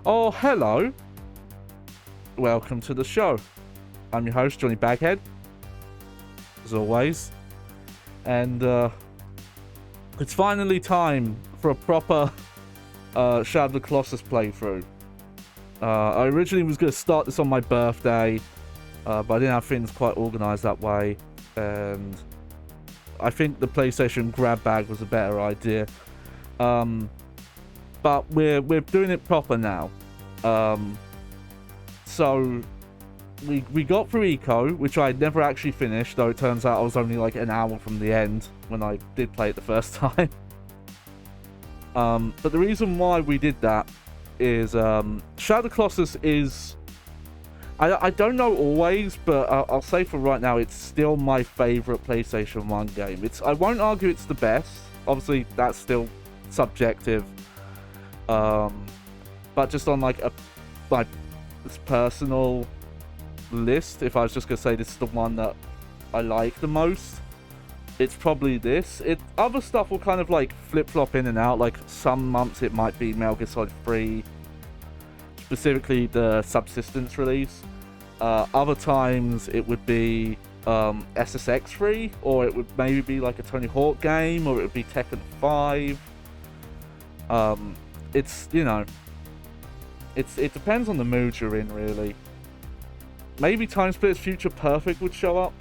Oh, hello. Welcome to the show. I'm your host, JohnnyBagHead, as always. And it's finally time for a proper Shadow of the Colossus playthrough. I originally was going to start this on my birthday, but I didn't have things quite organised that way. And I think the PlayStation grab bag was a better idea. But we're doing it proper now. So we got through Eco, which I never actually finished, though it turns out I was only like an hour from the end when I did play it the first time. But the reason why we did that is Shadow of the Colossus is... I don't know always, but I'll say for right now, it's still my favourite PlayStation 1 game. I won't argue it's the best. Obviously, that's still subjective. But just on like this personal list, if I was just going to say this is the one that I like the most, it's probably this. Other stuff will kind of like flip-flop in and out. Like some months it might be Metal Gear Solid 3, specifically the Subsistence release. Other times it would be SSX 3, or it would maybe be like a Tony Hawk game, or it would be Tekken 5. It's, you know, it depends on the mood you're in, really. Maybe Time Splitters Future Perfect would show up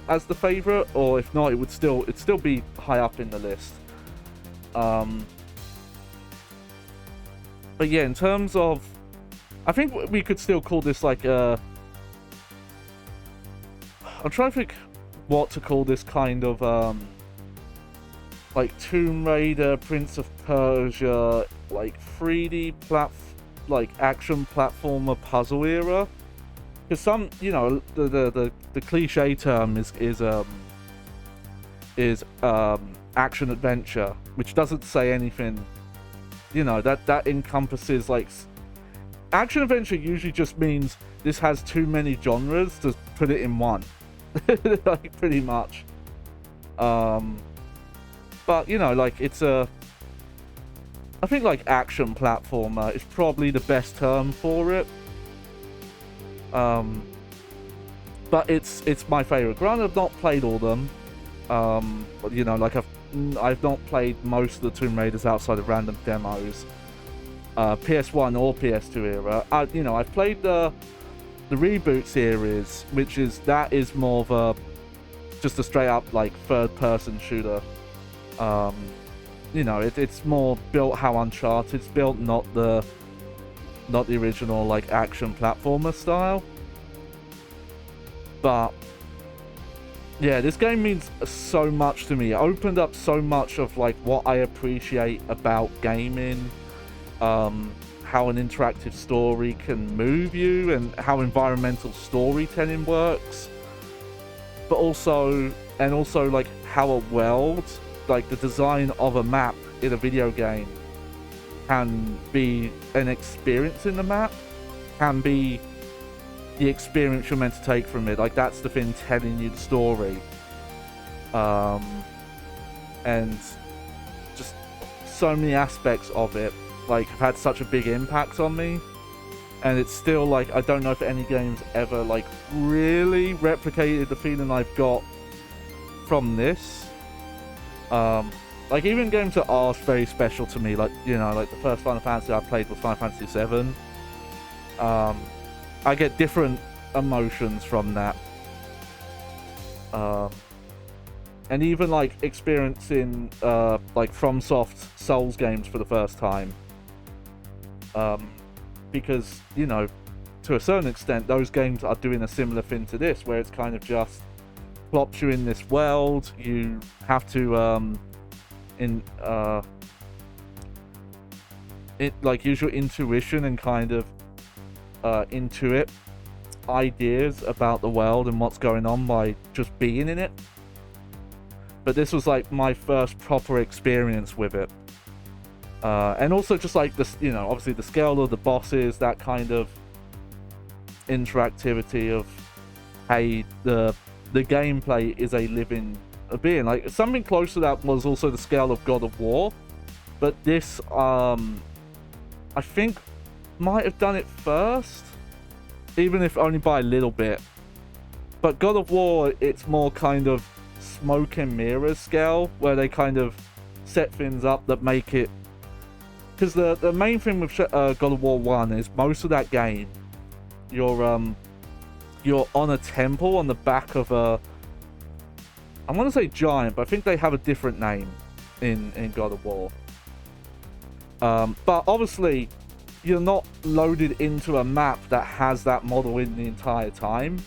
as the favorite, or if not, it'd still be high up in the list. But yeah, in terms of, I think we could still call this like a... I'm trying to think what to call this kind of like Tomb Raider, Prince of Persia, like 3D like action platformer puzzle era. Because some, you know, the cliche term is action adventure, which doesn't say anything. You know, that encompasses like action adventure usually just means this has too many genres to put it in one. Like pretty much. But you know, like it's I think like action platformer is probably the best term for it. But it's my favorite. Granted, I've not played all of them. But you know, like I've not played most of the Tomb Raiders outside of random demos. PS1 or PS2 era. You know, I've played the reboot series, which is more of just a straight up like third person shooter. You know, it's more built how Uncharted's built, not the original like action platformer style. But yeah, this game means so much to me. It opened up so much of like what I appreciate about gaming, how an interactive story can move you, and how environmental storytelling works. But also like how a world, like the design of a map in a video game, can be an experience in the map, can be the experience you're meant to take from it. Like that's the thing telling you the story. And just so many aspects of it like have had such a big impact on me. And it's still like, I don't know if any game's ever like really replicated the feeling I've got from this. Like even games that are very special to me, like, you know, like the first Final Fantasy I played was Final Fantasy 7. I get different emotions from that. And even like experiencing like FromSoft Souls games for the first time. Because, you know, to a certain extent, those games are doing a similar thing to this, where it's kind of just plops you in this world. You have to use your intuition and kind of intuit ideas about the world and what's going on by just being in it. But this was like my first proper experience with it. And also just like this, you know, obviously the scale of the bosses, that kind of interactivity of, hey, the gameplay is a living being. Like something close to that was also the scale of God of War. But this, I think might have done it first, even if only by a little bit. But God of War, it's more kind of smoke and mirrors scale, where they kind of set things up that make it... Because the main thing with God of War 1 is most of that game, you're on a temple on the back of a... I want to say giant, but I think they have a different name in God of War. But obviously, you're not loaded into a map that has that model in the entire time.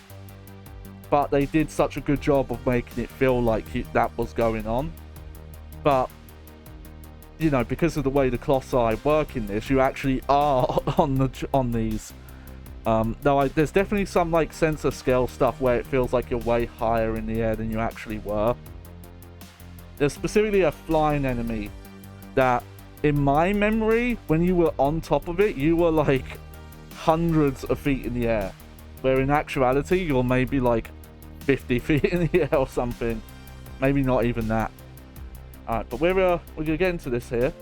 But they did such a good job of making it feel like that was going on. But, you know, because of the way the Colossi work in this, you actually are on these. Though there's definitely some like sensor scale stuff where it feels like you're way higher in the air than you actually were. There's specifically a flying enemy that, in my memory, when you were on top of it, you were like hundreds of feet in the air. Where in actuality, you're maybe like 50 feet in the air or something. Maybe not even that. Alright, but we're gonna get into this here.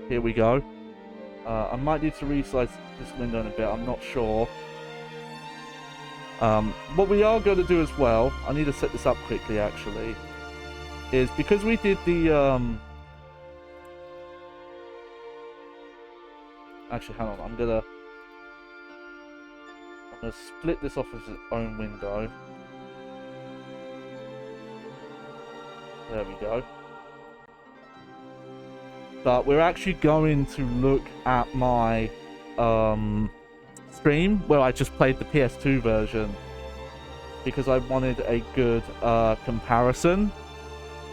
Here we go. I might need to resize this window in a bit, I'm not sure. What we are going to do as well, I need to set this up quickly actually, is because we did the... Actually, hang on, I'm gonna split this off as its own window. There we go. But we're actually going to look at my stream where I just played the PS2 version, because I wanted a good comparison.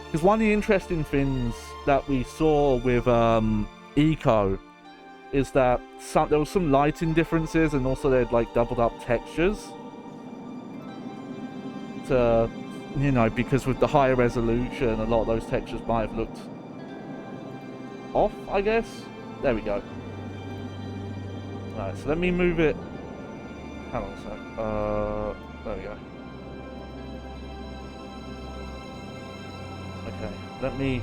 Because one of the interesting things that we saw with Eco is that there was some lighting differences, and also they'd like doubled up textures to, you know, because with the higher resolution, a lot of those textures might have looked off, I guess. There we go. Right, so let me move it. Hang on a sec. There we go. Okay, let me...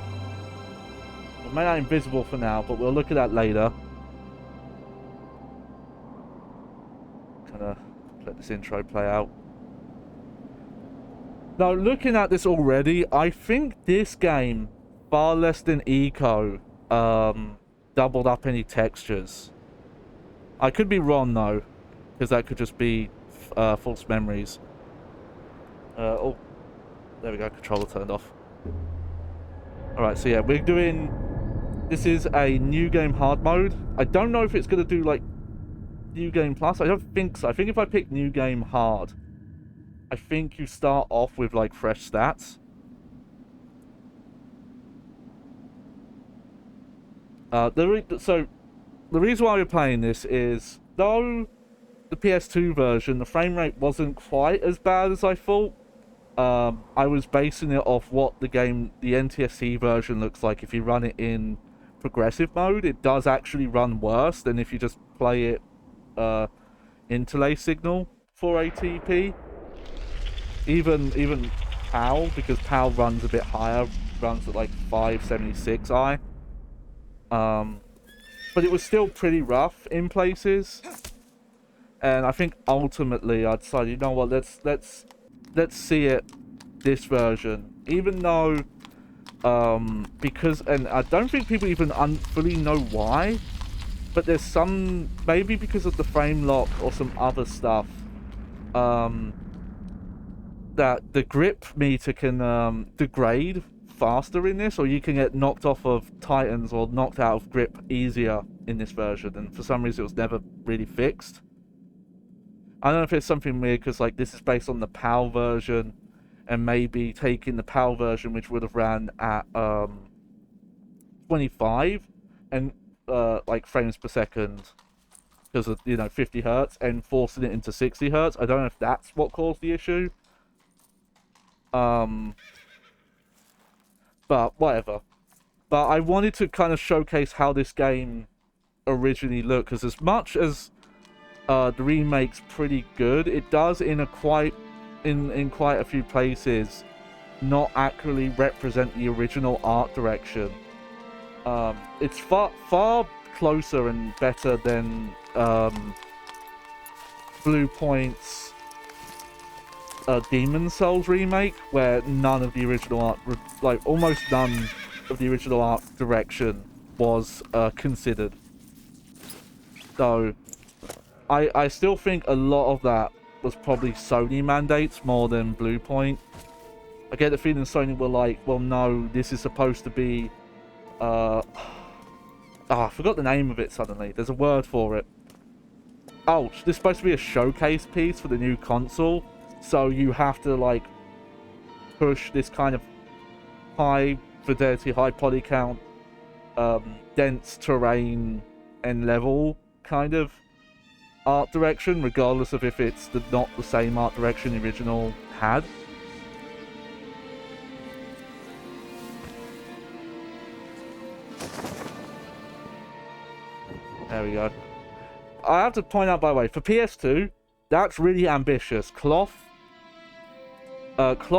We'll make that invisible for now, but we'll look at that later. Gonna let this intro play out. Now, looking at this already, I think this game, far less than Eco, doubled up any textures. I could be wrong though, because that could just be false memories. Oh, there we go, controller turned off. Alright, so yeah, we're doing... This is a new game hard mode. I don't know if it's going to do like new game plus. I don't think so. I think if I pick new game hard, I think you start off with like fresh stats. So the reason why we're playing this is, though the PS2 version, the frame rate wasn't quite as bad as I thought. I was basing it off what the NTSC version looks like if you run it in progressive mode. It does actually run worse than if you just play it interlay signal 480p. Even PAL, because PAL runs a bit higher, runs at like 576i. But it was still pretty rough in places, and I think ultimately I decided, you know what, let's see it this version, even though because, and I don't think people even fully know why, but there's some, maybe because of the frame lock or some other stuff, that the grip meter can degrade faster in this, or you can get knocked off of Titans or knocked out of grip easier in this version, and for some reason it was never really fixed. I don't know if it's something weird, because like this is based on the PAL version, and maybe taking the PAL version, which would have ran at 25 and like frames per second, because of, you know, 50 hertz, and forcing it into 60 hertz. I don't know if that's what caused the issue. But whatever. But I wanted to kind of showcase how this game originally looked, because as much as the remake's pretty good, it does in quite a few places not accurately represent the original art direction. It's far closer and better than Blue Point's Demon Souls remake, where none of the original art, like almost none of the original art direction was considered. So I still think a lot of that was probably Sony mandates more than Blue Point. I get the feeling Sony were like, well, no, this is supposed to be I forgot the name of it suddenly. There's a word for it. Oh, this is supposed to be a showcase piece for the new console. So you have to, like, push this kind of high fidelity, high poly count, dense terrain and level kind of art direction, regardless of if it's not the same art direction the original had. There we go. I have to point out, by the way, for PS2, that's really ambitious. Cloth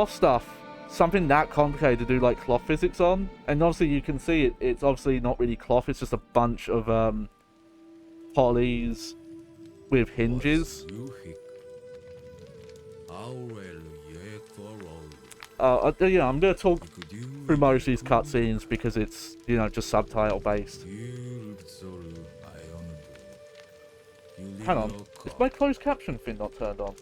stuff, something that complicated to do, like, cloth physics on. And obviously you can see it's obviously not really cloth, it's just a bunch of polys with hinges. Yeah, I'm going to talk through most of these cutscenes because it's, you know, just subtitle based. Hang on, is my closed caption thing not turned on?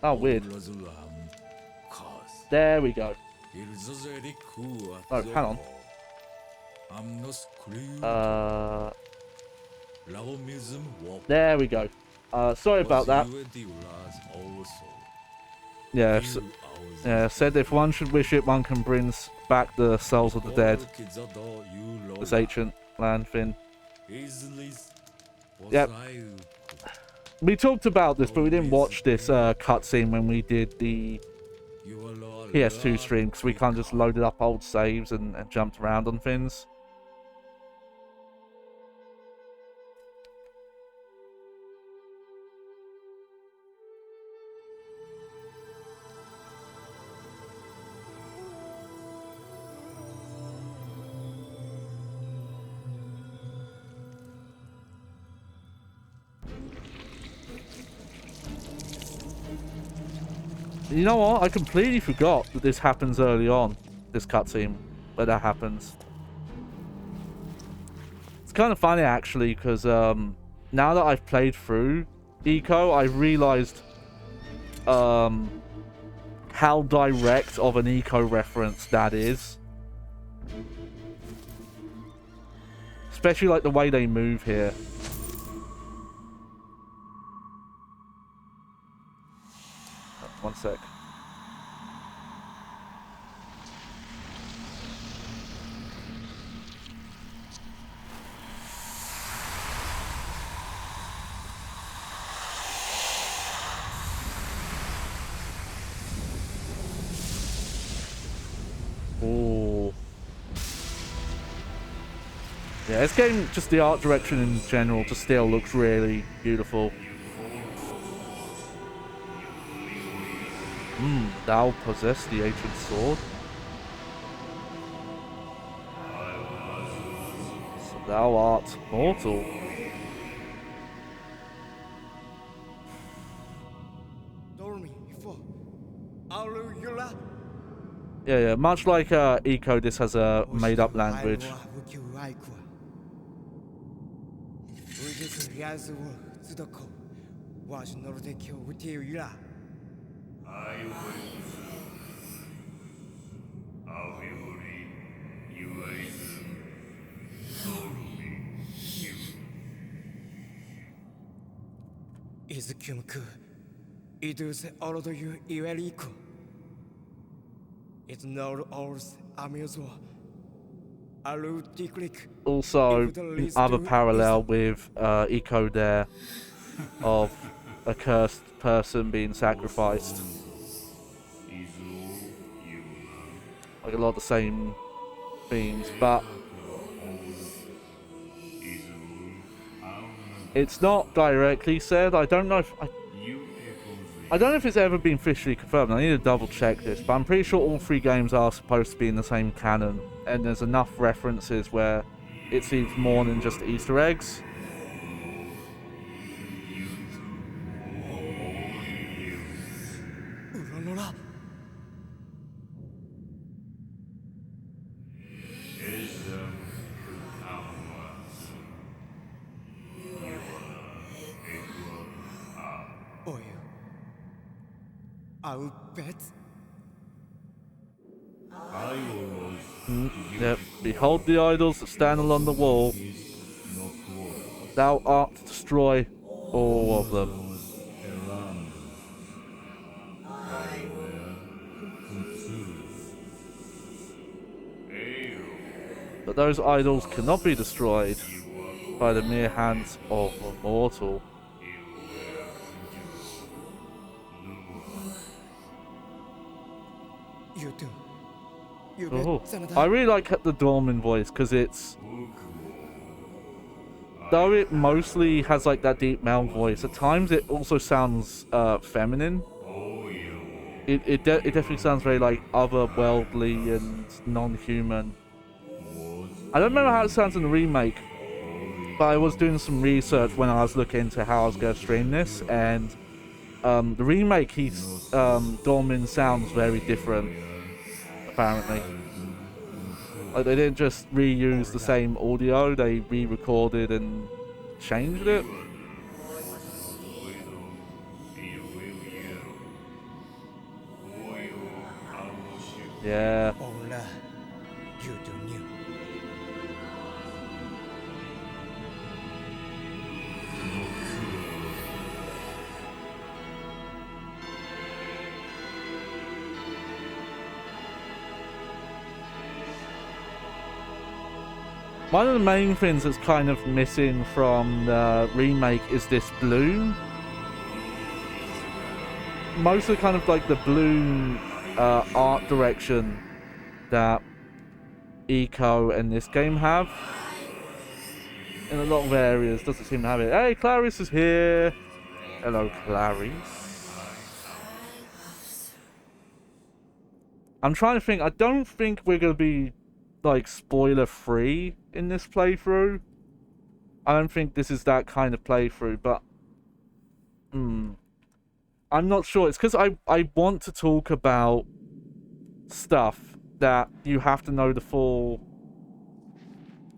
Oh, weird. There we go. Oh, hang on. There we go. Sorry about that. Yeah, said if one should wish it, one can bring back the souls of the dead. This ancient land thing. Yep. We talked about this, but we didn't watch this cutscene when we did the PS2 stream, because we kind of just loaded up old saves and jumped around on things. You know what? I completely forgot that this happens early on, this cutscene, where that happens. It's kind of funny, actually, because now that I've played through Eco, I realized how direct of an Eco reference that is. Especially, like, the way they move here. One sec. Ooh. Yeah, this game, just the art direction in general, just still looks really beautiful. Thou possess the ancient sword. So thou art mortal. Yeah, much like Eco, this has a made-up language. Also, other parallel with Eco there, of a cursed person being sacrificed. Like a lot of the same themes, but it's not directly said. I don't know if it's ever been officially confirmed. I need to double check this, but I'm pretty sure all 3 games are supposed to be in the same canon, and there's enough references where it seems more than just Easter eggs. Yep. Behold the idols that stand along the wall. Thou art to destroy all of them. But those idols cannot be destroyed by the mere hands of a mortal. Oh, I really like the Dormin voice because it's, though it mostly has like that deep male voice, at times it also sounds feminine. It definitely sounds very like otherworldly and non-human. I don't remember how it sounds in the remake, but I was doing some research when I was looking into how I was going to stream this, and the remake, Dormin sounds very different, apparently. Like, they didn't just reuse the same audio, they re-recorded and changed it. Yeah. One of the main things that's kind of missing from the remake is this bloom. Most of kind of like the bloom art direction that Eco and this game have. In a lot of areas, doesn't seem to have it. Hey, Clarice is here. Hello, Clarice. I'm trying to think. I don't think we're going to be like spoiler free in this playthrough. I don't think this is that kind of playthrough, but I'm not sure. It's because I want to talk about stuff that you have to know the full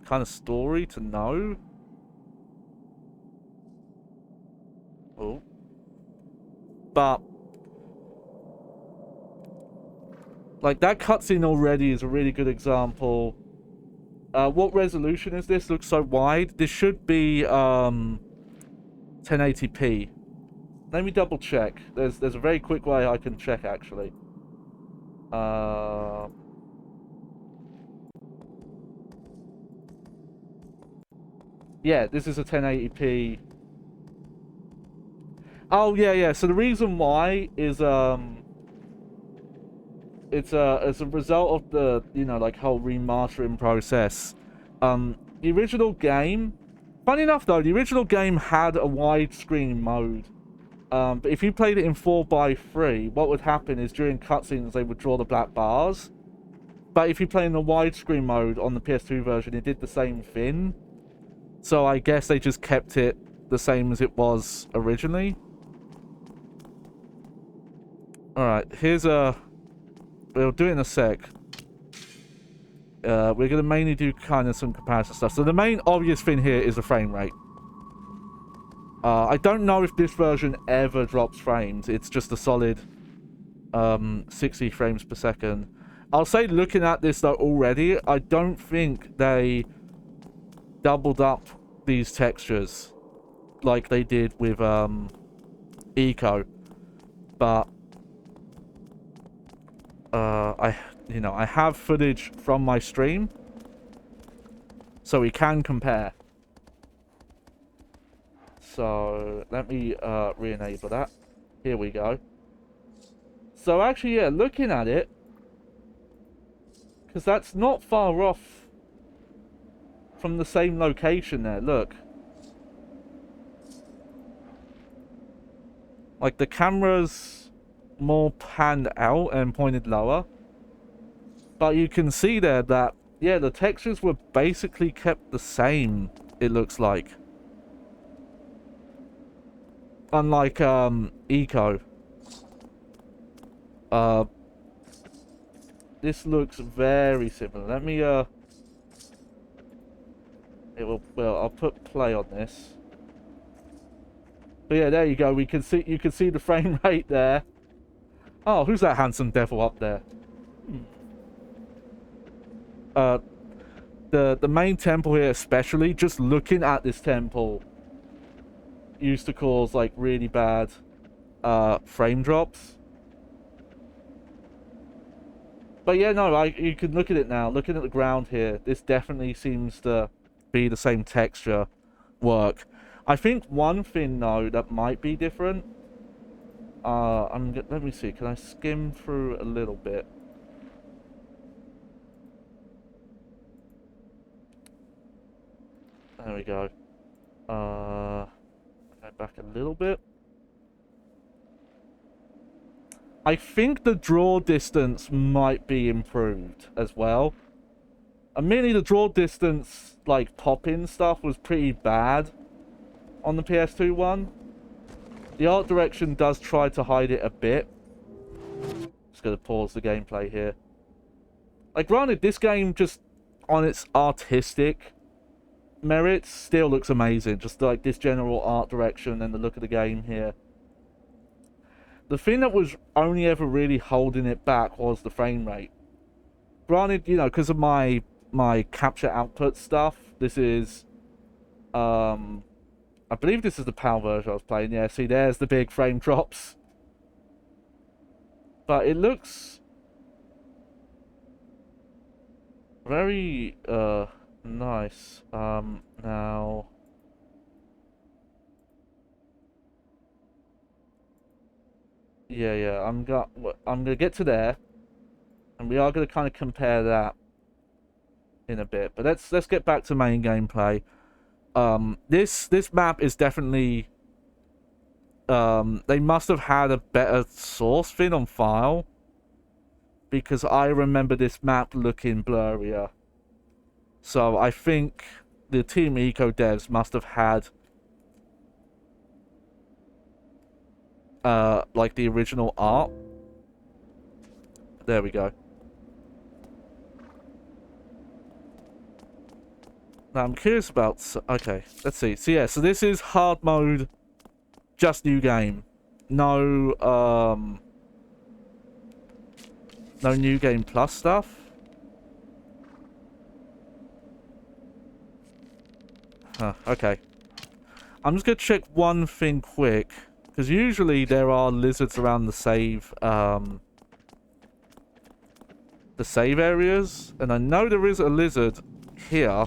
kind of story to know. Oh. But like, that cutscene already is a really good example. What resolution is this? Looks so wide. This should be 1080p. Let me double check. There's a very quick way I can check, actually. Yeah, this is a 1080p. Oh yeah. So the reason why is it's as a result of the, you know, like, whole remastering process. The original game, funny enough though, the original game had a widescreen mode. But if you played it in 4:3, what would happen is during cutscenes they would draw the black bars. But if you play in the widescreen mode on the PS2 version, it did the same thing. So I guess they just kept it the same as it was originally. Alright, here's a... We'll do it in a sec. We're going to mainly do kind of some comparison stuff. So the main obvious thing here is the frame rate. I don't know if this version ever drops frames. It's just a solid 60 frames per second. I'll say, looking at this though already, I don't think they doubled up these textures like they did with Eco. But I have footage from my stream, so we can compare. So let me re-enable that. Here we go. So actually, yeah, looking at it, because that's not far off from the same location there. Look, like, the camera's more panned out and pointed lower. But you can see there that, yeah, the textures were basically kept the same, it looks like. Unlike, Eco. This looks very similar. Let me, well, I'll put play on this. But yeah, there you go. You can see the frame rate there. Oh, who's that handsome devil up there? The main temple here especially, just looking at this temple used to cause like really bad frame drops. But yeah, no, you can look at it now. Looking at the ground here, this definitely seems to be the same texture work. I think one thing though that might be different. Let me see. Can I skim through a little bit? There we go. Go back a little bit. I think the draw distance might be improved as well. Admittedly, the draw distance, like pop-in stuff, was pretty bad on the PS2 one. The art direction does try to hide it a bit. Just gonna pause the gameplay here. Like, granted, this game just on its artistic merits still looks amazing. Just like this general art direction and the look of the game here. The thing that was only ever really holding it back was the frame rate. Granted, you know, because of my capture output stuff, this is, I believe this is the PAL version I was playing. Yeah, see, there's the big frame drops. But it looks very, nice. Now... Yeah, I'm gonna get to there, and we are gonna kind of compare that in a bit. But let's get back to main gameplay. This map is definitely, they must have had a better source thing on file, because I remember this map looking blurrier. So I think the Team Eco devs must have had like the original art. There we go. Now I'm curious about... Okay, let's see. So yeah, so this is hard mode, just new game. No, no new game plus stuff. Huh, okay. I'm just gonna check one thing quick. Because usually there are lizards around the save areas. And I know there is a lizard here.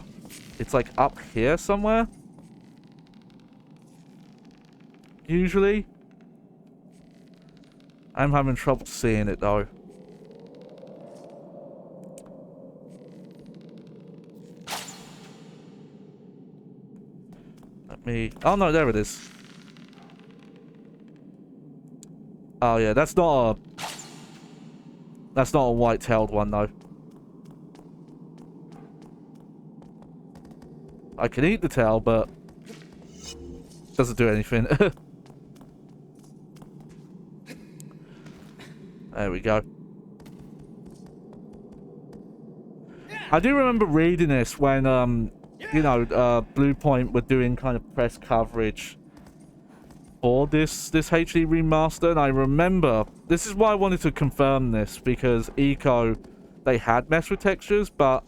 It's like up here somewhere. Usually. I'm having trouble seeing it though. Let me... Oh no, there it is. Oh yeah, that's not a white-tailed one though. I can eat the tail, but doesn't do anything. There we go. I do remember reading this when you know, Blue Point were doing kind of press coverage for this HD remaster, and I remember, this is why I wanted to confirm this, because Eco, they had messed with textures, but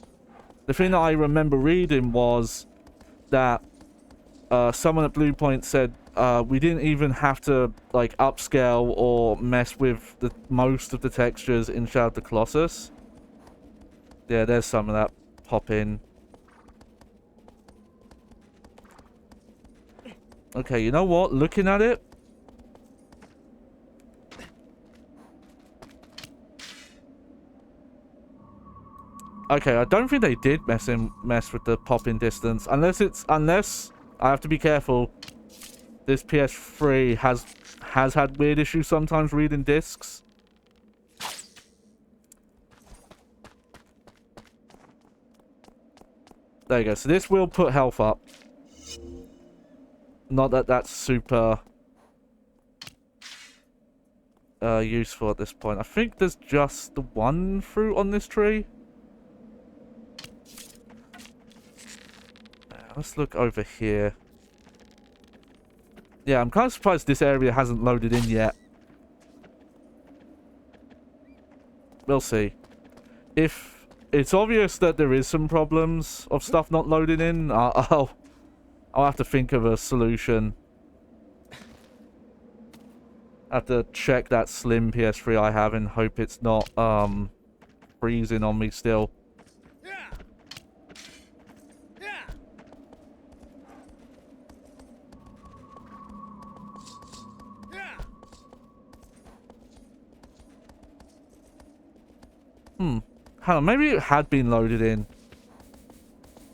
the thing that I remember reading was that someone at Blue Point said we didn't even have to like upscale or mess with most of the textures in Shadow of the Colossus. Yeah, there's some of that pop in. Okay, you know what? Looking at it, okay, I don't think they did mess with the pop-in distance, unless I have to be careful. this PS3 has had weird issues sometimes reading discs. There you go. So this will put health up. Not that that's super useful at this point. I think there's just the one fruit on this tree. Let's look over here. Yeah, I'm kind of surprised this area hasn't loaded in yet. We'll see. If it's obvious that there is some problems of stuff not loading in, I'll have to think of a solution. I have to check that slim PS3 I have and hope it's not freezing on me still. Hang on, maybe it had been loaded in.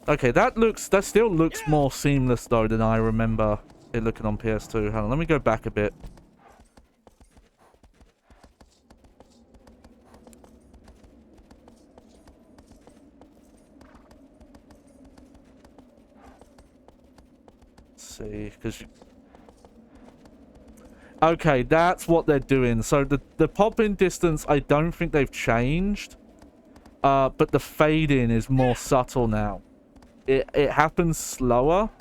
Okay, that still looks more seamless though than I remember it looking on PS2. Hang on, let me go back a bit. Let's see, because okay, that's what they're doing. So the pop-in distance, I don't think they've changed. But the fade-in is more subtle now. It happens slower.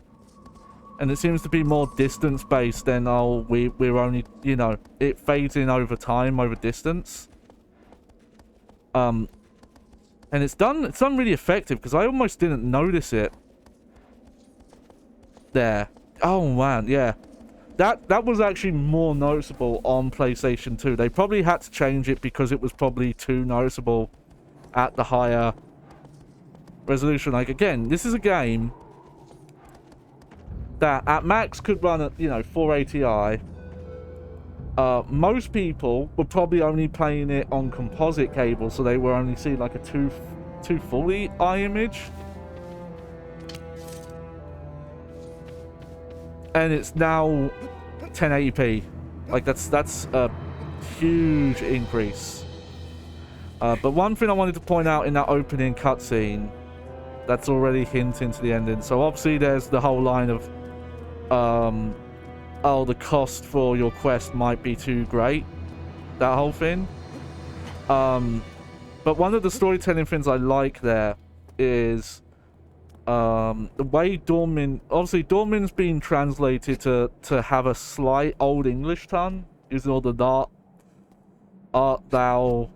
And it seems to be more distance-based than, oh, we're only, you know, it fades in over time, over distance. And it's done really effective, because I almost didn't notice it. There. Oh, man, yeah. That was actually more noticeable on PlayStation 2. They probably had to change it because it was probably too noticeable at the higher resolution. Like, again, this is a game that at max could run at, you know, 480i. Most people were probably only playing it on composite cable, so they were only seeing like a 240i image. And it's now 1080p. Like, that's a huge increase. But one thing I wanted to point out in that opening cutscene that's already hinting to the ending. So obviously there's the whole line of, oh, the cost for your quest might be too great. That whole thing. But one of the storytelling things I like there is the way Dormin... Obviously, Dormin's been translated to have a slight Old English tongue, using all the art thou...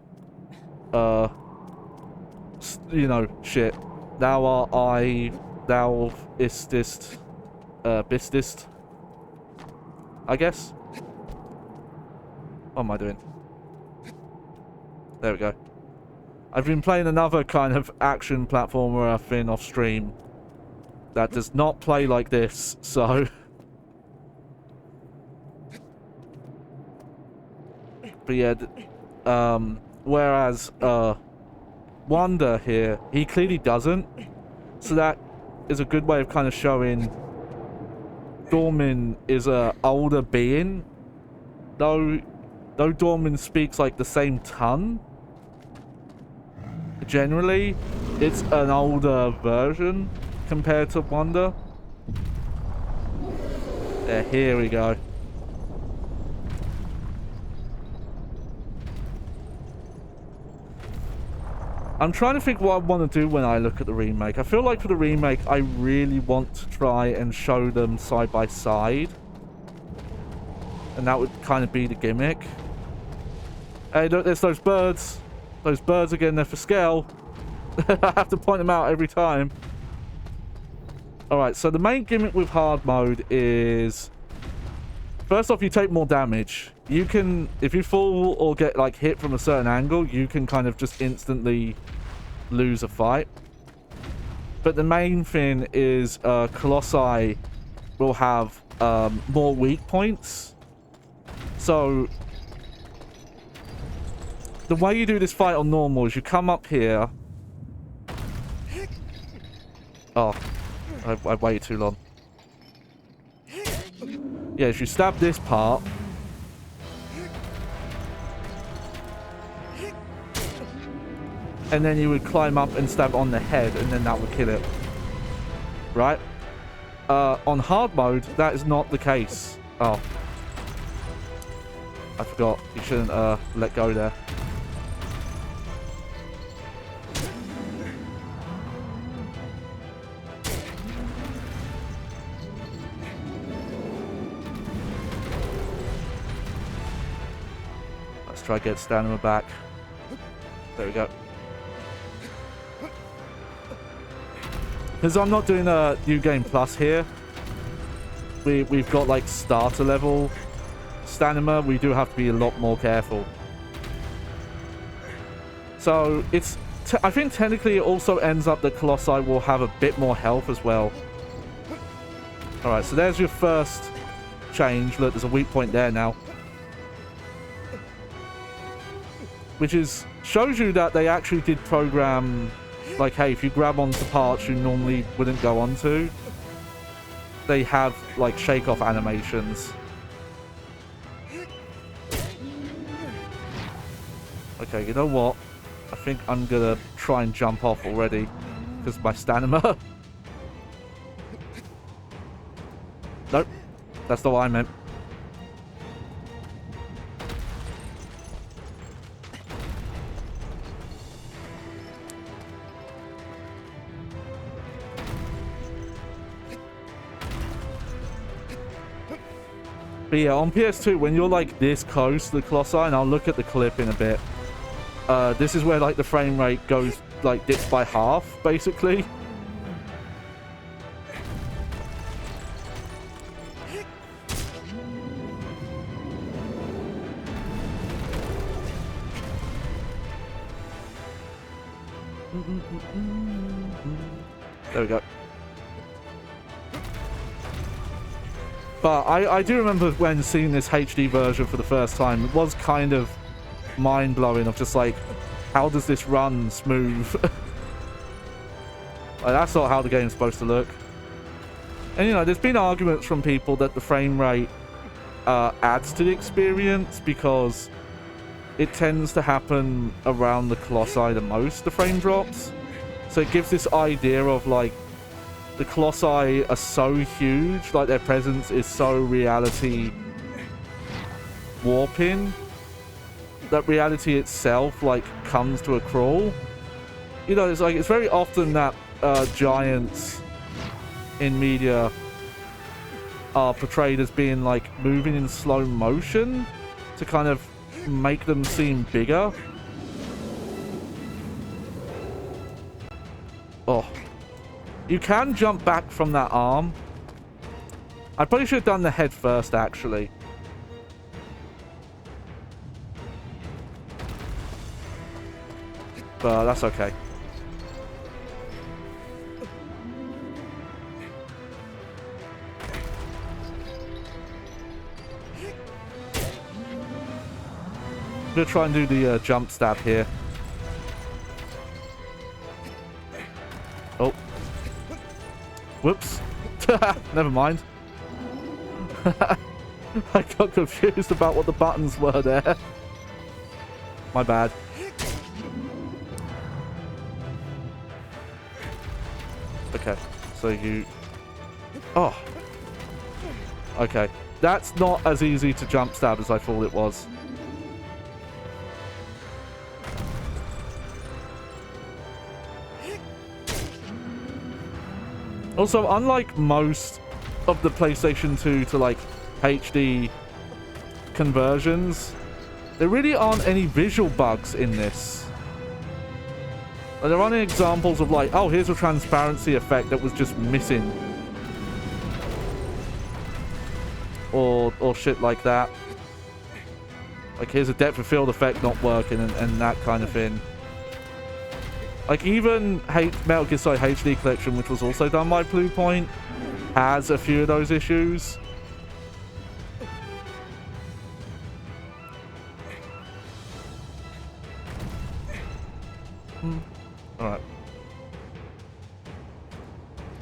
you know, shit. Thou art I, thou istest, bistest, I guess. What am I doing? There we go. I've been playing another kind of action platformer thing off stream that does not play like this, so... But yeah, whereas, Wonder here, he clearly doesn't. So that is a good way of kind of showing Dormin is a older being. Though Dormin speaks like the same tongue, generally, it's an older version compared to Wonder. Yeah, here we go. I'm trying to think what I want to do when I look at the remake. I feel like for the remake, I really want to try and show them side by side. And that would kind of be the gimmick. Hey, look, there's those birds. Those birds again, they're for scale. I have to point them out every time. Alright, so the main gimmick with hard mode is... First off, you take more damage. You can, if you fall or get like hit from a certain angle, you can kind of just instantly lose a fight. But the main thing is Colossi will have more weak points. So the way you do this fight on normal is you come up here. Oh, I waited too long. Yes, you stab this part. And then you would climb up and stab on the head, and then that would kill it. Right? On hard mode, that is not the case. Oh. I forgot. You shouldn't let go there. Let's try to get stamina back. There we go. Because I'm not doing a New Game Plus here. We've got like starter level stamina. We do have to be a lot more careful. So it's... I think technically it also ends up that Colossi will have a bit more health as well. Alright, so there's your first change. Look, there's a weak point there now. Which is... shows you that they actually did program... like, hey, if you grab onto parts you normally wouldn't go onto, they have, like, shake-off animations. Okay, you know what? I think I'm gonna try and jump off already, because of my stamina. Nope. That's not what I meant. But yeah, on PS2, when you're like this close to the Colossi, and I'll look at the clip in a bit, this is where like the frame rate goes, like dips by half, basically. There we go. But I do remember when seeing this HD version for the first time, it was kind of mind-blowing of just like, how does this run smooth? Like, that's not how the game's supposed to look. And you know, there's been arguments from people that the frame rate adds to the experience because it tends to happen around the Colossi the most, the frame drops. So it gives this idea of like, the Colossi are so huge, like their presence is so reality warping, that reality itself like comes to a crawl. You know, it's like, it's very often that giants in media are portrayed as being like moving in slow motion to kind of make them seem bigger. Oh. You can jump back from that arm. I probably should have done the head first, actually. But that's okay. I'm gonna try and do the jump stab here. Oh. Whoops. Never mind. I got confused about what the buttons were there. My bad. Okay, so you... Oh. Okay. That's not as easy to jump stab as I thought it was. Also, unlike most of the PlayStation 2 to like HD conversions, there really aren't any visual bugs in this. Like, there aren't any examples of like, oh, here's a transparency effect that was just missing. Or shit like that. Like, here's a depth of field effect not working and that kind of thing. Like, even Metal Gear Solid HD Collection, which was also done by Blue Point, has a few of those issues. Alright.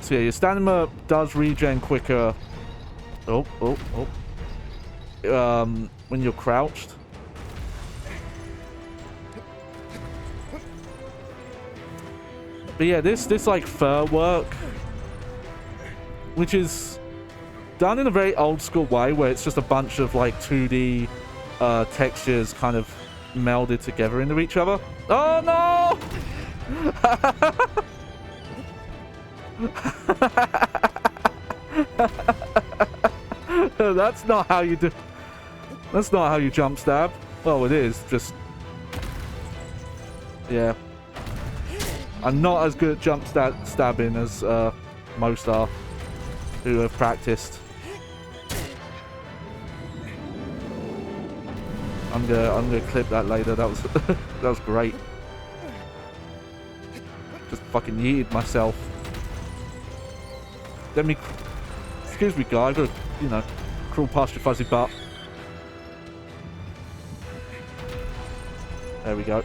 So yeah, your stamina does regen quicker. Oh. when you're crouched. But yeah, this like fur work, which is done in a very old school way, where it's just a bunch of like 2D textures kind of melded together into each other. Oh no! That's not how you do. That's not how you jump stab. Well, it is. Just yeah. I'm not as good at jump stabbing as most are who have practiced. I'm gonna clip that later. That was that was great. Just fucking yeeted myself. Let me. Excuse me, guy. I gotta, you know, crawl past your fuzzy butt. There we go.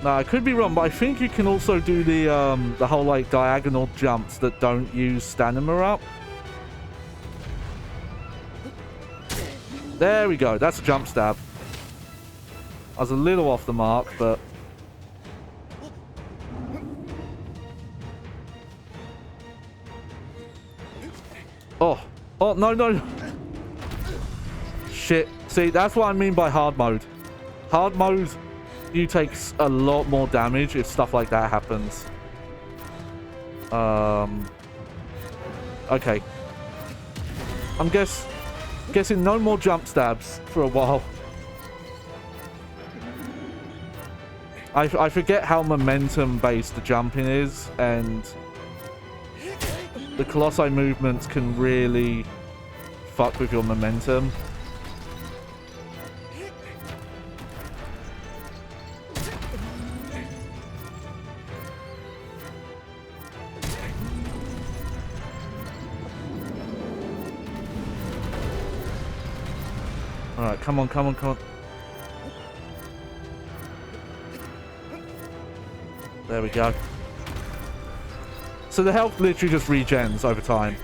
No, I could be wrong, but I think you can also do the whole like diagonal jumps that don't use stamina up. There we go. That's a jump stab. I was a little off the mark, but oh no. Shit. See, that's what I mean by hard mode. Hard mode, you take a lot more damage if stuff like that happens. Okay. I'm guessing no more jump stabs for a while. I forget how momentum based the jumping is, and the Colossi movements can really fuck with your momentum. Alright, come on. There we go. So the health literally just regens over time.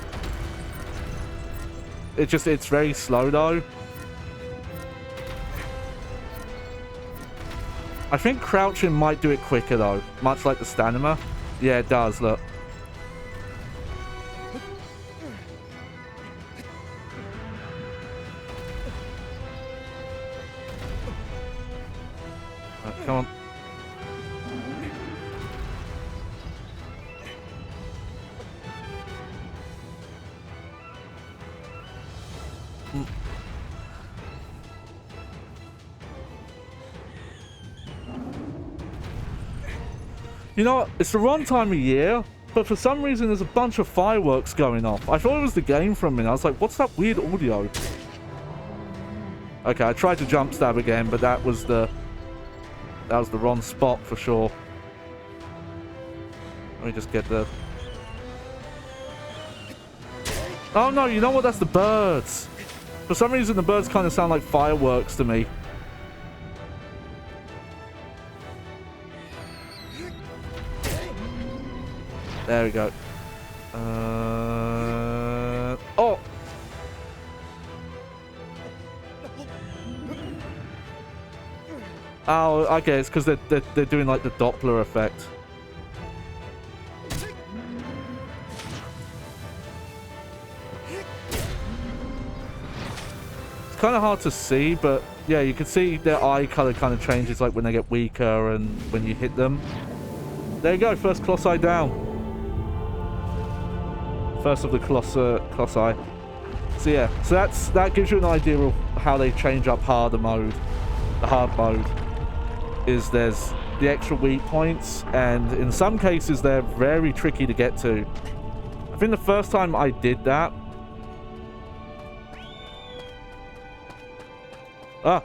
It's very slow though. I think crouching might do it quicker though, much like the stamina. Yeah, it does, look. Come on. You know what? It's the wrong time of year, but for some reason there's a bunch of fireworks going off. I thought it was the game for a minute. I was like, what's that weird audio? Okay, I tried to jump stab again, but that was the wrong spot for sure. Let me just get the... Oh no, you know what? That's the birds. For some reason the birds kind of sound like fireworks to me. There we go. Oh! Oh, okay, it's because they're doing like the Doppler effect. It's kind of hard to see, but yeah, you can see their eye color kind of changes like when they get weaker and when you hit them. There you go, first Colossi down. First of the Colossi. So yeah, so that gives you an idea of how they change up harder mode. The hard mode is there's the extra weak points, and in some cases they're very tricky to get to. I think the first time I did that, I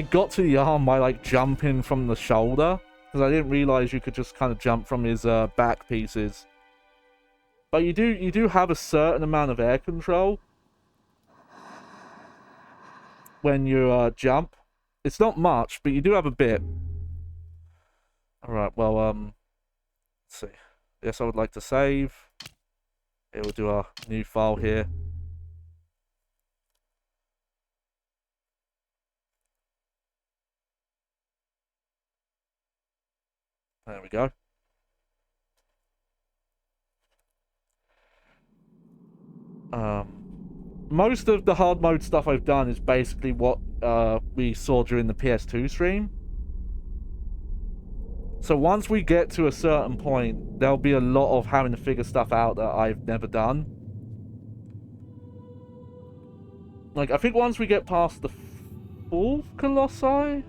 got to the arm by like jumping from the shoulder, because I didn't realize you could just kind of jump from his back pieces. But you do have a certain amount of air control when you jump. It's not much, but you do have a bit. Alright, well, let's see. Yes, I would like to save. Here, we'll do our new file here. There we go. Most of the hard mode stuff I've done is basically what we saw during the PS2 stream. So once we get to a certain point, there'll be a lot of having to figure stuff out that I've never done. Like, I think once we get past the 4th Colossi,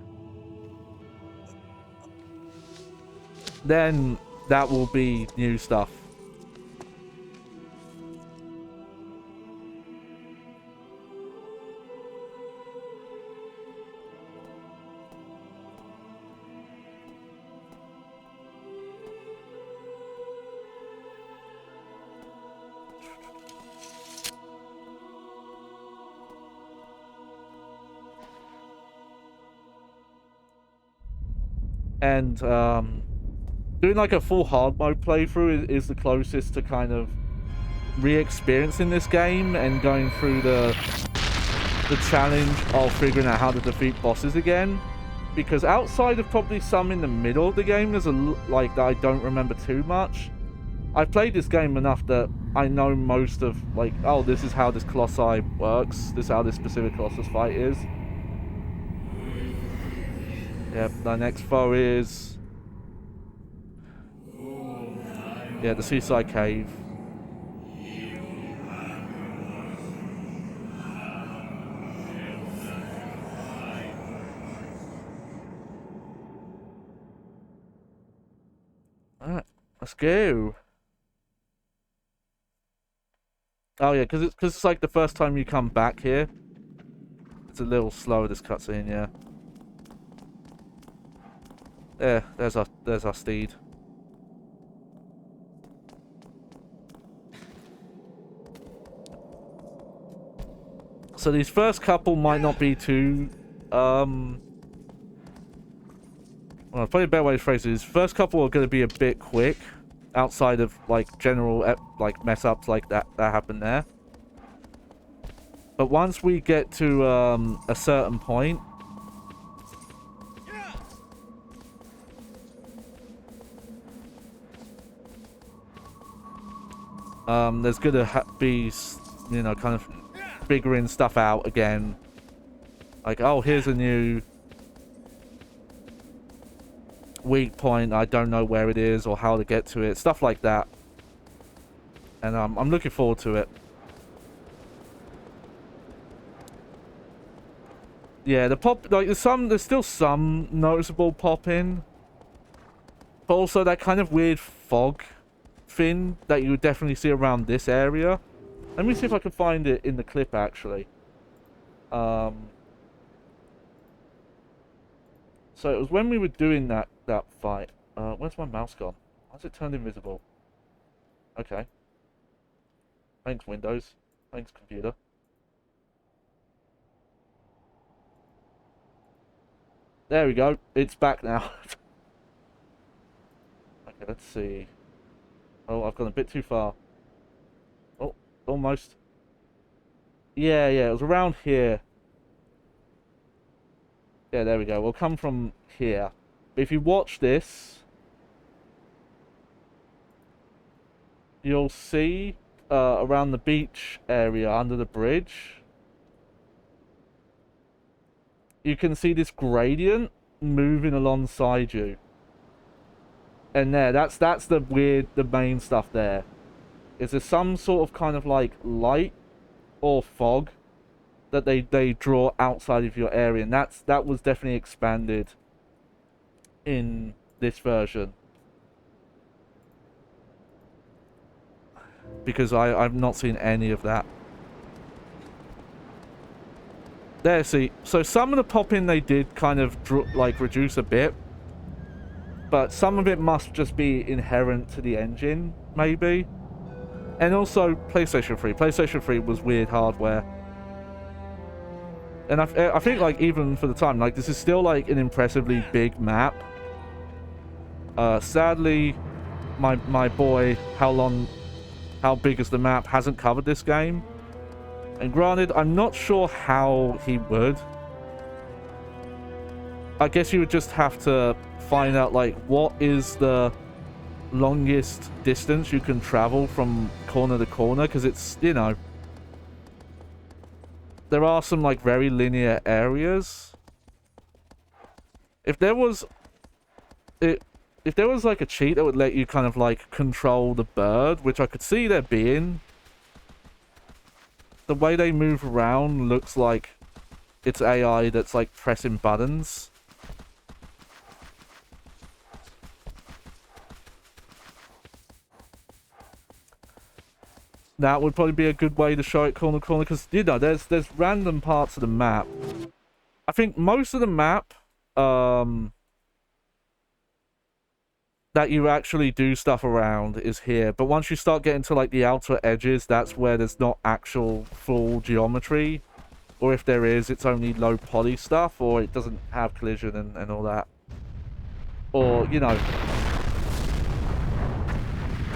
then that will be new stuff. And doing like a full hard mode playthrough is the closest to kind of re-experiencing this game and going through the challenge of figuring out how to defeat bosses again. Because outside of probably some in the middle of the game, there's like that I don't remember too much. I've played this game enough that I know most of, like, oh, this is how this Colossi works. This is how this specific Colossus fight is. Yep, the next foe is... yeah, the Seaside Cave. Alright, let's go. Oh yeah, because it's like the first time you come back here. It's a little slower, this cutscene, yeah. There, there's our steed. So these first couple might not be too well, probably a better way to phrase it is first couple are going to be a bit quick outside of like general like mess ups like that happen there. But once we get to a certain point, there's gonna be, you know, kind of figuring stuff out again. Like, oh, here's a new weak point. I don't know where it is or how to get to it. Stuff like that. And I'm looking forward to it. Yeah, the pop, like, there's still some noticeable pop in, but also that kind of weird fog thing that you would definitely see around this area. Let me see if I can find it in the clip, actually. So it was when we were doing that fight. Where's my mouse gone? Why's it turned invisible? Okay. Thanks, Windows. Thanks, computer. There we go. It's back now. Okay, let's see. Oh, I've gone a bit too far. Oh, almost. Yeah, it was around here. Yeah, there we go. We'll come from here. But if you watch this, you'll see around the beach area under the bridge, you can see this gradient moving alongside you. And there, that's the main stuff there. Is there some sort of kind of like light or fog that they draw outside of your area, and that was definitely expanded in this version. Because I've not seen any of that. There, see. So some of the pop-in they did kind of like reduce a bit. but some of it must just be inherent to the engine, maybe. And also, PlayStation 3. PlayStation 3 was weird hardware. And I think, like, even for the time, like, this is still, like, an impressively big map. Sadly, my boy, how big is the map, hasn't covered this game. And granted, I'm not sure how he would. I guess you would just have to find out, like, what is the longest distance you can travel from corner to corner, because it's, you know, there are some, like, very linear areas. If there was like a cheat that would let you kind of like control the bird, which I could see there being, the way they move around looks like it's AI that's like pressing buttons. That would probably be a good way to show it corner to corner, because, you know, there's random parts of the map. I think most of the map that you actually do stuff around is here, but once you start getting to like the outer edges, that's where there's not actual full geometry, or if there is, it's only low poly stuff, or it doesn't have collision and all that, or, you know,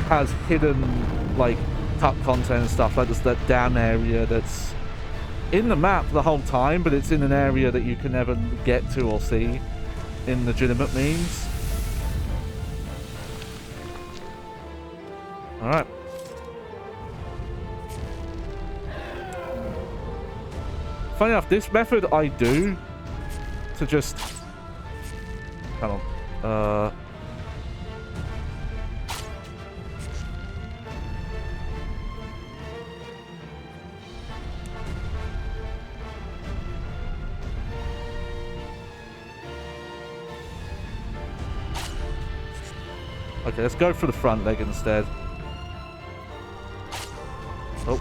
has hidden like cut content and stuff, like there's that dam area that's in the map the whole time, but it's in an area that you can never get to or see in legitimate means. Alright. Funny enough, this method I do to just... Hang on. Okay, let's go for the front leg instead. Oh.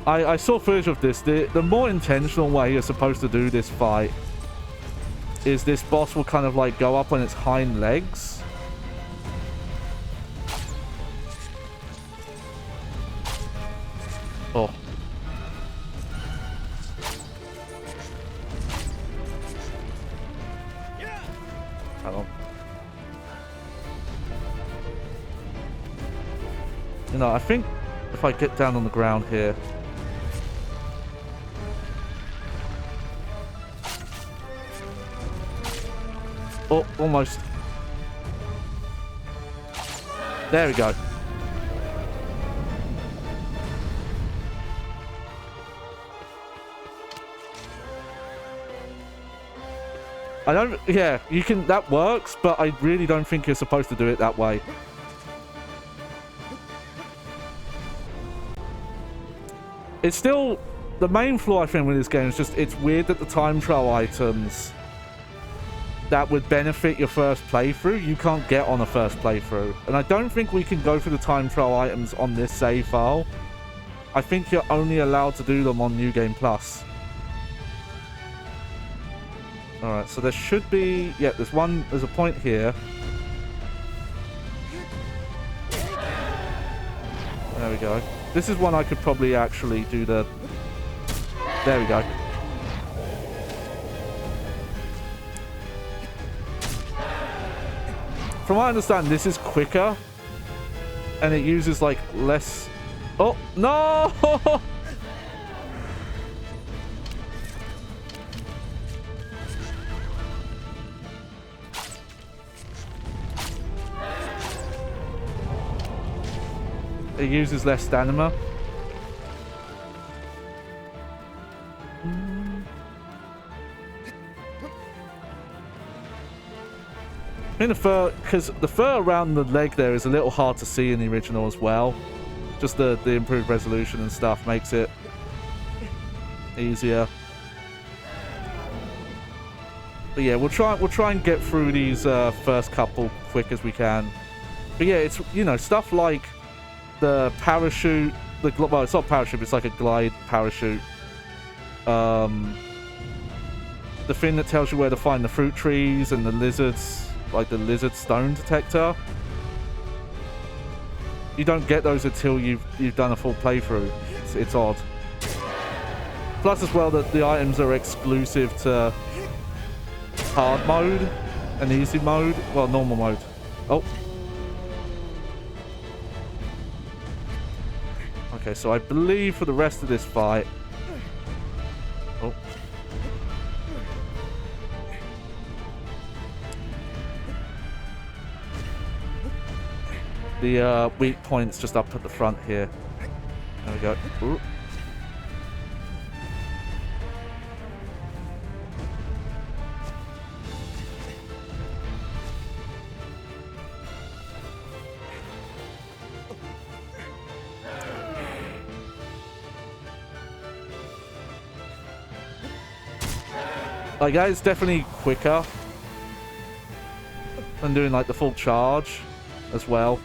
I saw footage of this. The more intentional way you're supposed to do this fight is this boss will kind of like go up on its hind legs. Oh. Hang on. You know, I think if I get down on the ground here... Oh, almost. There we go. I don't... Yeah, you can... That works, but I really don't think you're supposed to do it that way. It's still... The main flaw, I think, with this game is just... It's weird that the time trial items that would benefit your first playthrough, you can't get on a first playthrough. And I don't think we can go through the time trial items on this save file. I think you're only allowed to do them on New Game Plus. Alright, so there should be... Yeah, there's a point here. There we go. This is one I could probably actually do the... There we go. From what I understand, this is quicker. And it uses, like, less... Oh, no! It uses less stamina. I think the fur, because the fur around the leg there is a little hard to see in the original as well. Just the improved resolution and stuff makes it easier. But yeah, we'll try and get through these first couple quick as we can. But yeah, it's, you know, stuff like the parachute, well, it's not parachute, it's like a glide parachute. the thing that tells you where to find the fruit trees and the lizards, like the lizard stone detector. You don't get those until you've done a full playthrough. It's odd. Plus, as well, that the items are exclusive to hard mode and easy mode. Well, normal mode. Oh. Okay, so I believe for the rest of this fight... Oh. The weak point's just up at the front here. There we go. Ooh. Like, that is definitely quicker than doing, like, the full charge as well.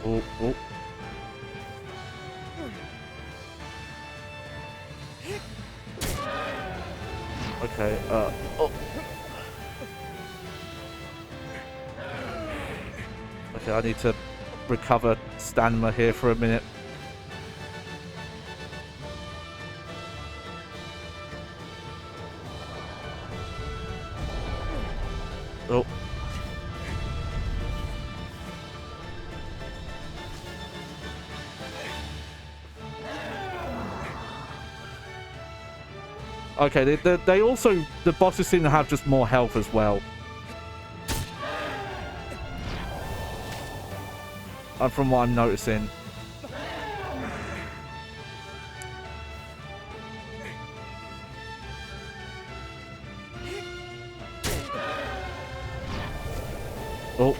Oh, oh. Okay, oh. Okay, I need to recover stamina here for a minute. Oh. Okay, they also, the bosses seem to have just more health as well. From what I'm noticing. Oh.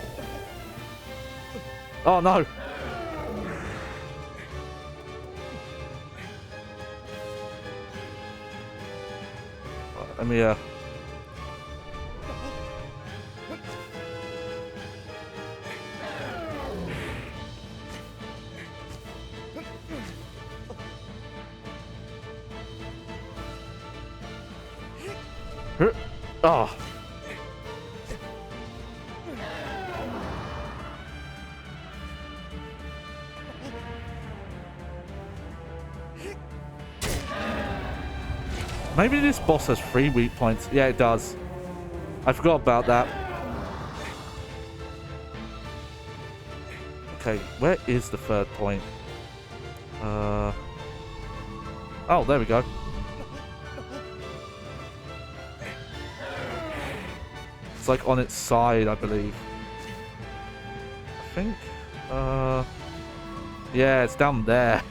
Oh no. Let me Oh. Maybe this boss has 3 weak points. Yeah, it does. I forgot about that. Okay, where is the 3rd point? Oh, there we go. It's like on its side, I believe. I think. Yeah, it's down there.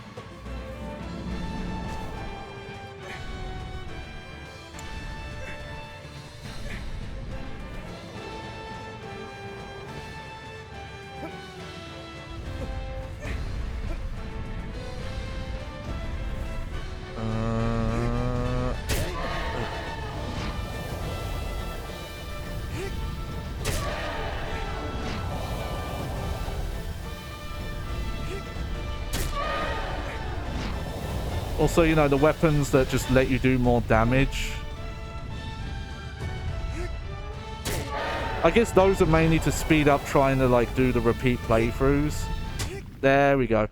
Also, you know, the weapons that just let you do more damage. I guess those are mainly to speed up trying to, like, do the repeat playthroughs. There we go.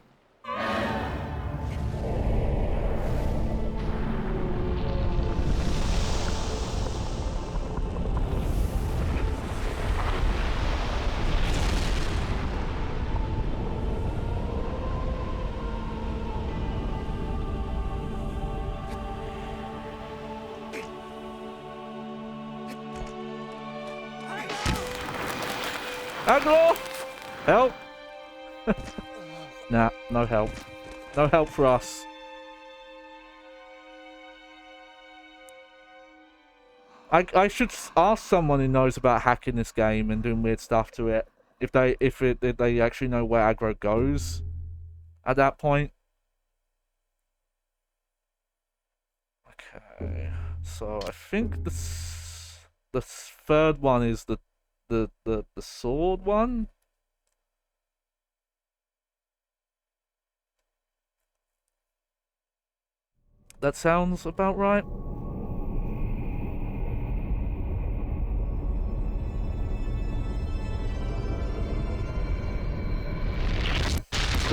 Agro! Help! Nah, no help. No help for us. I should ask someone who knows about hacking this game and doing weird stuff to it. If they actually know where aggro goes at that point. Okay, so I think the 3rd one is the sword one. That sounds about right.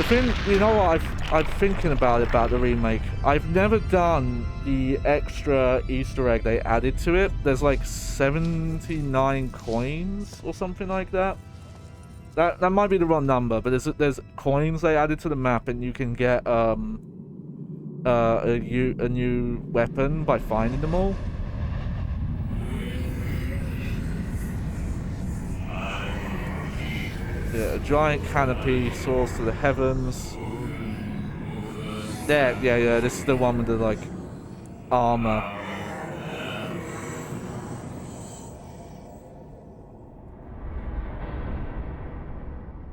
think, you know what, I'm thinking about it, about the remake. I've never done the extra Easter egg they added to it. There's like 79 coins or something like that. That might be the wrong number, but there's coins they added to the map, and you can get a new weapon by finding them all. Yeah, a giant canopy soars to the heavens. Yeah, this is the one with the, like, armor.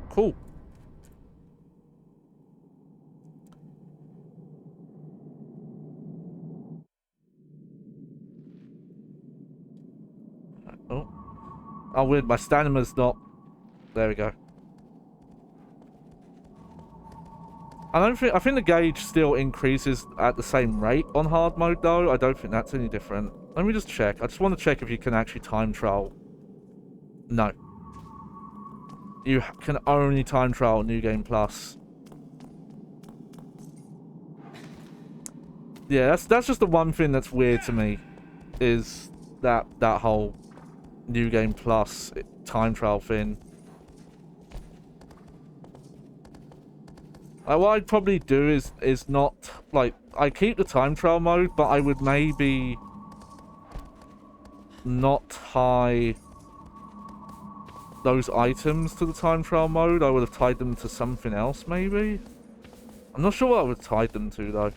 Cool. Oh, weird, my stamina's not... There we go. I think the gauge still increases at the same rate on hard mode, though. I don't think that's any different. Let me just check. I just want to check if you can actually time trial. No. You can only time trial New Game Plus. Yeah, that's just the one thing that's weird to me, is that whole New Game Plus time trial thing. What I'd probably do is not, like, I keep the time trial mode, but I would maybe not tie those items to the time trial mode. I would have tied them to something else, maybe? I'm not sure what I would have tied them to, though.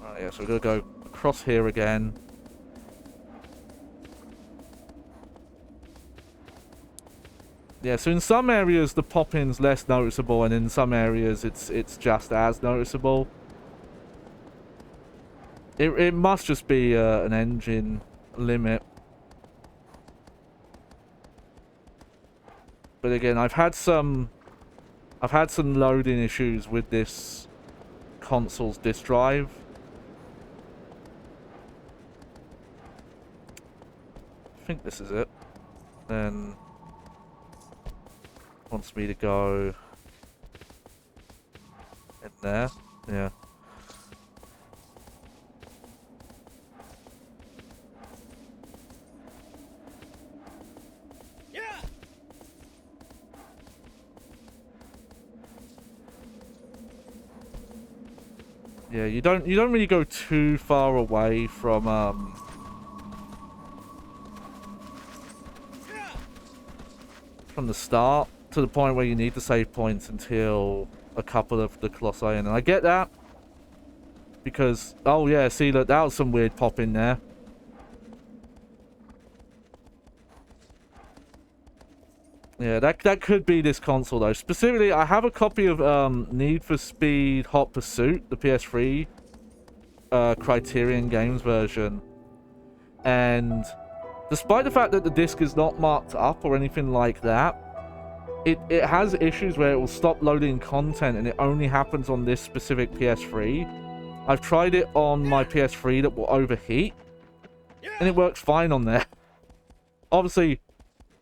Alright, yeah, so we're gonna go across here again. Yeah, so in some areas the pop-in's less noticeable, and in some areas it's just as noticeable. It must just be an engine limit. But again, I've had some loading issues with this console's disk drive. I think this is it. Then wants me to go in there. Yeah. Yeah, you don't really go too far away from the start to the point where you need the save points until a couple of the Colossi, and I get that because, oh yeah, see, look, that was some weird pop in there. Yeah, that could be this console though. Specifically, I have a copy of Need for Speed Hot Pursuit, the PS3 Criterion Games version, and despite the fact that the disc is not marked up or anything like that, it has issues where it will stop loading content, and it only happens on this specific PS3. I've tried it on my PS3 that will overheat, and it works fine on there. Obviously,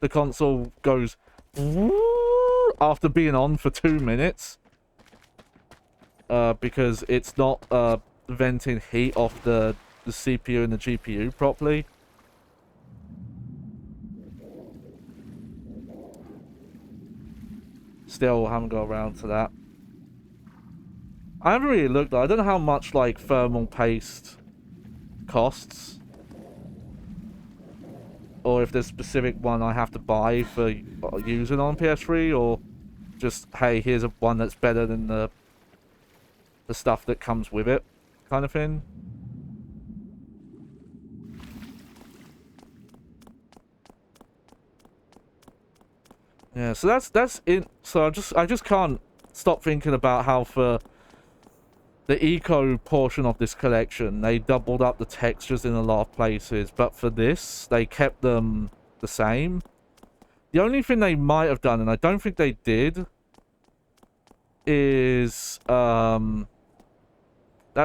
the console goes after being on for 2 minutes because it's not venting heat off the CPU and the GPU properly. Still haven't got around to that. I haven't really looked though. I don't know how much like thermal paste costs, or if there's a specific one I have to buy for using on PS3, or just, hey, here's a one that's better than the stuff that comes with it, kind of thing. Yeah, so that's it. So I just can't stop thinking about how for the eco portion of this collection, they doubled up the textures in a lot of places, but for this, they kept them the same. The only thing they might have done, and I don't think they did, is that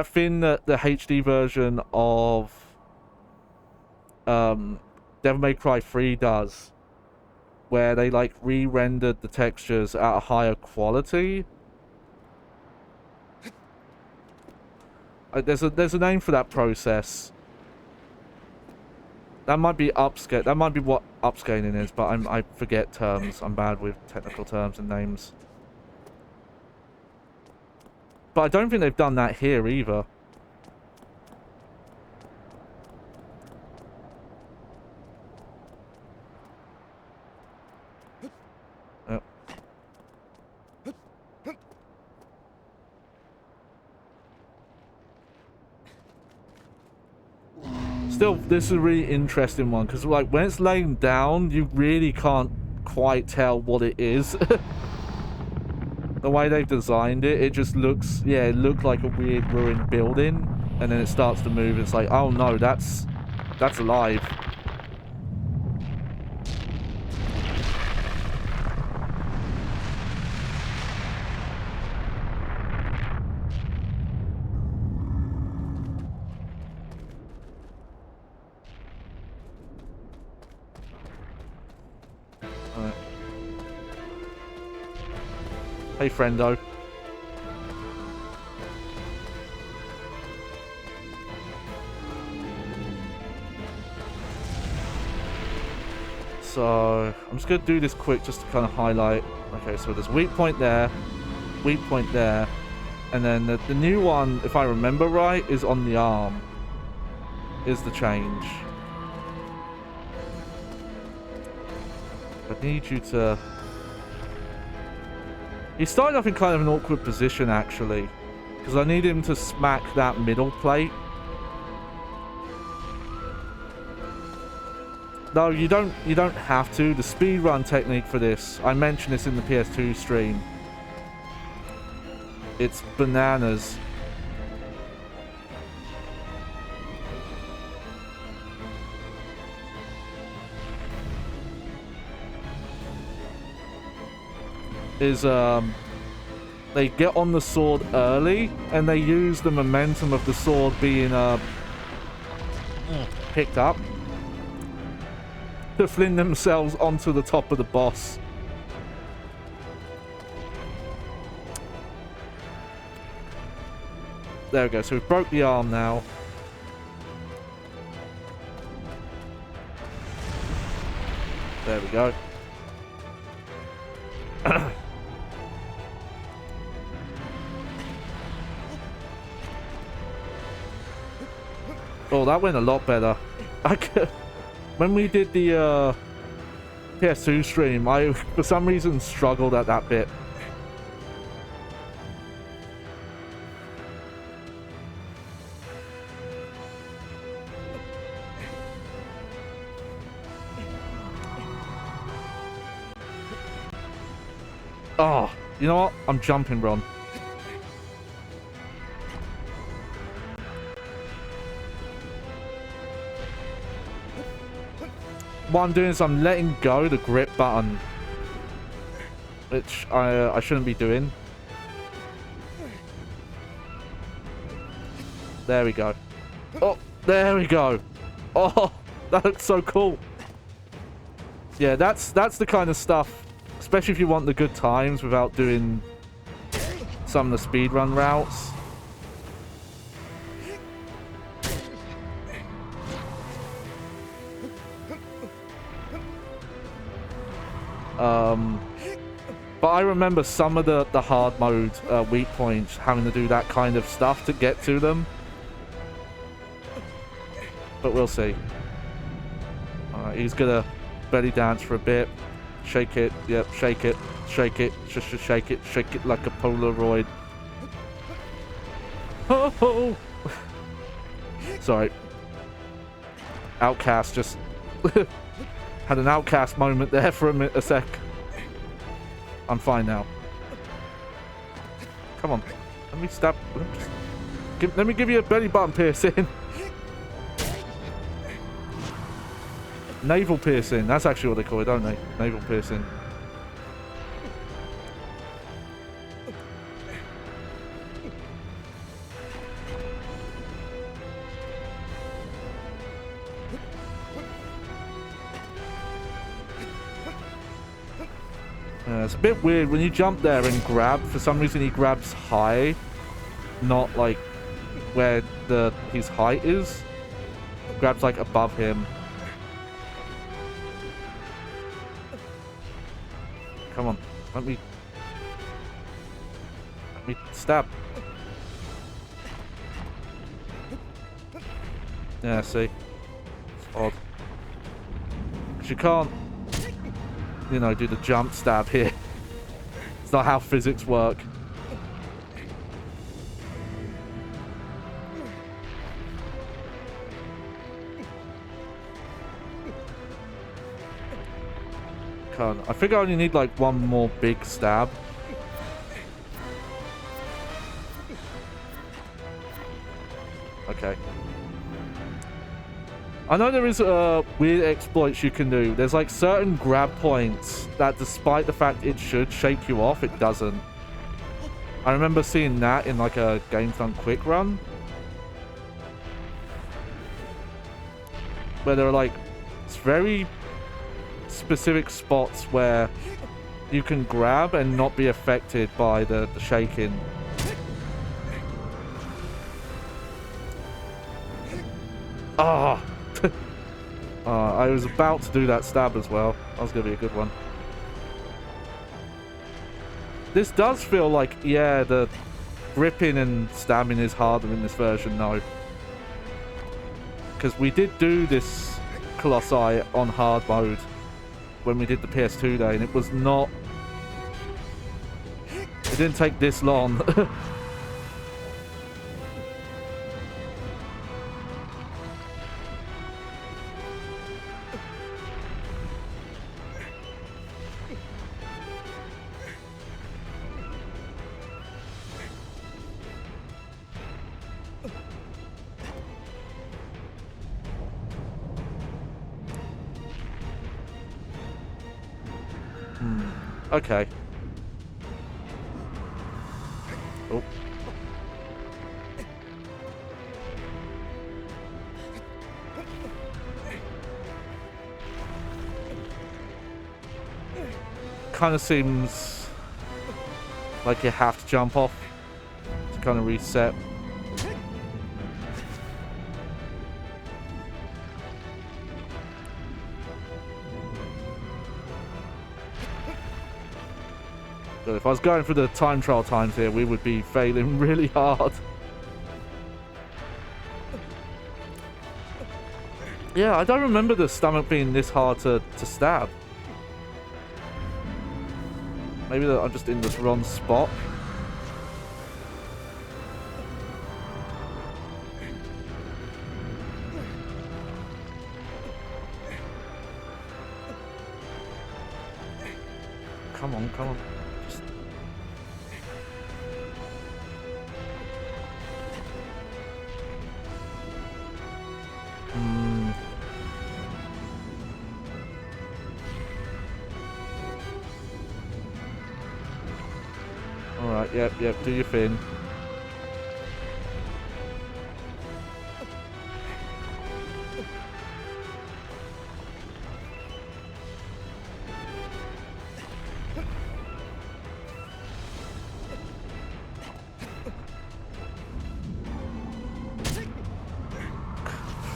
thing that the HD version of Devil May Cry 3 does, where they like re-rendered the textures at a higher quality. There's a name for that process. That might be upscale. That might be what upscaling is, but I forget terms. I'm bad with technical terms and names. But I don't think they've done that here either. Yep. Still, this is a really interesting one, because like when it's laying down, you really can't quite tell what it is. The way they've designed it, it just looks, yeah, it looked like a weird ruined building, and then it starts to move. It's like, oh no, that's alive. Hey, friendo. So, I'm just going to do this quick just to kind of highlight. Okay, so there's weak point there, and then the new one, if I remember right, is on the arm. Is the change. I need you to... He started off in kind of an awkward position, actually, because I need him to smack that middle plate. No, you don't have to. The speedrun technique for this, I mentioned this in the PS2 stream. It's bananas. Is they get on the sword early and they use the momentum of the sword being picked up to fling themselves onto the top of the boss. There we go, so we broke the arm now. There we go. Oh, that went a lot better. When we did the PS2 stream, I for some reason struggled at that bit. Oh, you know what? I'm jumping, Ron. What I'm doing is I'm letting go the grip button, which I shouldn't be doing. There we go. Oh, there we go. Oh, that looks so cool. Yeah, that's the kind of stuff, especially if you want the good times without doing some of the speedrun routes. But I remember some of the hard mode weak points having to do that kind of stuff to get to them. But we'll see. Alright, he's gonna belly dance for a bit. Shake it, yep, shake it, shake it, shake it like a Polaroid. Oh! Sorry. Outcast just... had an outcast moment there for a sec. I'm fine now. Come on. Let me stop. Let me give you a belly button piercing. Navel piercing. That's actually what they call it, don't they? Navel piercing. It's a bit weird when you jump there and grab. For some reason, he grabs high, not like where his height is. Grabs like above him. Come on, let me stab. Yeah, see, it's odd. 'Cause you can't, you know, do the jump stab here. It's not how physics work. I think I only need like one more big stab. Okay. I know there is weird exploits you can do. There's like certain grab points that despite the fact it should shake you off, it doesn't. I remember seeing that in like a Games Done Quick run. Where there are like, it's very specific spots where you can grab and not be affected by the shaking. Ah! I was about to do that stab as well. That was going to be a good one. This does feel like, yeah, the gripping and stabbing is harder in this version, though. Because we did do this Colossi on hard mode when we did the PS2 day, and it was not... It didn't take this long. Okay. Oh. Kind of seems like you have to jump off to kind of reset. But if I was going for the time trial times here, we would be failing really hard. Yeah, I don't remember the stomach being this hard to stab. Maybe I'm just in this wrong spot. Come on, come on. Alright, yep, do your thing.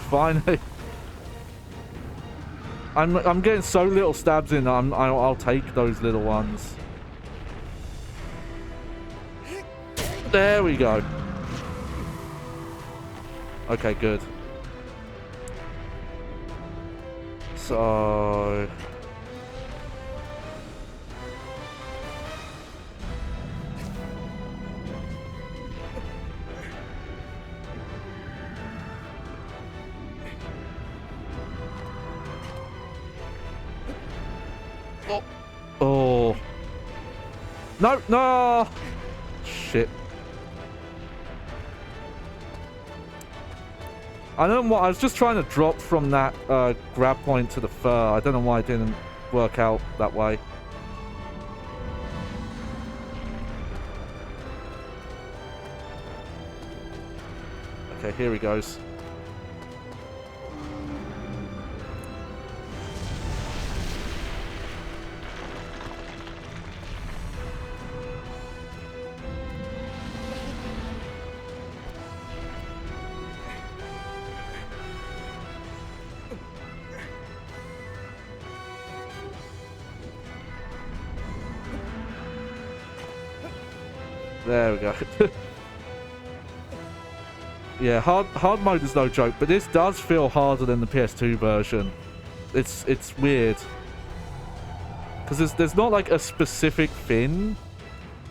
Finally. I'm getting so little stabs in. I'll take those little ones. There we go. Okay, good. So... Oh. Oh. No, no. Shit. I don't know what, I was just trying to drop from that grab point to the fur. I don't know why it didn't work out that way. Okay, here he goes. There we go. Yeah, hard mode is no joke, but this does feel harder than the PS2 version. It's weird. Because there's not like a specific thing.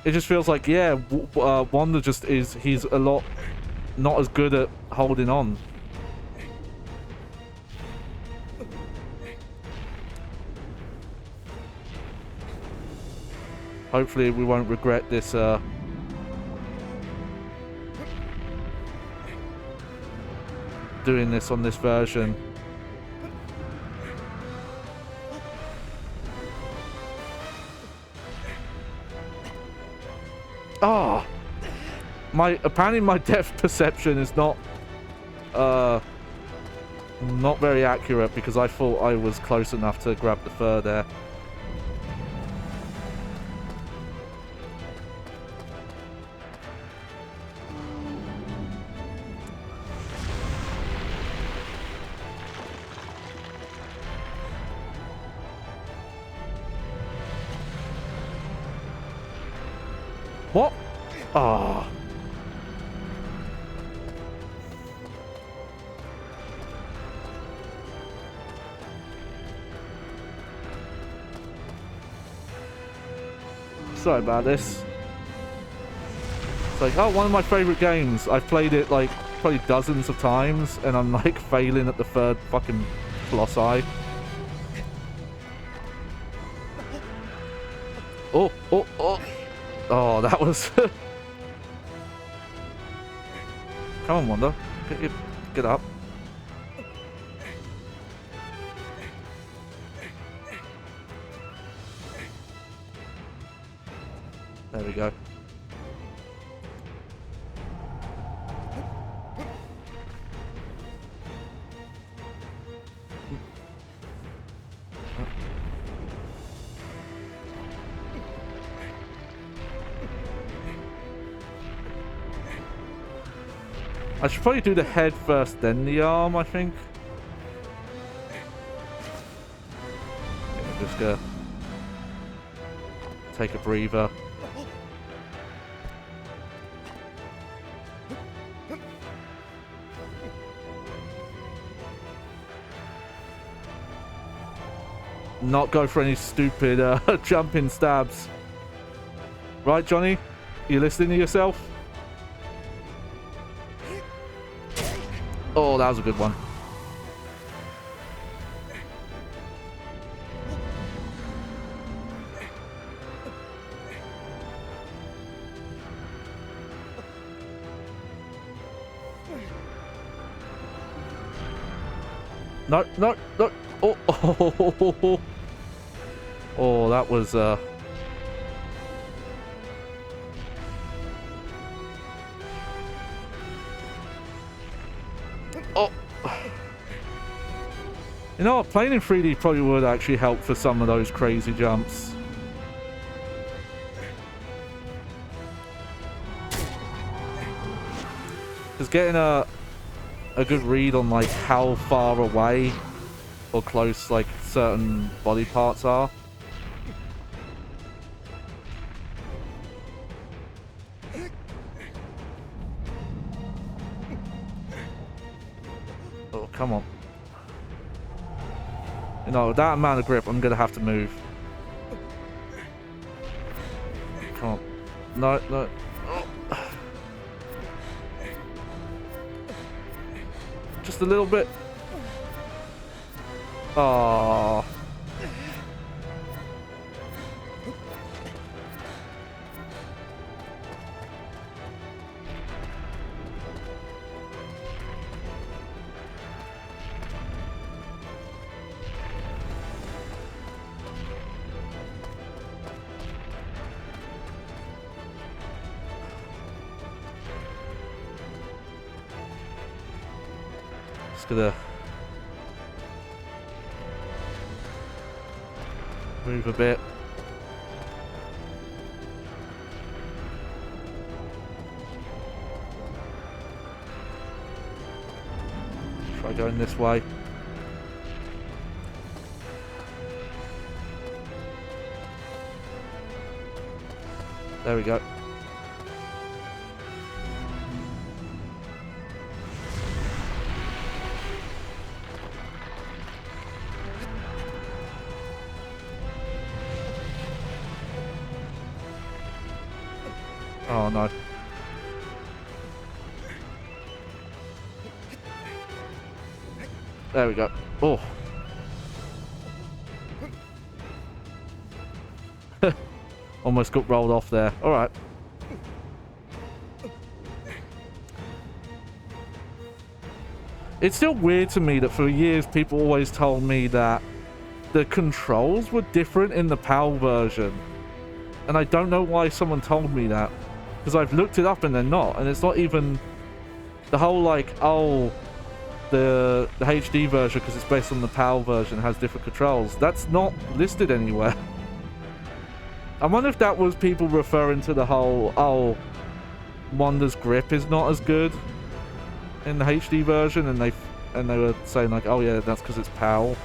It just feels like, yeah, Wanda just is, he's a lot not as good at holding on. Hopefully we won't regret this, doing this on this version. Ah! Apparently my depth perception is not very accurate because I thought I was close enough to grab the fur there. What? Ah. Oh. Sorry about this. It's like, oh, one of my favorite games. I've played it like probably dozens of times and I'm like failing at the third fucking Colossi. Oh, oh, oh. Oh, that was... Come on, Wanda. Get up. There we go. I should probably do the head first, then the arm, I think. I'm just gonna take a breather. Not go for any stupid jumping stabs. Right, Johnny? You listening to yourself? Oh, that was a good one. No, no, no. Oh, oh, oh, oh, oh. Oh, that was Oh. You know what? Playing in 3D probably would actually help for some of those crazy jumps. Just getting a good read on like how far away or close like certain body parts are. Oh, come on. You know, with that amount of grip, I'm gonna have to move. Come on. No, no. Oh. Just a little bit. Oh. Gonna move a bit. Try going this way. There we go. Oh no. There we go. Oh. Almost got rolled off there. Alright. It's still weird to me that for years people always told me that the controls were different in the PAL version. And I don't know why someone told me that. Because I've looked it up and they're not. And it's not even the whole like, oh, the HD version, because it's based on the PAL version, has different controls. That's not listed anywhere. I wonder if that was people referring to the whole, oh, Wanda's grip is not as good in the HD version, and they were saying like, oh yeah, that's because it's PAL.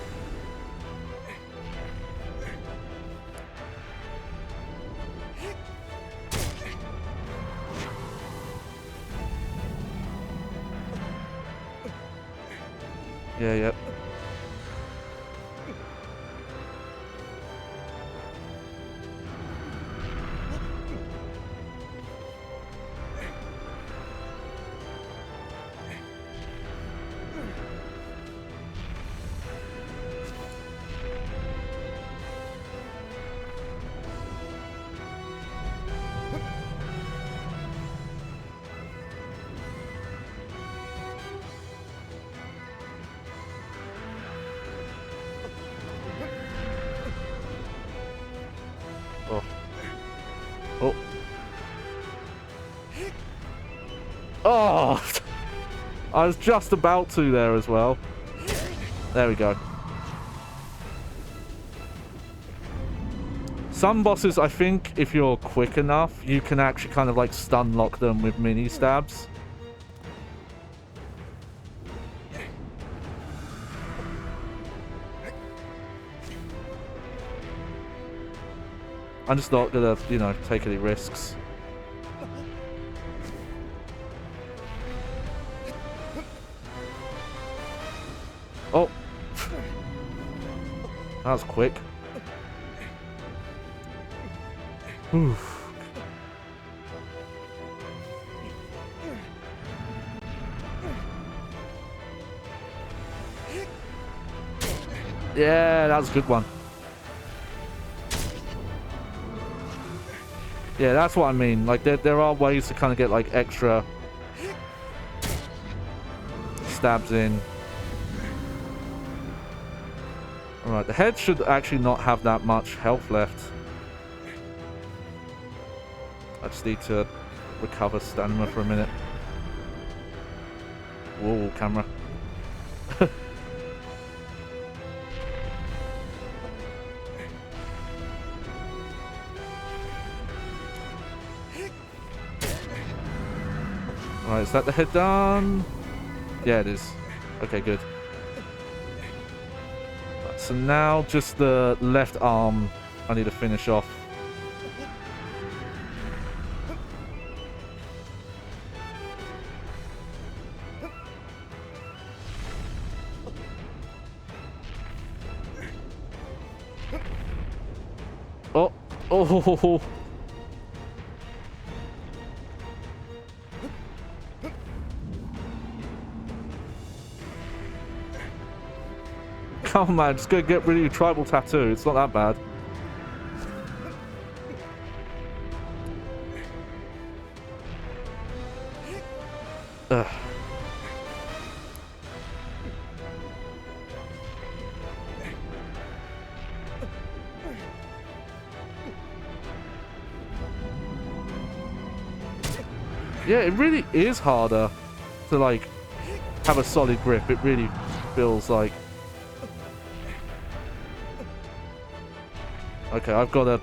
Yeah, yeah. Oh! I was just about to there as well. There we go. Some bosses, I think, if you're quick enough, you can actually kind of like stun lock them with mini stabs. I'm just not gonna, you know, take any risks. Oh. That was quick. Oof. Yeah, that was a good one. Yeah, that's what I mean. Like, there are ways to kind of get, like, extra stabs in. Alright, the head should actually not have that much health left. I just need to recover stamina for a minute. Whoa, camera. Alright, is that the head done? Yeah, it is. Okay, good. Right, so now just the left arm I need to finish off. Oh! Oh! Come on, man, just go get rid of your tribal tattoo. It's not that bad. Ugh. Yeah, it really is harder to, like, have a solid grip. It really feels like... Okay, I've got to...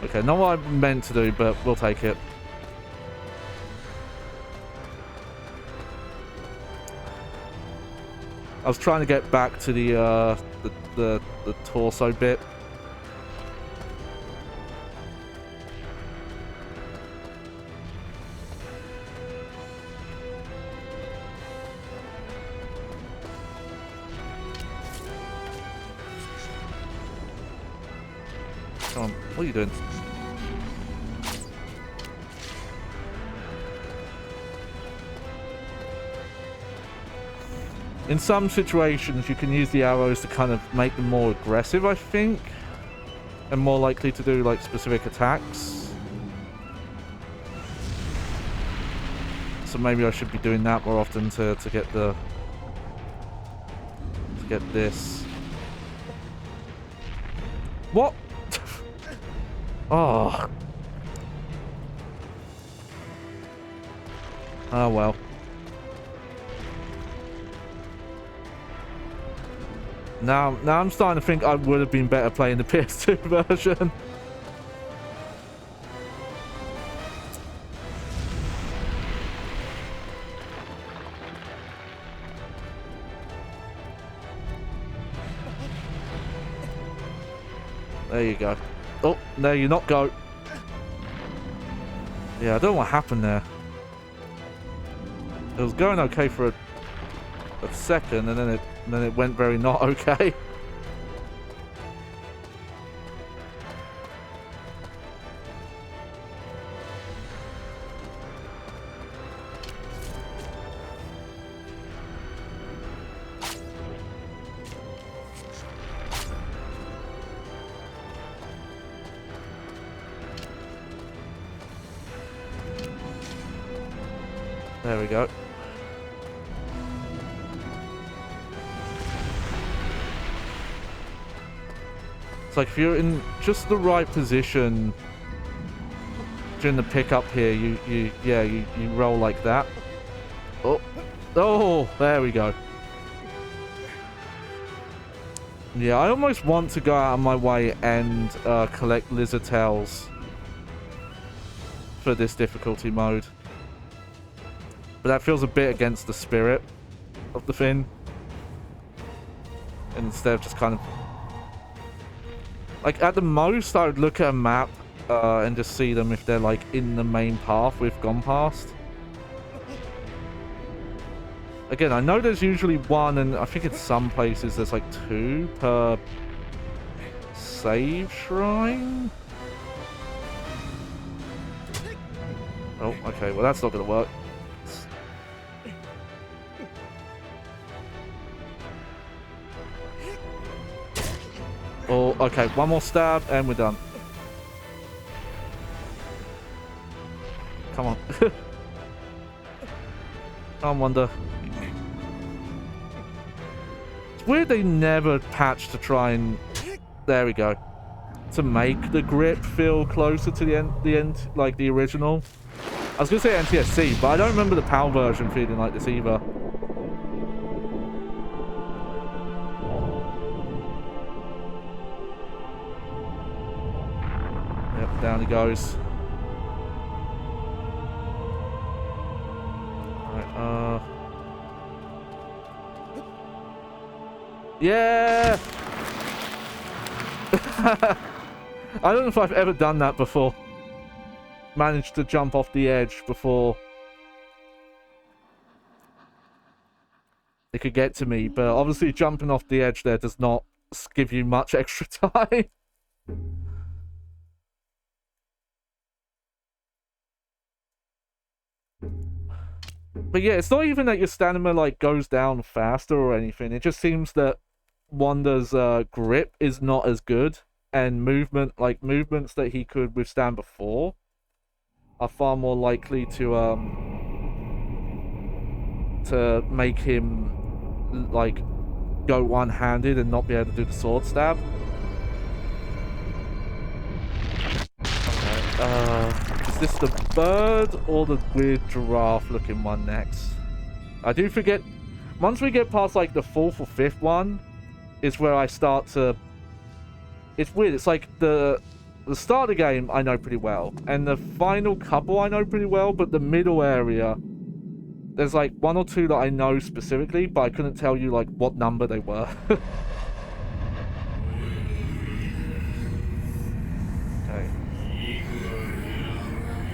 Okay, not what I meant to do, but we'll take it. I was trying to get back to the torso bit. Come on, what are you doing? In some situations, you can use the arrows to kind of make them more aggressive, I think. And more likely to do, like, specific attacks. So maybe I should be doing that more often to get the... to get this. What? Oh. Oh, well. Now I'm starting to think I would have been better playing the PS2 version. There you go. Oh, there you not go. Yeah, I don't know what happened there. It was going okay for a second, and then it went very not okay. There we go. It's like if you're in just the right position during the pickup here, you roll like that. Oh, there we go. Yeah, I almost want to go out of my way and collect lizard tails for this difficulty mode. But that feels a bit against the spirit of the thing. And instead of just kind of... like, at the most, I would look at a map and just see them if they're, like, in the main path we've gone past. Again, I know there's usually one, and I think in some places there's, like, 2 per save shrine? Oh, okay. Well, that's not going to work. Oh, okay. One more stab, and we're done. Come on. Come on, Wonder. It's weird they never patched to try and... there we go. To make the grip feel closer to the end, like the original. I was going to say NTSC, but I don't remember the PAL version feeling like this either. Yep, down he goes. Alright, yeah! I don't know if I've ever done that before. Managed to jump off the edge before it could get to me, but obviously jumping off the edge there does not give you much extra time. But yeah, it's not even that your stamina like goes down faster or anything. It just seems that Wanda's grip is not as good, and movements that he could withstand before are far more likely to make him like go one-handed and not be able to do the sword stab. Okay, is this the bird or the weird giraffe-looking one next? I do forget. Once we get past like the 4th or 5th one, is where I start to. It's weird. It's like the start of the game I know pretty well, and the final couple I know pretty well, but the middle area, there's like 1 or 2 that I know specifically, but I couldn't tell you like what number they were. Okay.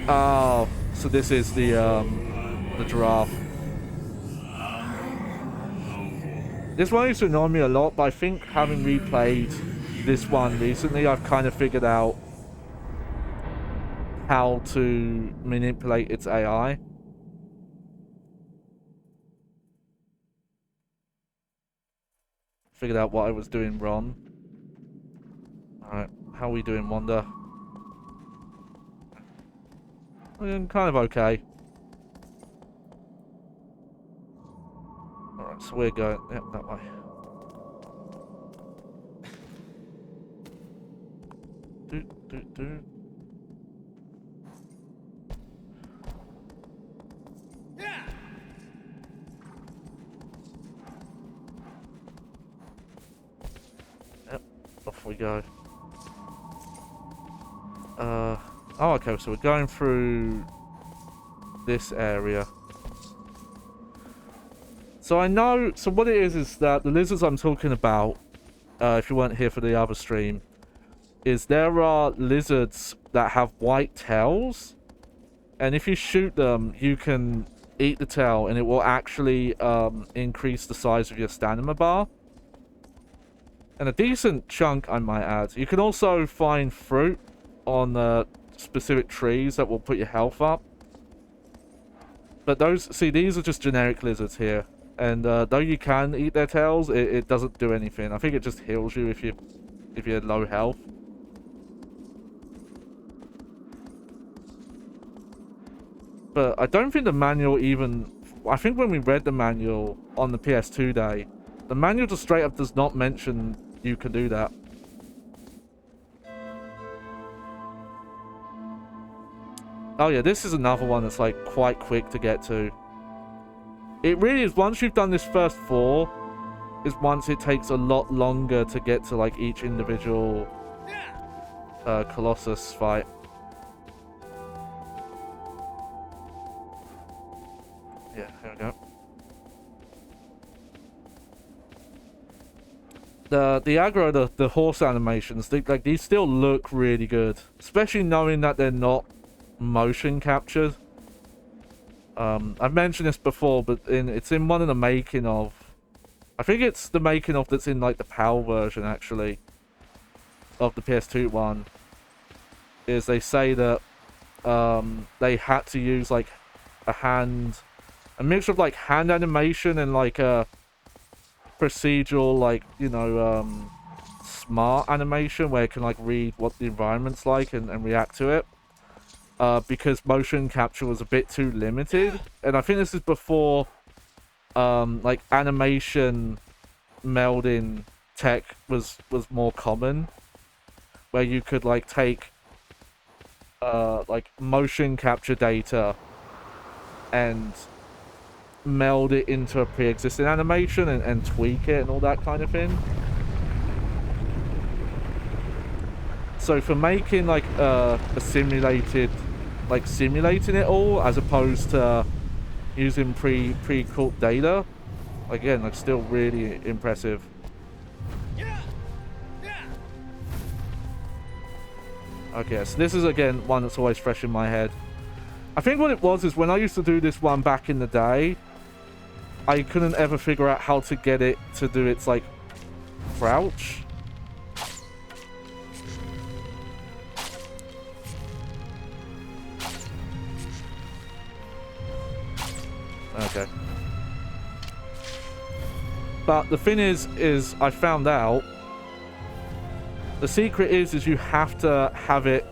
Oh, so this is the giraffe. This one used to annoy me a lot, but I think having replayed this one recently, I've kind of figured out how to manipulate its AI. Figured out what I was doing wrong. Alright, how are we doing, Wanda? I'm kind of okay. Alright, so we're going... Yep, that way. Do. Yep, off we go. Oh, okay, so we're going through this area. So I know... So what it is that the lizards I'm talking about, if you weren't here for the other stream, is there are lizards that have white tails, and if you shoot them, you can eat the tail, and it will actually increase the size of your stamina bar. And a decent chunk, I might add. You can also find fruit on specific trees that will put your health up. But those, see, these are just generic lizards here. And though you can eat their tails, it doesn't do anything. I think it just heals you if you're low health. But I don't think the manual even... I think when we read the manual on the PS2 day, the manual just straight up does not mention you can do that. Oh yeah, this is another one that's like quite quick to get to. It really is, once you've done this first 4, is once it takes a lot longer to get to like each individual Colossus fight. Yeah, here we go. The aggro, the horse animations, these still look really good, especially knowing that they're not motion captured. I've mentioned this before, but it's in one of the making of. I think it's the making of that's in like the PAL version actually of the PS2 one. Is they say that they had to use like a mixture of like hand animation and like a procedural, like, you know, smart animation where it can like read what the environment's like and react to it. Because motion capture was a bit too limited, and I think this is before like animation melding tech was more common, where you could like take like motion capture data and meld it into a pre-existing animation and tweak it and all that kind of thing. So for making like a simulated, like simulating it all as opposed to using pre-cooked data, again, like still really impressive. Okay, so this is again one that's always fresh in my head. I think what it was is when I used to do this one back in the day, I couldn't ever figure out how to get it to do its like crouch. Okay. But the thing is I found out the secret is you have to have it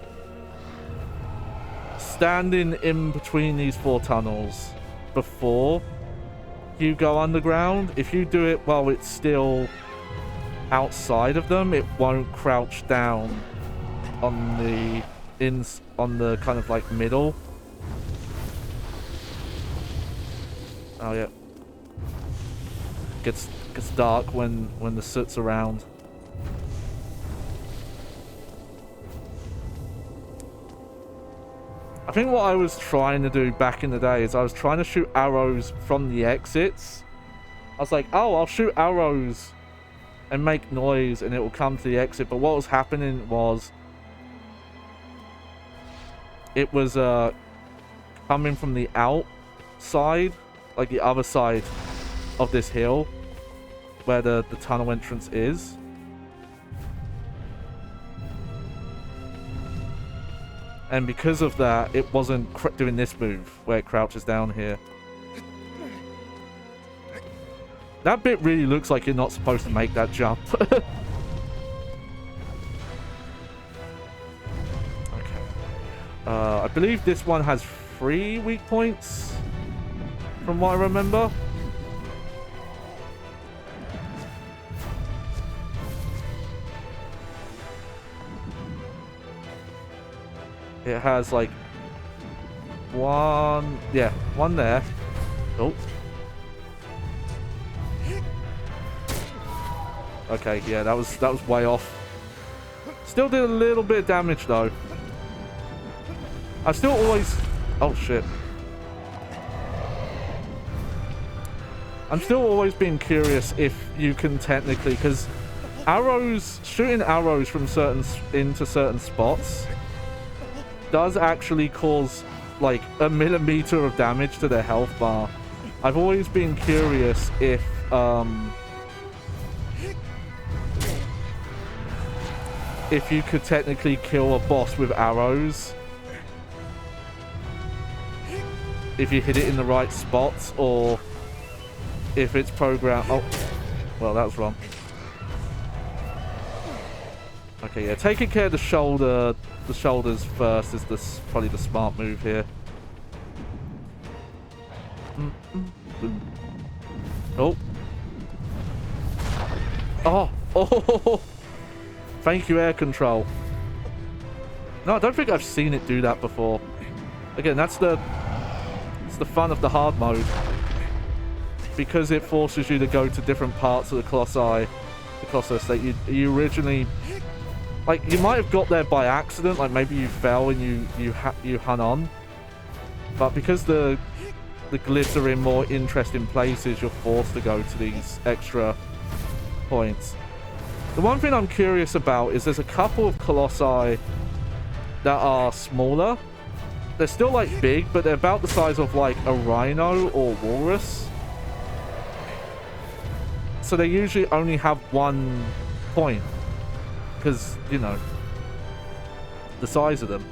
standing in between these 4 tunnels before you go underground. If you do it while it's still outside of them, it won't crouch down on the kind of like middle. Oh yeah. Gets dark when the soot's around. I think what I was trying to do back in the day is I was trying to shoot arrows from the exits. I was like, oh, I'll shoot arrows and make noise and it will come to the exit. But what was happening was it was coming from the outside, like the other side of this hill where the tunnel entrance is. And because of that, it wasn't doing this move where it crouches down here. That bit really looks like you're not supposed to make that jump. Okay. I believe this one has 3 weak points, from what I remember. It has like one, yeah, one there. Oh. Okay, yeah, that was way off. Still did a little bit of damage though. I still always, oh shit. I'm still always being curious if you can technically, because shooting arrows from into certain spots does actually cause like a millimeter of damage to their health bar. I've always been curious if you could technically kill a boss with arrows if you hit it in the right spots, or if it's programmed. Oh, well, that was wrong. Okay, yeah, taking care of the shoulders first is probably the smart move here. Oh. Oh. Thank you, air control. No, I don't think I've seen it do that before. Again, it's the fun of the hard mode. Because it forces you to go to different parts of the Colossus that you originally... Like, you might have got there by accident, like maybe you fell and you hung on. But because the glyphs are in more interesting places, you're forced to go to these extra points. The one thing I'm curious about is there's a couple of Colossi that are smaller. They're still, like, big, but they're about the size of, like, a rhino or walrus. So they usually only have 1 point. Because, you know, the size of them.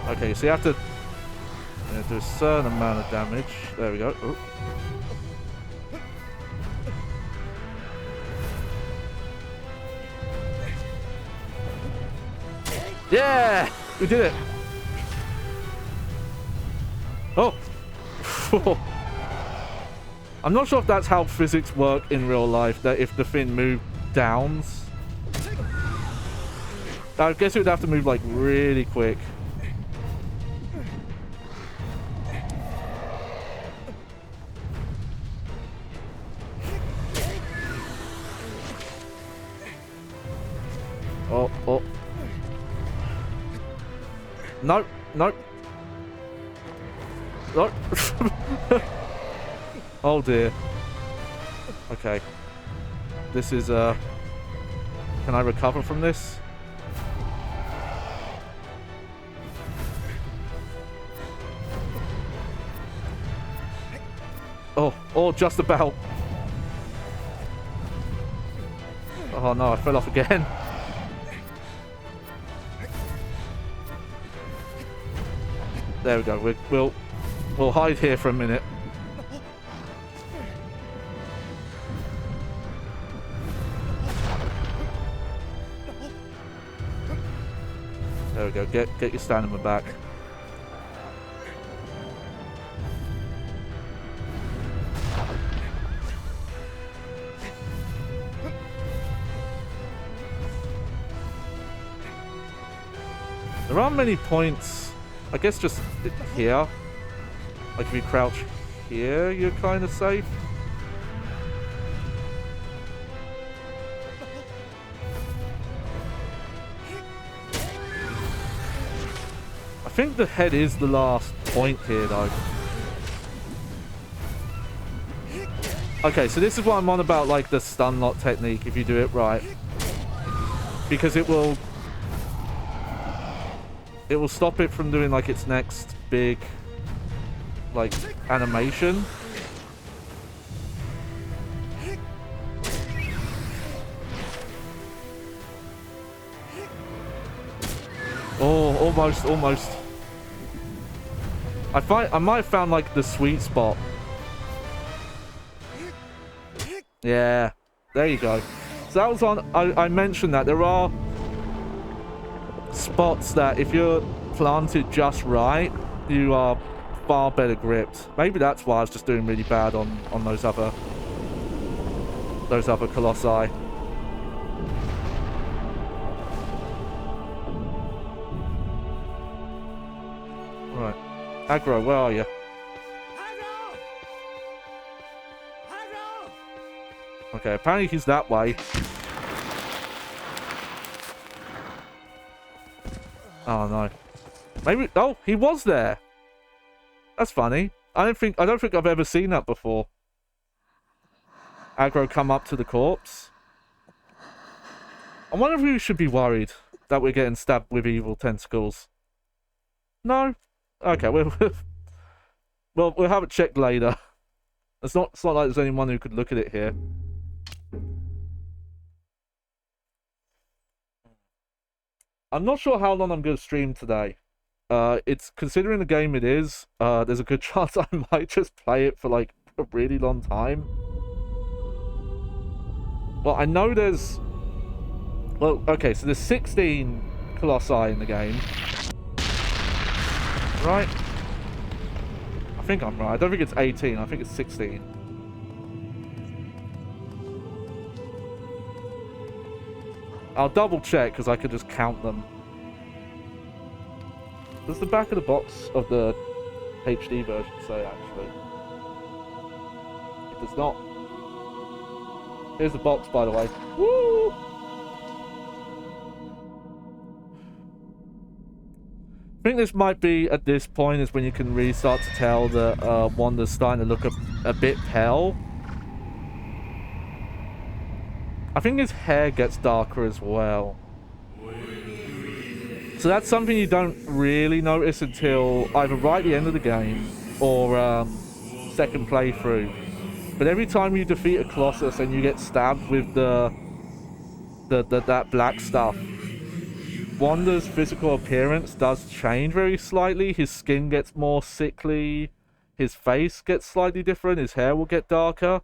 Okay, so you have to do a certain amount of damage. There we go. Ooh. Yeah! We did it! Oh! I'm not sure if that's how physics work in real life, that if the thing moved downs. I guess it would have to move, like, really quick. Oh. Nope. Nope. Oh dear. Okay. This is, can I recover from this? Oh, just about. Oh no, I fell off again. There we go. We'll hide here for a minute. There we go. Get your stamina back. There aren't many points. I guess just here. Like if you crouch here, you're kind of safe. I think the head is the last point here, though. Okay, so this is what I'm on about, like the stun lock technique, if you do it right. Because it will... it will stop it from doing like its next big like animation. Oh, almost. I might have found like the sweet spot. Yeah, there you go. So that was on. I mentioned that there are spots that if you're planted just right, you are far better gripped. Maybe that's why I was just doing really bad on those other Colossi. Right. Aggro, where are you? Okay, apparently he's that way. Oh no. Maybe oh, he was there. That's funny. I don't think I've ever seen that before. Aggro come up to the corpse. I wonder if we should be worried that we're getting stabbed with evil tentacles. No? Okay, we'll have it checked later. It's not like there's anyone who could look at it here. I'm not sure how long I'm going to stream today. It's considering the game it is, there's a good chance I might just play it for like a really long time. Well, I know there's... Well, okay, so there's 16 Colossi in the game. Right? I think I'm right. I don't think it's 18. I think it's 16. I'll double check because I could just count them. Does the back of the box of the HD version say, actually? It does not. Here's the box, by the way. Woo! I think this might be, at this point, is when you can really start to tell that Wanda's starting to look a bit pale. I think his hair gets darker as well. So that's something you don't really notice until either right at the end of the game or second playthrough. But every time you defeat a Colossus and you get stabbed with that black stuff, Wanda's physical appearance does change very slightly. His skin gets more sickly, his face gets slightly different, his hair will get darker.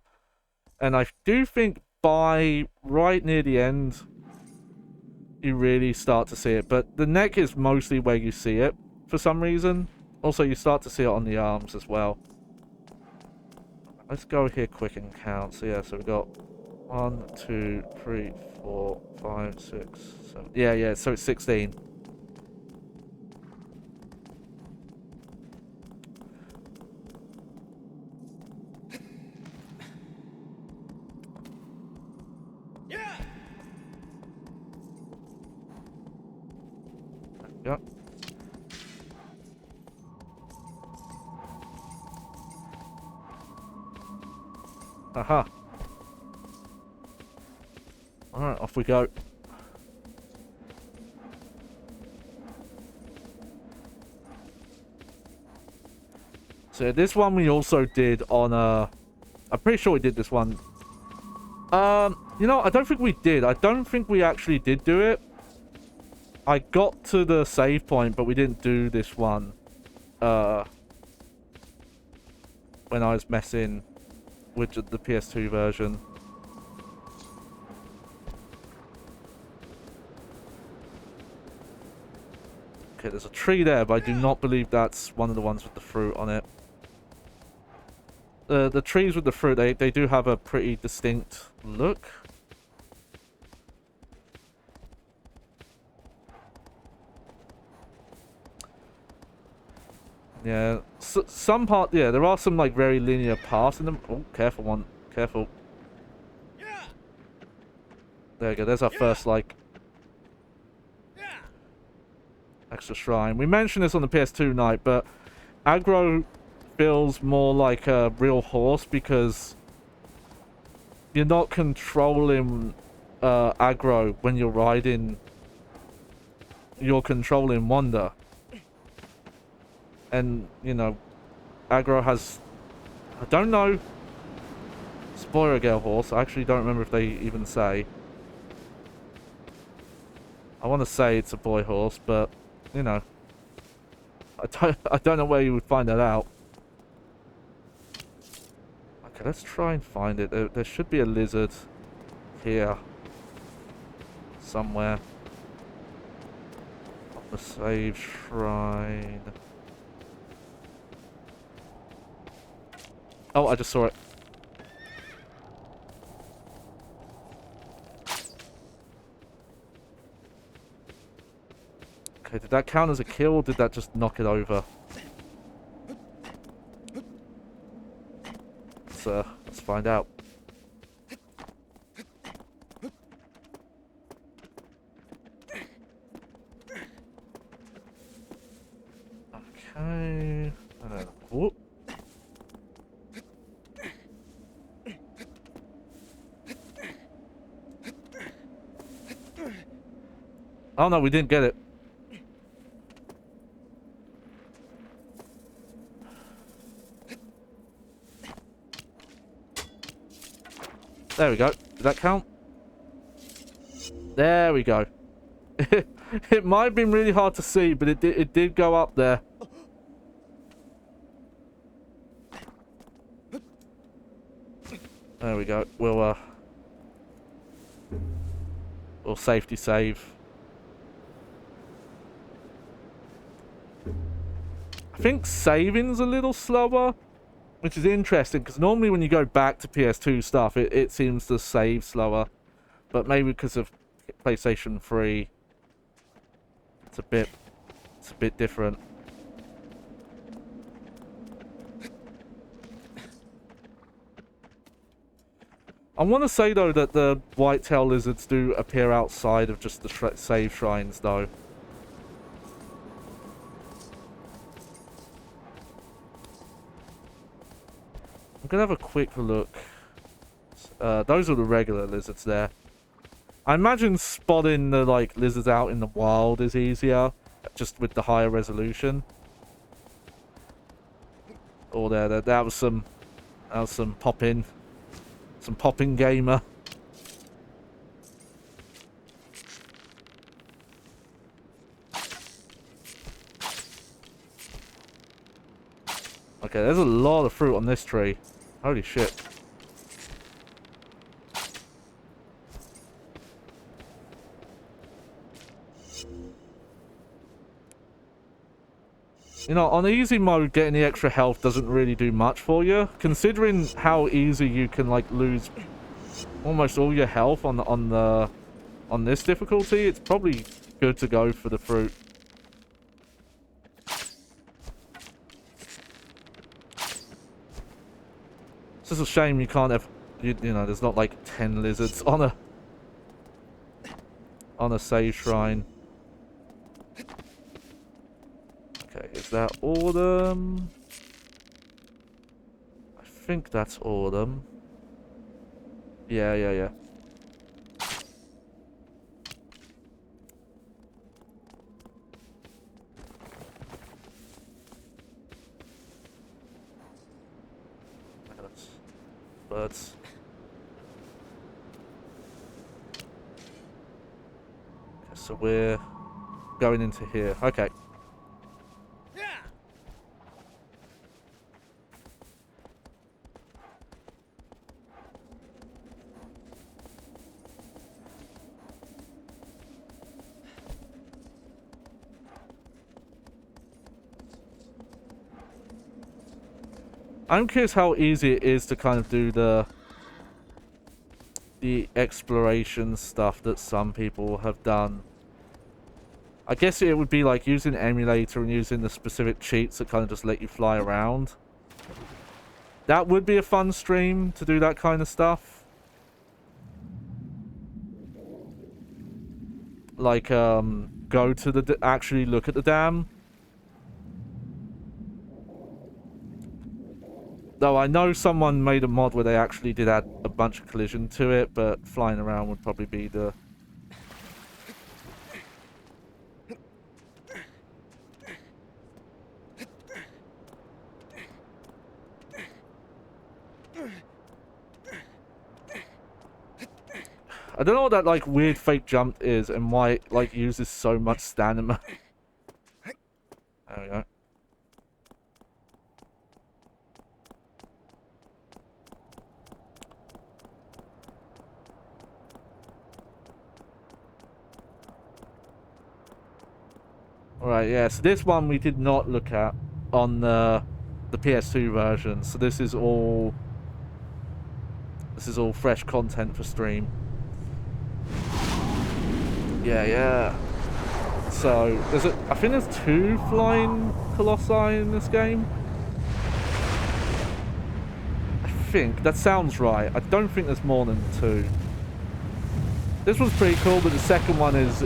And I do think by right near the end, you really start to see it. But the neck is mostly where you see it for some reason. Also, you start to see it on the arms as well. Let's go here quick and count. So yeah, so we've got 1, 2, 3, 4, 5, 6, 7. Yeah, so it's 16. Yep. Aha. Alright, off we go. So this one we also did on I'm pretty sure we did this one. You know, I don't think we did. I don't think we actually did do it. I got to the save point, but we didn't do this one. When I was messing with the PS2 version. Okay, there's a tree there, but I do not believe that's one of the ones with the fruit on it. The trees with the fruit, they do have a pretty distinct look. Yeah, some part, yeah, there are some like very linear paths in them. Oh, careful one, careful. There you go, there's our first like extra shrine. We mentioned this on the PS2 night, but aggro feels more like a real horse because you're not controlling aggro when you're riding. You're controlling Wanda. And, you know, aggro has... I don't know. Spoiler horse. I actually don't remember if they even say. I want to say it's a boy horse, but, you know. I don't know where you would find that out. Okay, let's try and find it. There should be a lizard here. Somewhere. On the save shrine. Oh, I just saw it. Okay, did that count as a kill, or did that just knock it over? Let's find out. Okay. Whoop. Oh no, we didn't get it. There we go. Did that count? There we go. It might have been really hard to see, but it did go up there. There we go. We'll safety save. I think saving's a little slower, which is interesting, because normally when you go back to PS2 stuff, it seems to save slower. But maybe because of PlayStation 3, it's a bit different. I want to say, though, that the whitetail lizards do appear outside of just the save shrines, though. I'm going to have a quick look. Those are the regular lizards there. I imagine spotting the, like, lizards out in the wild is easier, just with the higher resolution. Oh, that was some popping. Some popping gamer. Okay, there's a lot of fruit on this tree. Holy shit. You know, on easy mode, getting the extra health doesn't really do much for you. Considering how easy you can, like, lose almost all your health on this difficulty, it's probably good to go for the fruit. It's just a shame you can't have, you know, there's not like 10 lizards on a save shrine. Okay, is that all of them? I think that's all of them. Yeah. Birds. Okay, so we're going into here. Okay. I'm curious how easy it is to kind of do the exploration stuff that some people have done. I guess it would be like using an emulator and using the specific cheats that kind of just let you fly around. That would be a fun stream to do that kind of stuff. Like, go to the... actually look at the dam. Though I know someone made a mod where they actually did add a bunch of collision to it, but flying around would probably be the... don't know what that, like, weird fake jump is and why it, like, uses so much stamina. There we go. Alright, yeah, so this one we did not look at on the PS2 version, so this is all fresh content for stream. Yeah. So, I think there's 2 flying Colossi in this game. I think, that sounds right. I don't think there's more than 2. This one's pretty cool, but the second one is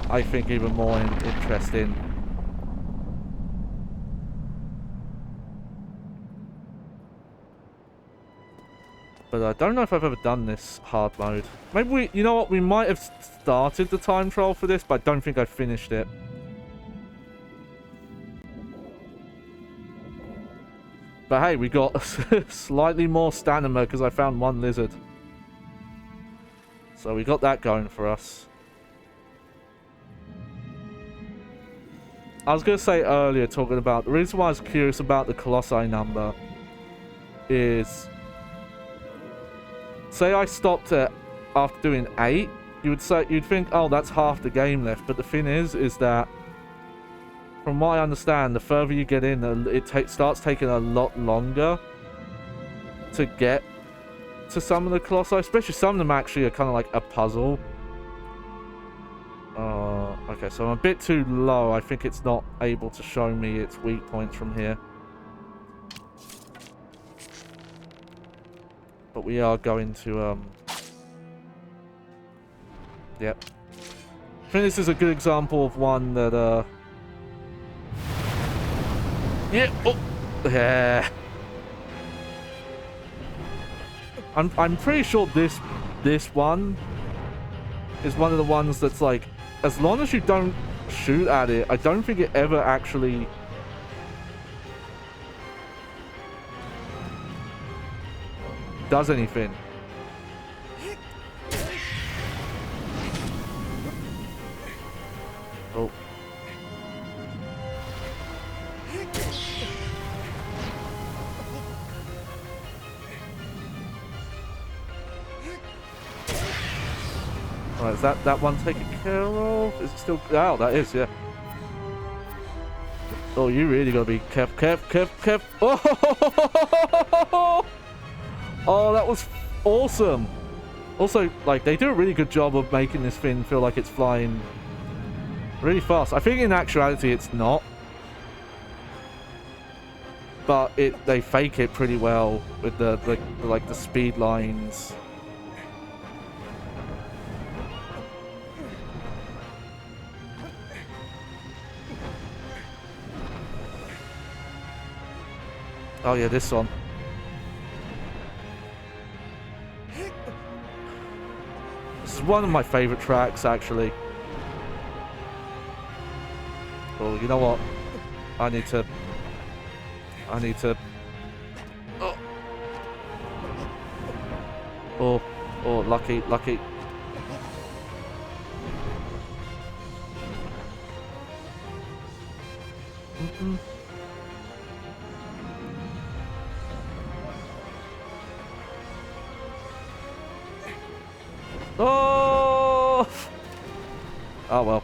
I think even more interesting. But I don't know if I've ever done this hard mode. Maybe you know what, we might have started the time trial for this, but I don't think I finished it. But hey, we got slightly more stamina because I found 1 lizard. So we got that going for us. I was going to say earlier, talking about the reason why I was curious about the Colossi number is, say I stopped it after doing 8, you'd think, oh, that's half the game left. But the thing is that from what I understand, the further you get in, it starts taking a lot longer to get to some of the Colossi, especially some of them actually are kind of like a puzzle. Okay, so I'm a bit too low. I think it's not able to show me its weak points from here. But we are going to, yep. I think this is a good example of one that, yeah, oh, yeah. I'm pretty sure this one is one of the ones that's like, as long as you don't shoot at it, I don't think it ever actually does anything. Oh. Alright, is that one taken care of? Is it still... Oh, that is, yeah. Oh, you really gotta be careful. Oh! Oh, that was awesome. Also, like, they do a really good job of making this thing feel like it's flying really fast. I think in actuality it's not. But they fake it pretty well with the speed lines. Oh yeah, this one. This is one of my favorite tracks, actually. Oh, you know what? I need to... Oh. Oh, lucky. Oh! Oh well.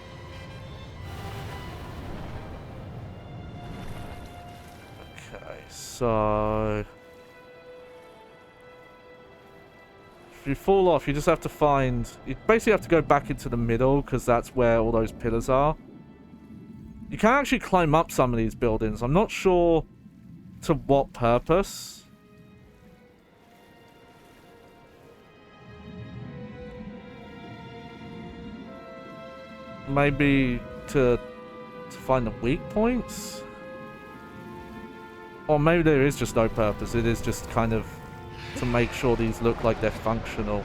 Okay, so if you fall off, you just have to find... You basically have to go back into the middle, because that's where all those pillars are. You can actually climb up some of these buildings. I'm not sure to what purpose. Maybe to find the weak points? Or maybe there is just no purpose. It is just kind of to make sure these look like they're functional.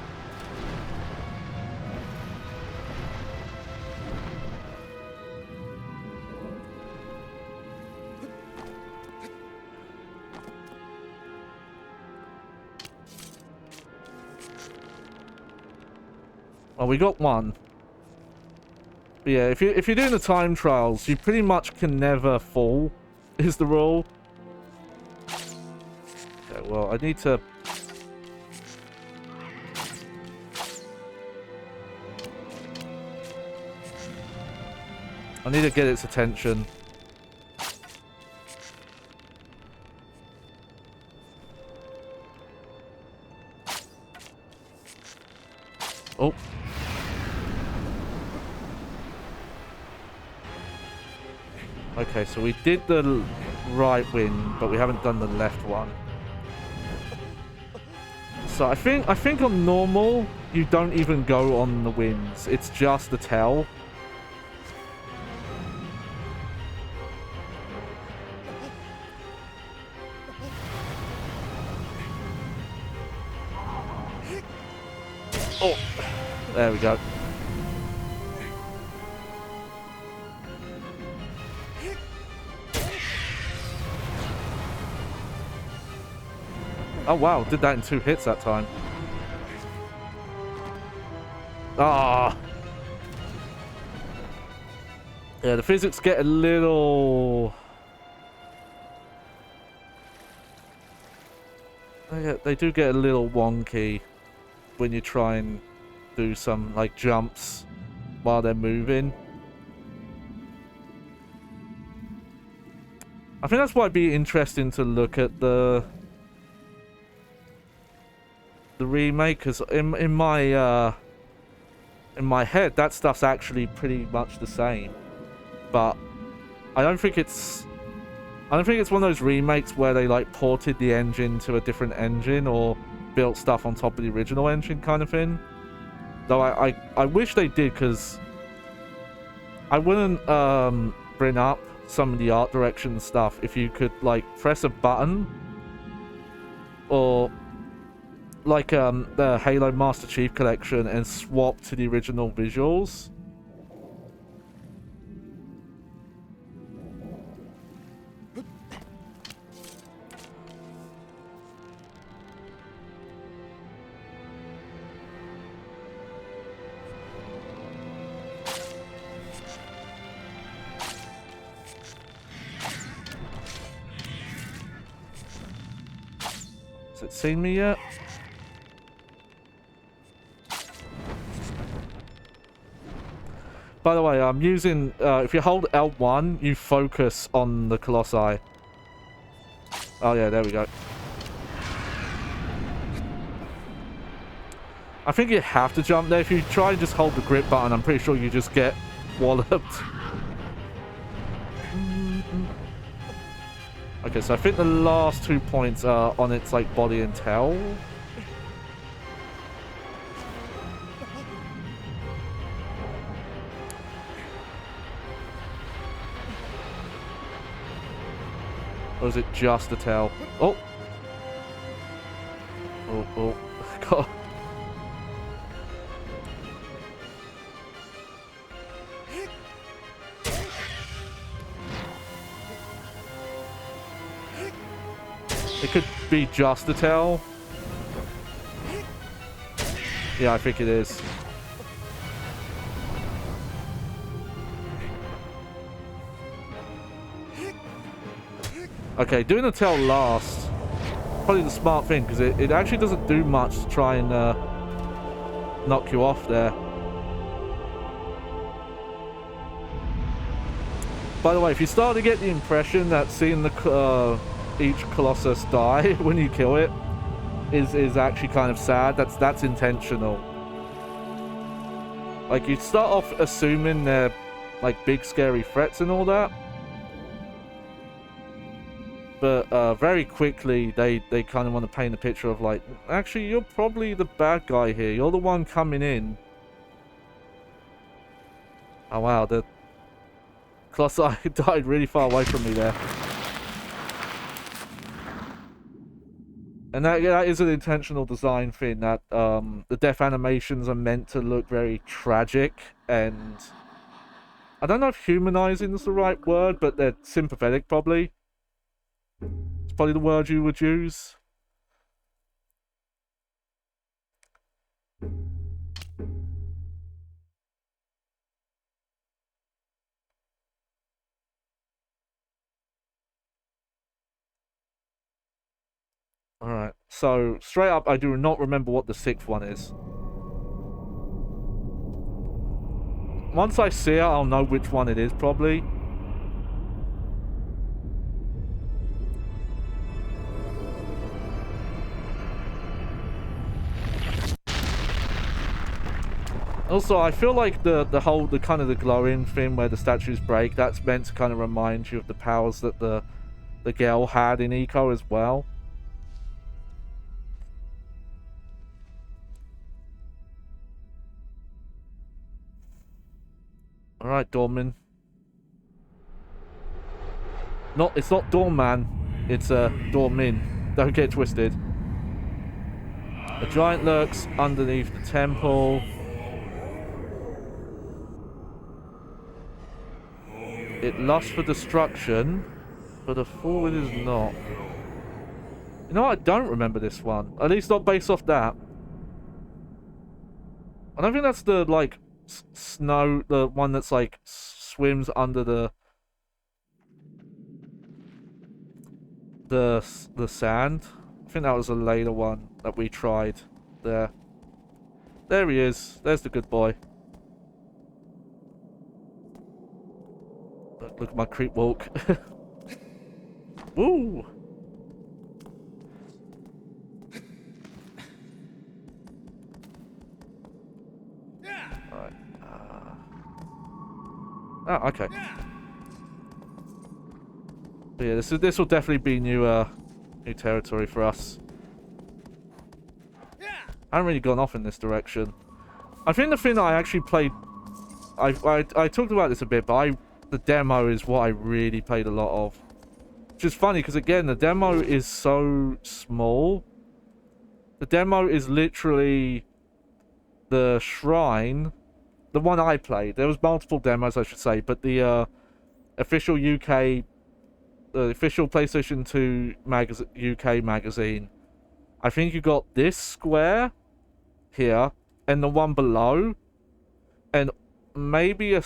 Well, we got one. But yeah, if you're doing the time trials, you pretty much can never fall, is the rule. Okay, well, I need to... I need to get its attention. Oh. Okay, so we did the right wing, but we haven't done the left one. So I think on normal, you don't even go on the wins. It's just the tail. Oh, there we go. Oh wow, did that in 2 hits that time. Ah. Yeah, the physics get a little... They do get a little wonky when you try and do some, like, jumps while they're moving. I think that's why it'd be interesting to look at the remake, because in my head that stuff's actually pretty much the same, but I don't think it's one of those remakes where they like ported the engine to a different engine or built stuff on top of the original engine kind of thing. Though I wish they did, because I wouldn't bring up some of the art direction stuff if you could like press a button or like the Halo Master Chief Collection and swap to the original visuals. Has it seen me yet? By the way, I'm using, if you hold L1, you focus on the Colossi. Oh yeah, there we go. I think you have to jump there. If you try and just hold the grip button, I'm pretty sure you just get walloped. Okay, so I think the last 2 points are on its, like, body and tail. Or is it just the tail? Oh! Oh. God. It could be just the tail. Yeah, I think it is. Okay, doing the tail last. Probably the smart thing, because it actually doesn't do much to try and knock you off there. By the way, if you start to get the impression that seeing the each Colossus die when you kill it is actually kind of sad, that's intentional. Like, you start off assuming they're like big scary threats and all that, but very quickly they kind of want to paint a picture of like, actually you're probably the bad guy here, you're the one coming in. Oh wow, the Colossi died really far away from me there. And that is an intentional design thing, that the death animations are meant to look very tragic, and I don't know if humanizing is the right word, but they're sympathetic probably. It's probably the word you would use. Alright, so straight up, I do not remember what the 6th one is. Once I see it, I'll know which one it is, probably. Also, I feel like the kind of the glowing thing where the statues break, that's meant to kind of remind you of the powers that the girl had in Eco as well. Alright, Doorman. It's not Doorman, it's Doormin. Don't get twisted. A giant lurks underneath the temple. It lusts for destruction, but a fool it is not. You know what? I don't remember this one. At least not based off that. I don't think that's the, like, snow, the one that's, like, swims under the sand. I think that was a later one that we tried there. There he is. There's the good boy. Look at my creep walk. Woo! Alright. Oh, okay. But yeah, this will definitely be new territory for us. I haven't really gone off in this direction. I think the thing that I actually played, I talked about this a bit, but the demo is what I really played a lot of. Which is funny, because again, the demo is so small. The demo is literally the shrine, the one I played. There was multiple demos, I should say, but the official UK, the official PlayStation 2 UK magazine, I think you got this square here, and the one below, and maybe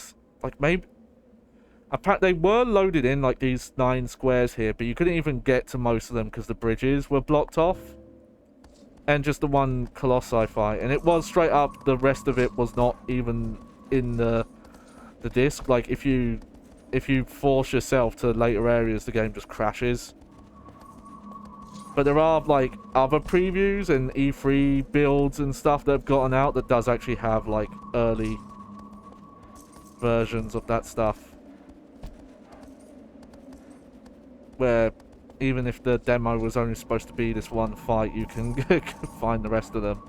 they were loaded in, like, these 9 squares here, but you couldn't even get to most of them because the bridges were blocked off. And just the one Colossi fight. And it was straight up, the rest of it was not even in the disc. Like, if you force yourself to later areas, the game just crashes. But there are, like, other previews and E3 builds and stuff that have gotten out that does actually have, like, early versions of that stuff. Where even if the demo was only supposed to be this one fight, you can find the rest of them.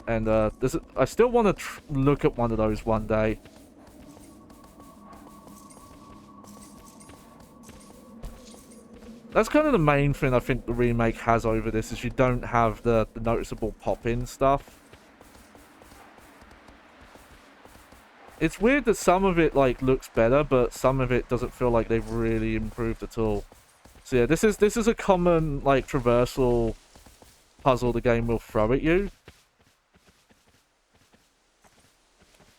And I still want to look at one of those one day. That's kind of the main thing I think the remake has over this, is you don't have the noticeable pop-in stuff. It's weird that some of it, like, looks better, but some of it doesn't feel like they've really improved at all. So yeah, this is a common, like, traversal puzzle the game will throw at you.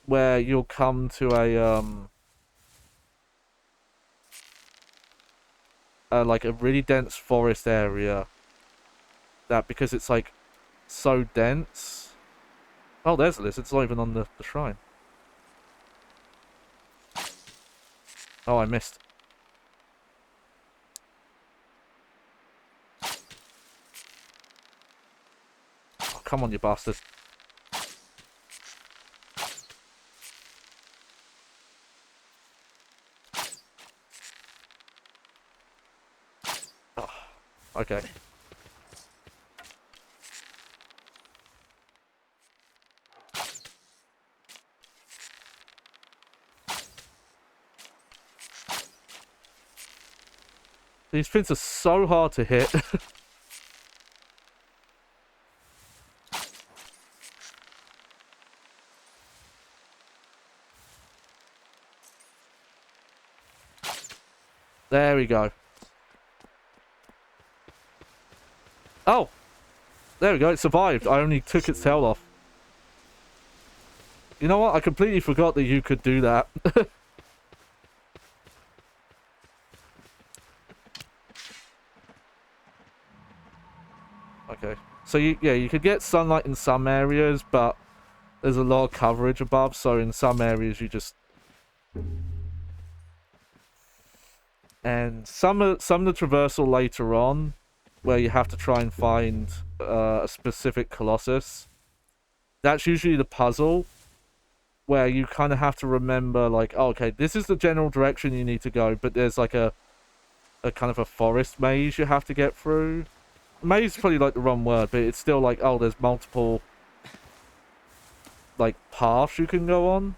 Where you'll come to like a really dense forest area. That, because it's, like, so dense. Oh, there's a lizard. It's not even on the shrine. Oh, I missed. Oh, come on, you bastard. Oh, okay. These pins are so hard to hit. There we go. Oh! There we go, it survived. I only took its tail off. You know what? I completely forgot that you could do that. So you could get sunlight in some areas, but there's a lot of coverage above, so in some areas you just... And some of the traversal later on, where you have to try and find a specific Colossus, that's usually the puzzle, where you kind of have to remember, like, oh, okay, this is the general direction you need to go, but there's like a kind of a forest maze you have to get through. Maze is probably like the wrong word, but it's still like, oh, there's multiple like paths you can go on.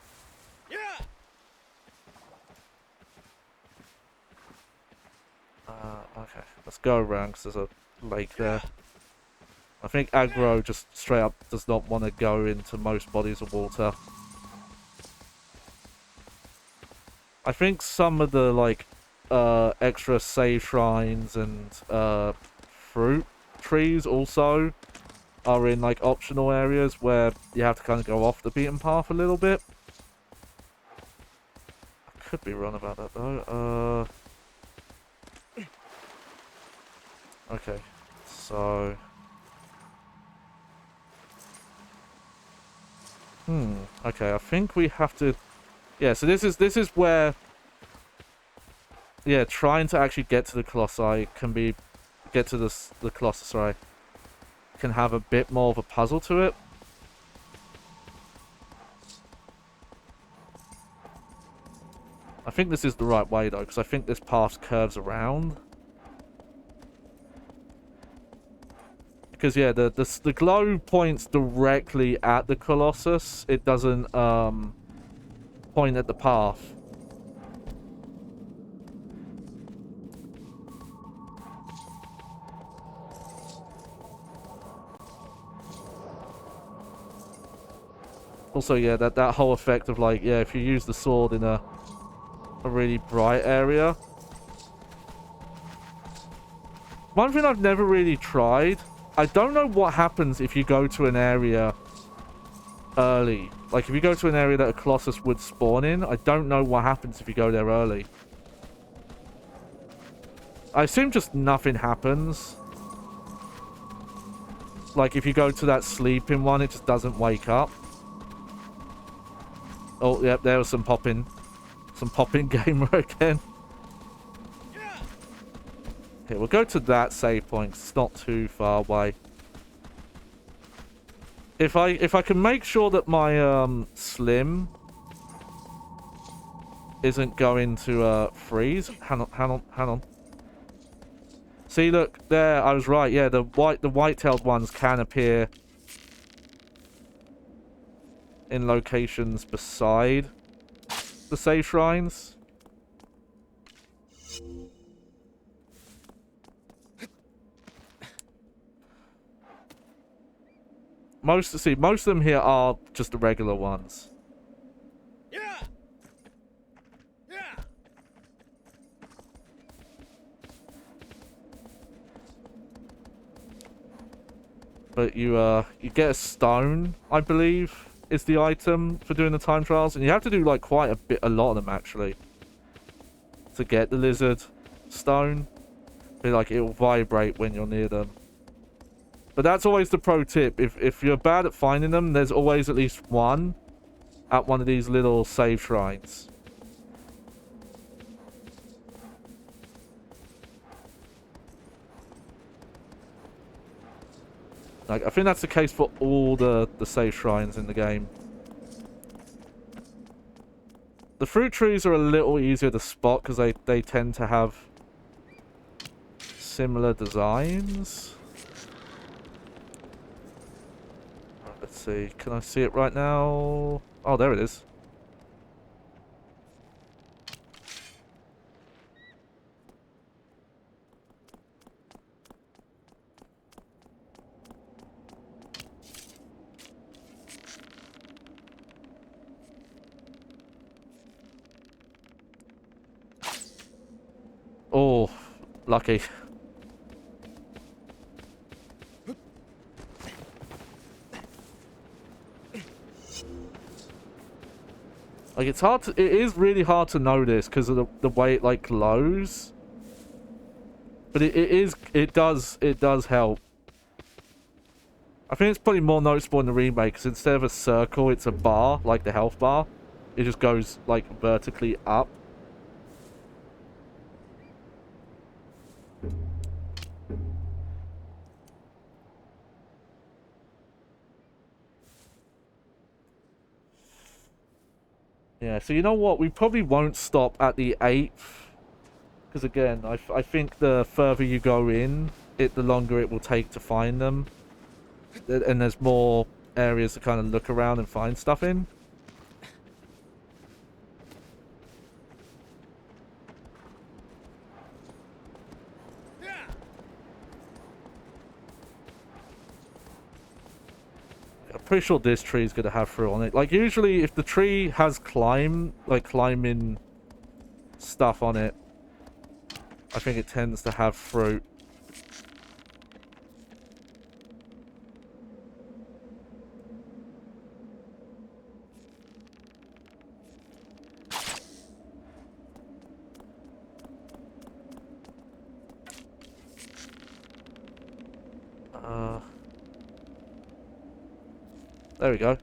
Okay, let's go around because there's a lake there. I think aggro just straight up does not want to go into most bodies of water. I think some of the like extra save shrines and fruit trees also are in like optional areas where you have to kind of go off the beaten path a little bit. I could be wrong about that though. Okay, so okay, I think we have to, yeah, so this is where, yeah, trying to actually get to the Colossi get to the Colossus, sorry, can have a bit more of a puzzle to it. I think this is the right way though, because I think this path curves around. Because yeah, the glow points directly at the Colossus. It doesn't point at the path. Also, yeah, that whole effect of like, yeah, if you use the sword in a really bright area. One thing I've never really tried, I don't know what happens if you go to an area early. Like, if you go to an area that a Colossus would spawn in, I don't know what happens if you go there early. I assume just nothing happens. Like, if you go to that sleeping one, it just doesn't wake up. Oh, yep, there was some popping gamer again. Okay, we'll go to that save point, 'cause it's not too far away. If I can make sure that my slim isn't going to freeze. Hang on. See, look there. I was right. Yeah, the white-tailed ones can appear in locations beside the save shrines. Most of them here are just the regular ones. But you get a stone, I believe, is the item for doing the time trials, and you have to do like quite a lot of them actually to get the lizard stone. But, like, it'll vibrate when you're near them. But that's always the pro tip. If you're bad at finding them, there's always at least one at one of these little save shrines. Like, I think that's the case for all the save shrines in the game. The fruit trees are a little easier to spot because they tend to have similar designs. Right, let's see. Can I see it right now? Oh, there it is. Oh, lucky. Like, it's hard to, it is really hard to know this because of the way it like glows. But it does help. I think it's probably more noticeable in the remake, because instead of a circle, it's a bar, like the health bar. It just goes, like, vertically up. Yeah, so you know what? We probably won't stop at the 8th. Because again, I think the further you go in, the longer it will take to find them. And there's more areas to kind of look around and find stuff in. I'm pretty sure this tree is going to have fruit on it. Like, usually if the tree has climbing stuff on it, I think it tends to have fruit. There we go.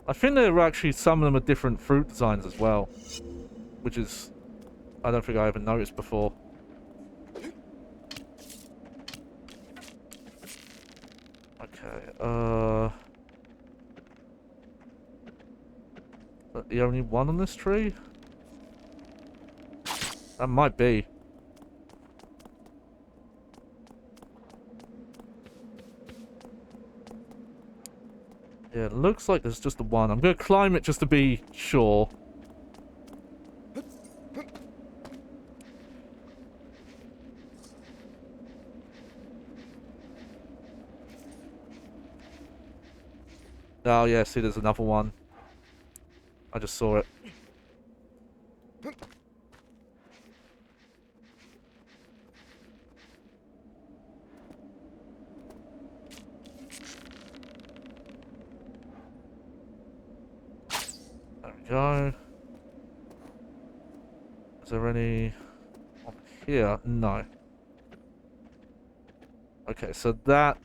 I think there are actually some of them are different fruit designs as well, which is, I don't think I ever noticed before. Okay, the only one on this tree? That might be. Yeah, it looks like there's just the one. I'm going to climb it just to be sure. Oh, yeah, see, there's another one. I just saw it. There we go. Is there any on here? No. Okay, so that...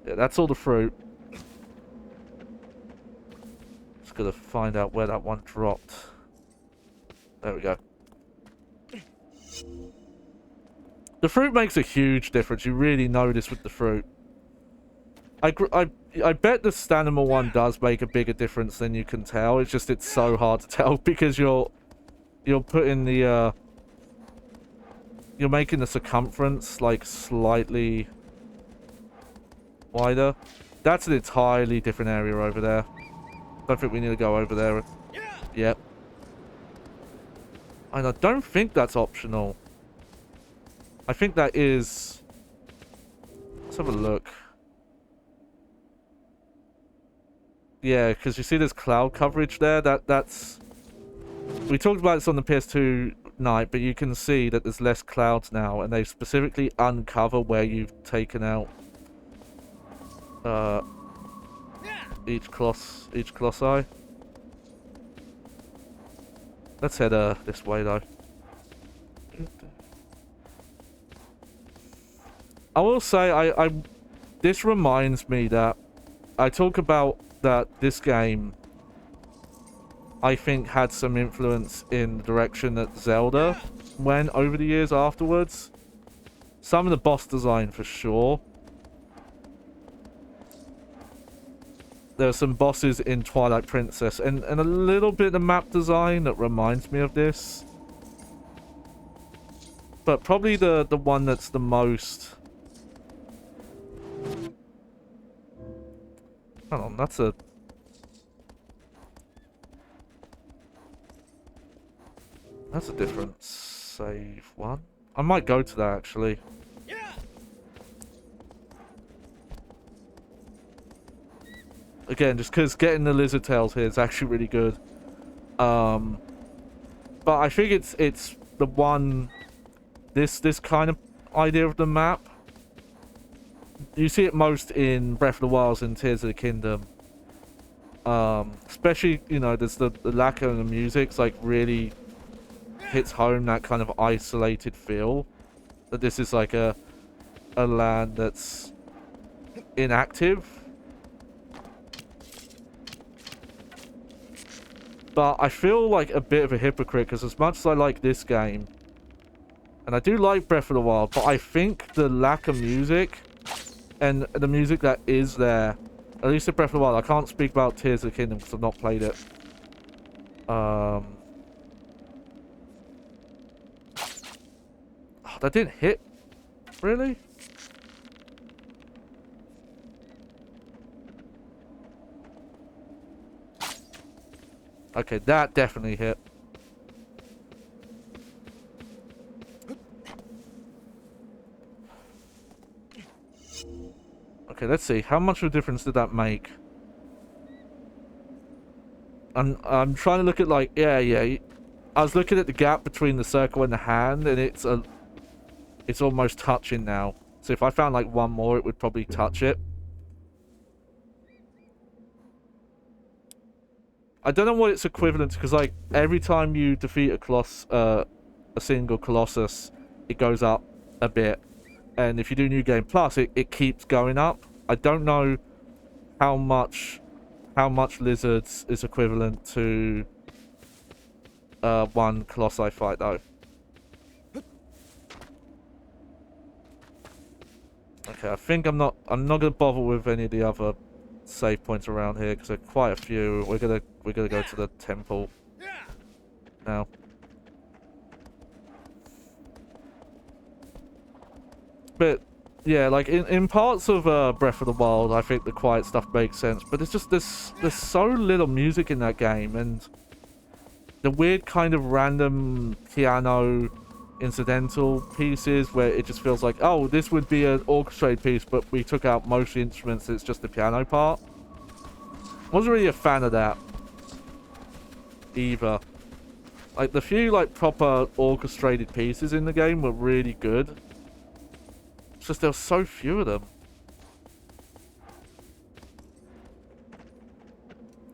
Yeah, that's all the fruit. Just gotta find out where that one dropped. There we go. The fruit makes a huge difference. You really notice with the fruit. I bet the Stanimal one does make a bigger difference than you can tell. It's just it's so hard to tell because you're putting the you're making the circumference like slightly wider. That's an entirely different area over there. Don't think we need to go over there. Yep. And I don't think that's optional. I think that is... Let's have a look. Yeah, because you see there's cloud coverage there. That's... We talked about this on the PS2 night, but you can see that there's less clouds now, and they specifically uncover where you've taken out each Colossi. Let's head this way though. I will say this reminds me that I talk about that this game I think had some influence in the direction that Zelda went over the years afterwards. Some of the boss design for sure. There are some bosses in Twilight Princess and a little bit of map design that reminds me of this. But probably the one that's the most... Hold on, that's a... That's a different save one. I might go to that actually. Again, just because getting the lizard tails here is actually really good. But I think it's the one... This kind of idea of the map. You see it most in Breath of the Wild and Tears of the Kingdom. Especially, you know, there's the lack of the music's like really hits home that kind of isolated feel. That this is like a land that's inactive. But I feel like a bit of a hypocrite, because as much as I like this game, and I do like Breath of the Wild, but I think the lack of music, and the music that is there, at least in Breath of the Wild, I can't speak about Tears of the Kingdom because I've not played it. Oh, that didn't hit? Really? Okay, that definitely hit. Okay, let's see. How much of a difference did that make? I'm trying to look at, like, yeah. I was looking at the gap between the circle and the hand, and it's almost touching now. So if I found like one more, it would probably touch it. I don't know what it's equivalent to, because like every time you defeat a single Colossus, it goes up a bit. And if you do New Game Plus, it keeps going up. I don't know how much Lizards is equivalent to one Colossi fight though. Okay, I think I'm not gonna bother with any of the other save points around here because there are quite a few. We're gonna go to the temple now. But yeah, like in parts of Breath of the Wild, I think the quiet stuff makes sense. But it's just there's so little music in that game, and the weird kind of random piano incidental pieces where it just feels like, oh, this would be an orchestrated piece, but we took out most of the instruments, it's just the piano part. Wasn't really a fan of that either. Like the few like proper orchestrated pieces in the game were really good. It's just there were so few of them.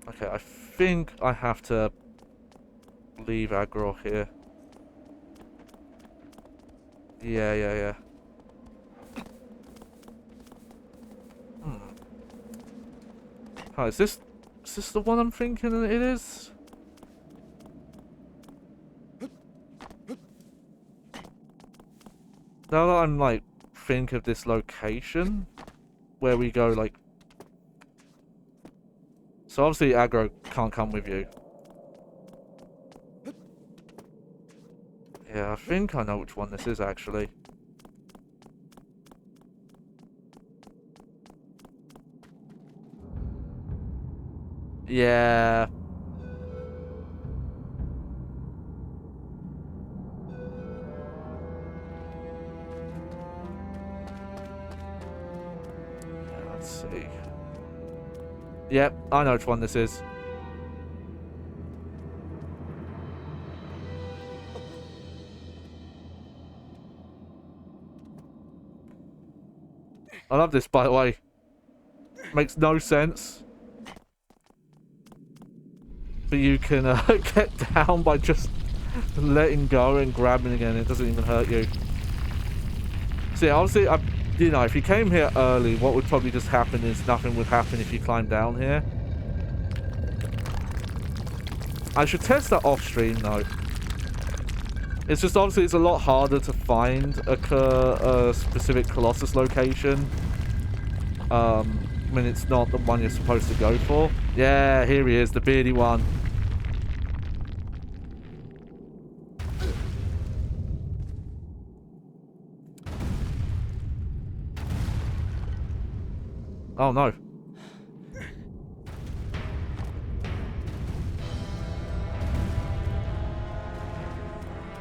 Okay, I think I have to leave Aggro here. Yeah. Oh, is this the one I'm thinking it is? Now that I'm like think of this location where we go, like, so obviously Aggro can't come with you. Yeah, I think I know which one this is actually. Yeah. Let's see. Yep, I know which one this is. I love this, by the way. Makes no sense. But you can get down by just letting go and grabbing again. It doesn't even hurt you. See, obviously, you know, if you came here early, what would probably just happen is nothing would happen if you climbed down here. I should test that off stream, though. It's just obviously it's a lot harder to find a specific Colossus location when it's not the one you're supposed to go for. Yeah, here he is, the beardy one. Oh no.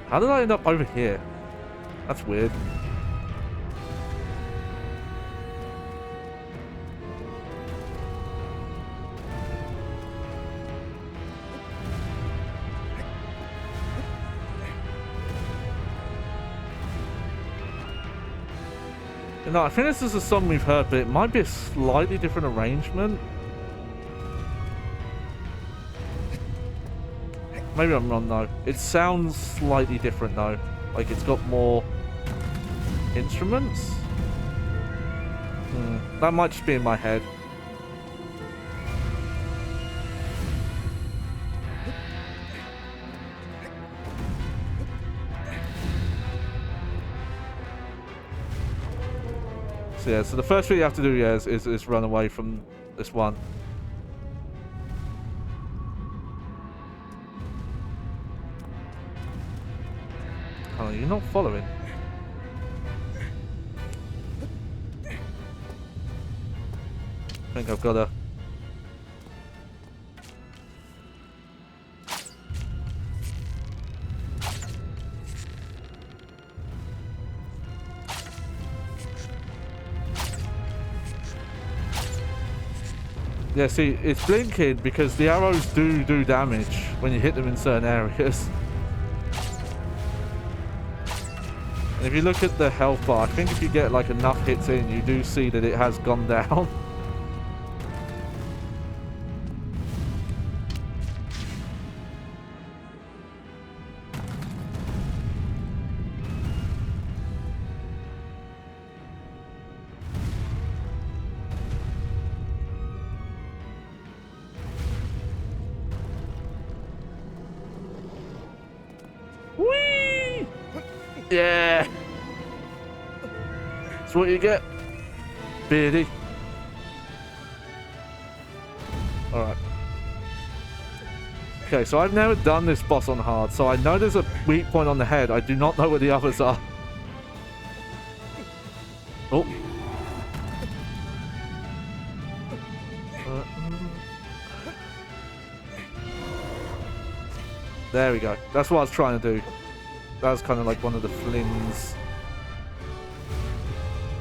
How did I end up over here? That's weird. You know, I think this is a song we've heard, but it might be a slightly different arrangement. Maybe I'm wrong though. It sounds slightly different though. Like it's got more instruments. That might just be in my head. So yeah, so the first thing you have to do, yeah, is run away from this one. Oh, you're not following. I think I've got to... Yeah, see, it's blinking because the arrows do damage when you hit them in certain areas. And if you look at the health bar, I think if you get like enough hits in, you do see that it has gone down. Whee! Yeah! That's what you get, Beardy. Alright. Okay, so I've never done this boss on hard, so I know there's a weak point on the head. I do not know where the others are. Oh. There we go. That's what I was trying to do. That was kind of like one of the flins.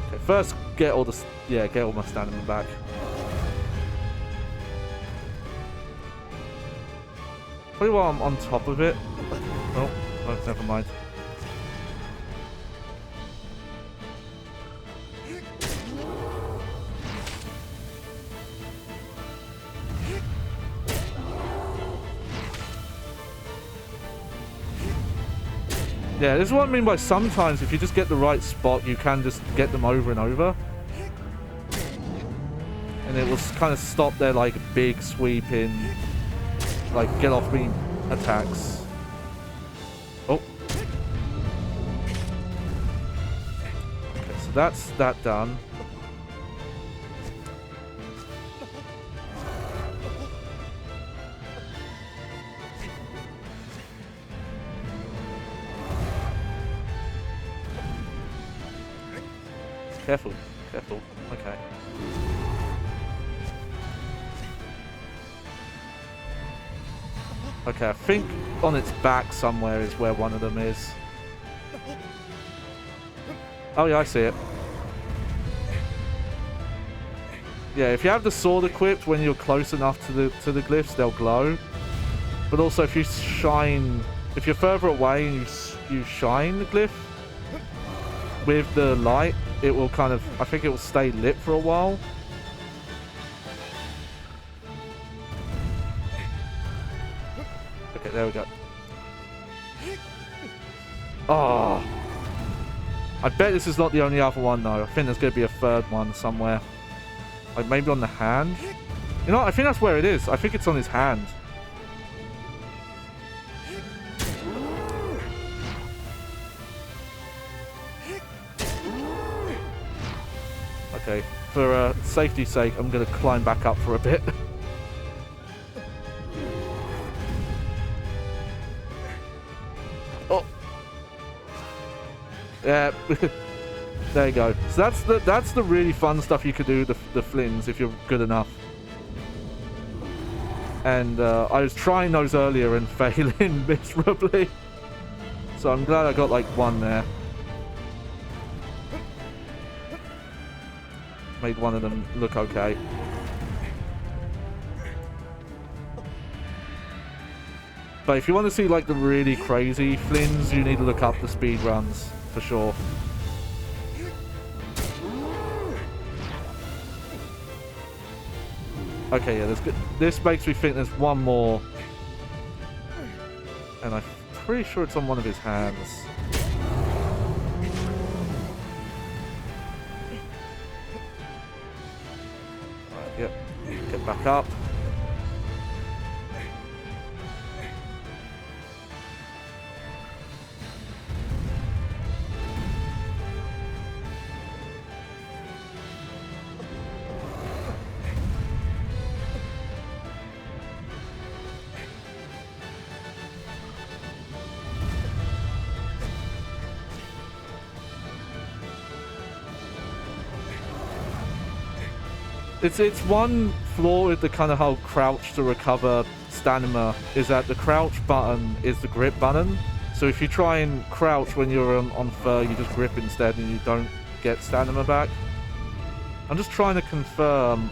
Okay, first get all the... Yeah, get all my stamina back. Probably while I'm on top of it. Oh, never mind. Yeah, this is what I mean by sometimes if you just get the right spot, you can just get them over and over. And it will kind of stop their like big sweeping, like get off me attacks. Oh. Okay, so that's that done. Careful, careful. Okay. Okay, I think on its back somewhere is where one of them is. Oh yeah, I see it. Yeah, if you have the sword equipped when you're close enough to the glyphs, they'll glow. But also if you shine, if you're further away and you shine the glyph with the light, it will kind of, I think it will stay lit for a while. Okay, there we go. Oh. I bet this is not the only other one though. I think there's going to be a third one somewhere. Like maybe on the hand. You know what? I think that's where it is. I think it's on his hand. Okay, for safety's sake, I'm going to climb back up for a bit. Oh. Yeah, there you go. So that's the really fun stuff you could do, the flins, if you're good enough. And I was trying those earlier and failing miserably. So I'm glad I got like one there. Made one of them look okay. But if you want to see like the really crazy flins, you need to look up the speed runs for sure. Okay, yeah, there's good. This makes me think there's one more And I'm pretty sure it's on one of his hands. Right, yep. Get back up. It's one flaw with the kind of whole crouch to recover stamina is that the crouch button is the grip button. So if you try and crouch when you're on fur, you just grip instead and you don't get stamina back. I'm just trying to confirm.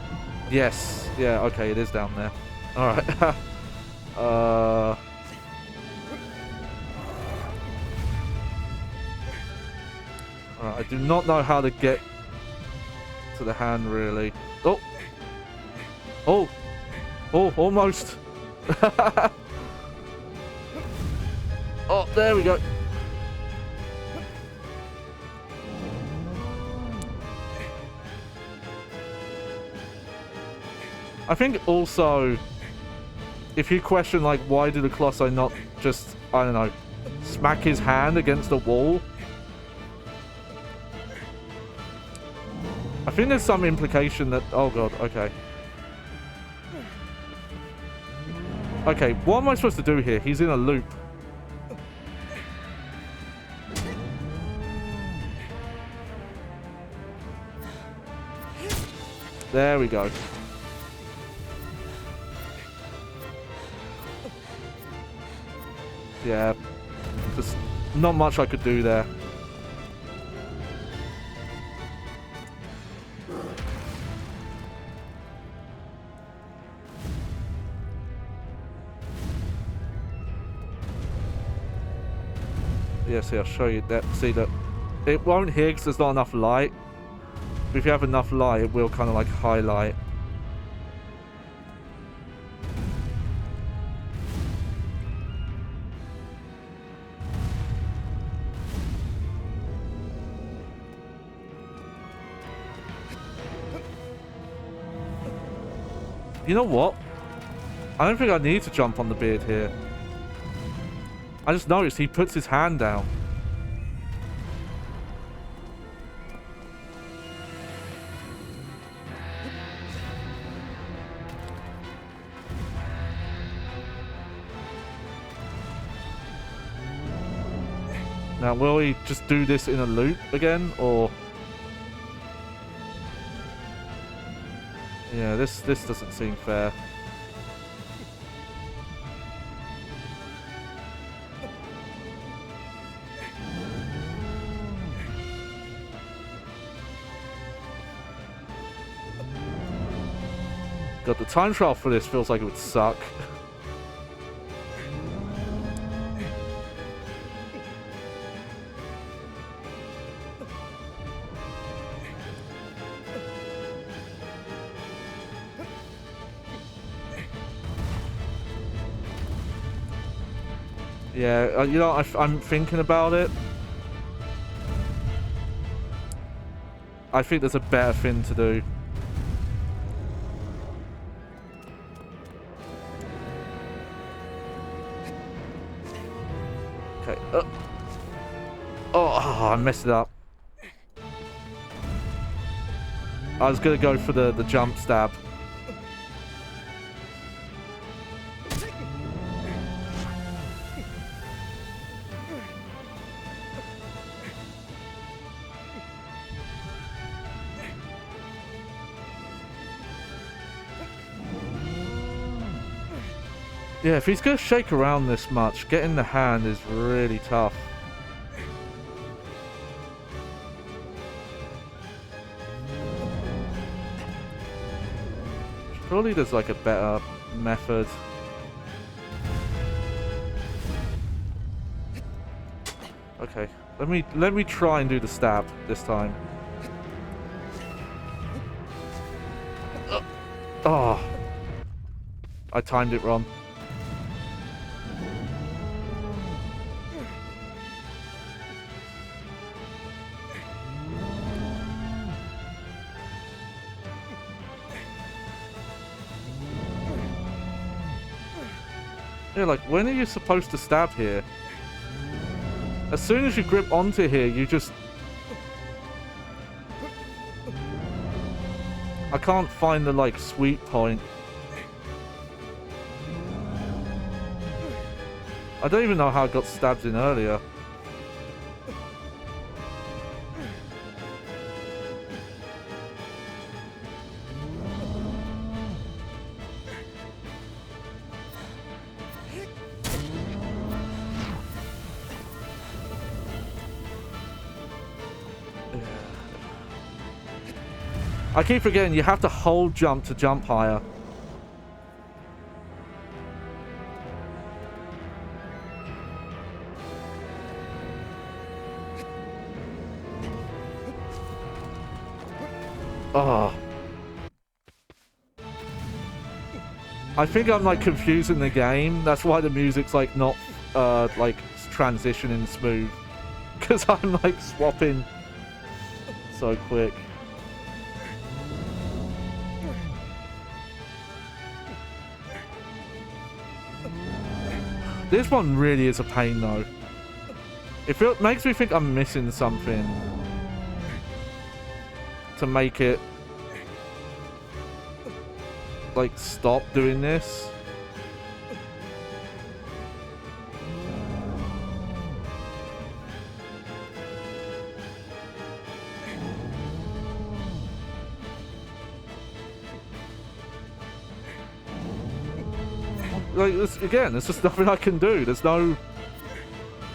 Yes. Yeah, okay, it is down there. Alright. Alright, I do not know how to get to the hand, really. Oh! Oh! Oh, almost! Oh, there we go! I think also, if you question, like, why did the Colossus not just, I don't know, smack his hand against the wall? I think there's some implication that... Oh god, okay. Okay, what am I supposed to do here? He's in a loop. There we go. Yeah, just not much I could do there. Yeah, see, I'll show you that. See that it won't hit because there's not enough light. But if you have enough light, it will kind of like highlight. You know what? I don't think I need to jump on the beard here. I just noticed he puts his hand down. Now, will he just do this in a loop again, or... Yeah, this doesn't seem fair. God, the time trial for this feels like it would suck. Yeah, you know, I'm thinking about it. I think there's a better thing to do. Okay. Oh, I messed it up. I was gonna go for the jump stab. Yeah, if he's going to shake around this much, getting the hand is really tough. Surely there's like a better method. Okay, let me try and do the stab this time. Oh, I timed it wrong. Yeah, like, when are you supposed to stab here? As soon as you grip onto here, you just... I can't find the, like, sweet point. I don't even know how I got stabbed in earlier. I keep forgetting you have to hold jump to jump higher. Oh. I think I'm like confusing the game. That's why the music's like not like transitioning smooth. Because I'm like swapping so quick. This one really is a pain though. It makes me think I'm missing something to make it like stop doing this. Like, this, again, there's just nothing I can do. There's no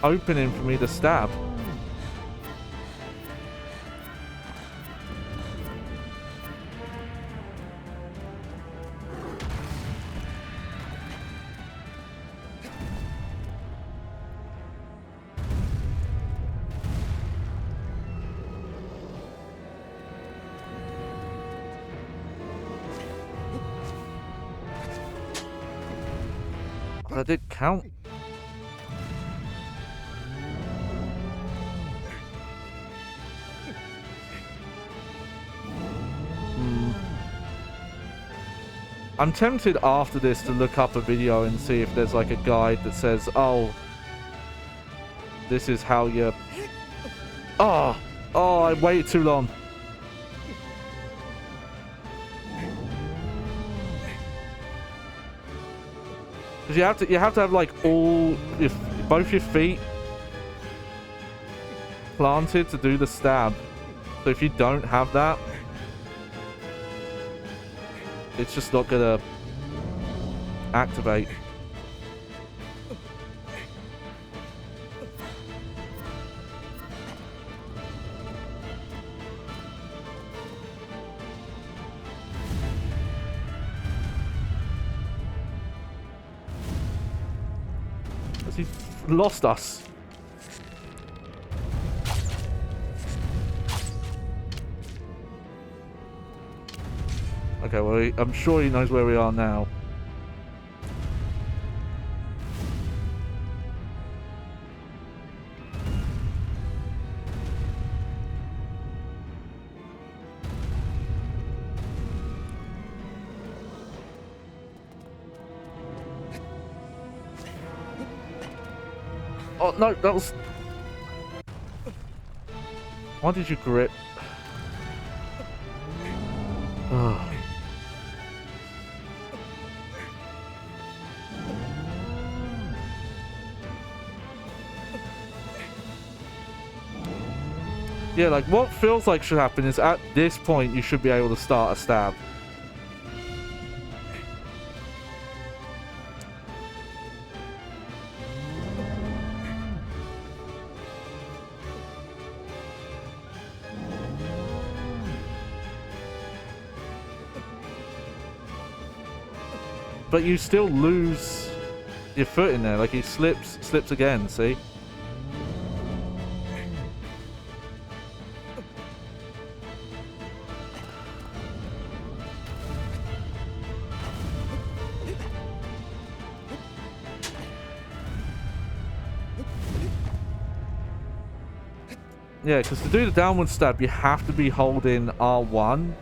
opening for me to stab. I did count. I'm tempted after this to look up a video and see if there's like a guide that says, oh, this is how you... Oh, I waited too long. Because you have to have like both your feet planted to do the stab. So if you don't have that, it's just not gonna activate. Has he lost us? Okay, well, I'm sure he knows where we are now. Oh, no, that was... Why did you grip? Oh. Yeah, like, what feels like should happen is at this point you should be able to start a stab. But you still lose your foot in there, like he slips again, see? Yeah, because to do the downward stab, you have to be holding R1.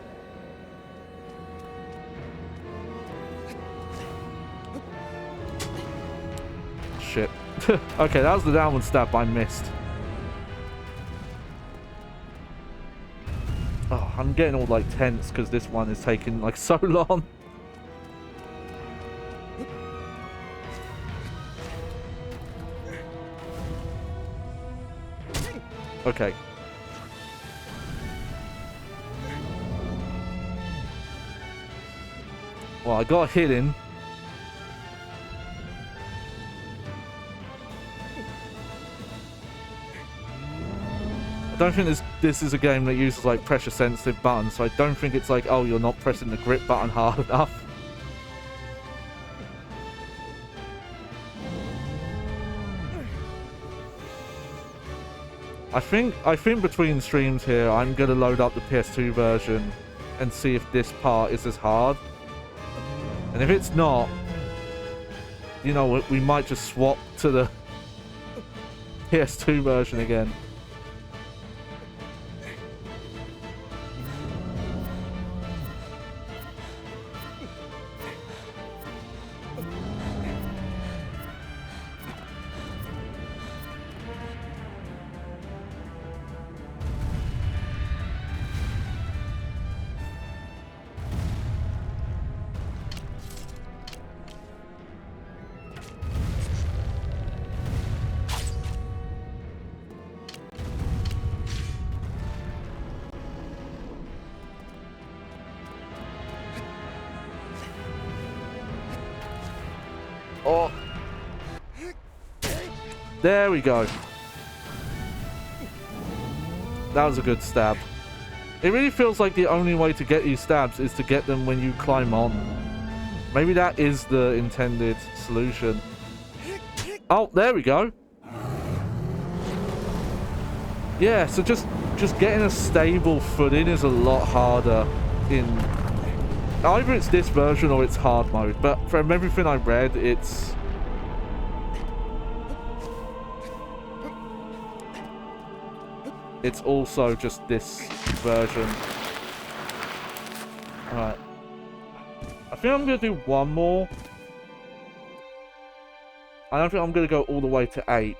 shit. Okay, that was the downward stab I missed. Oh, I'm getting all like tense because this one is taking like so long. Okay. Well, I got hit in. I don't think this is a game that uses like pressure sensitive buttons, so I don't think it's like, oh, you're not pressing the grip button hard enough. I think between streams here, I'm gonna load up the PS2 version and see if this part is as hard. And if it's not, you know, we might just swap to the PS2 version again. Oh. There we go. That was a good stab. It really feels like the only way to get these stabs is to get them when you climb on. Maybe that is the intended solution. Oh, there we go. Yeah, so just getting a stable footing is a lot harder in... Either it's this version or it's hard mode, but from everything I read, it's... It's also just this version. Alright. I think I'm going to do one more. I don't think I'm going to go all the way to 8.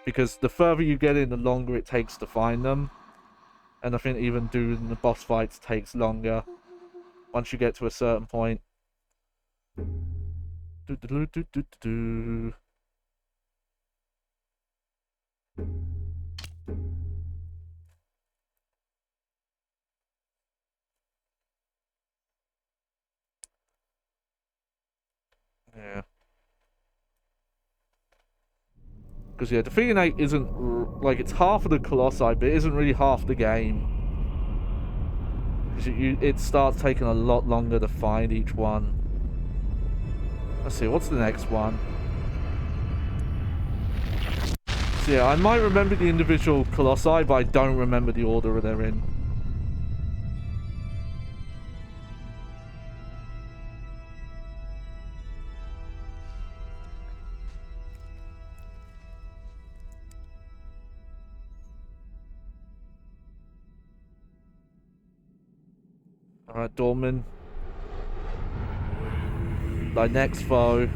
Because the further you get in, the longer it takes to find them. And I think even doing the boss fights takes longer. Once you get to a certain point. Yeah. Because, yeah, defeating 8 isn't... Like, it's half of the Colossi, but it isn't really half the game. It starts taking a lot longer to find each one. Let's see, what's the next one? So yeah, I might remember the individual Colossi, but I don't remember the order they're in. Alright, Dorman. Thy next foe.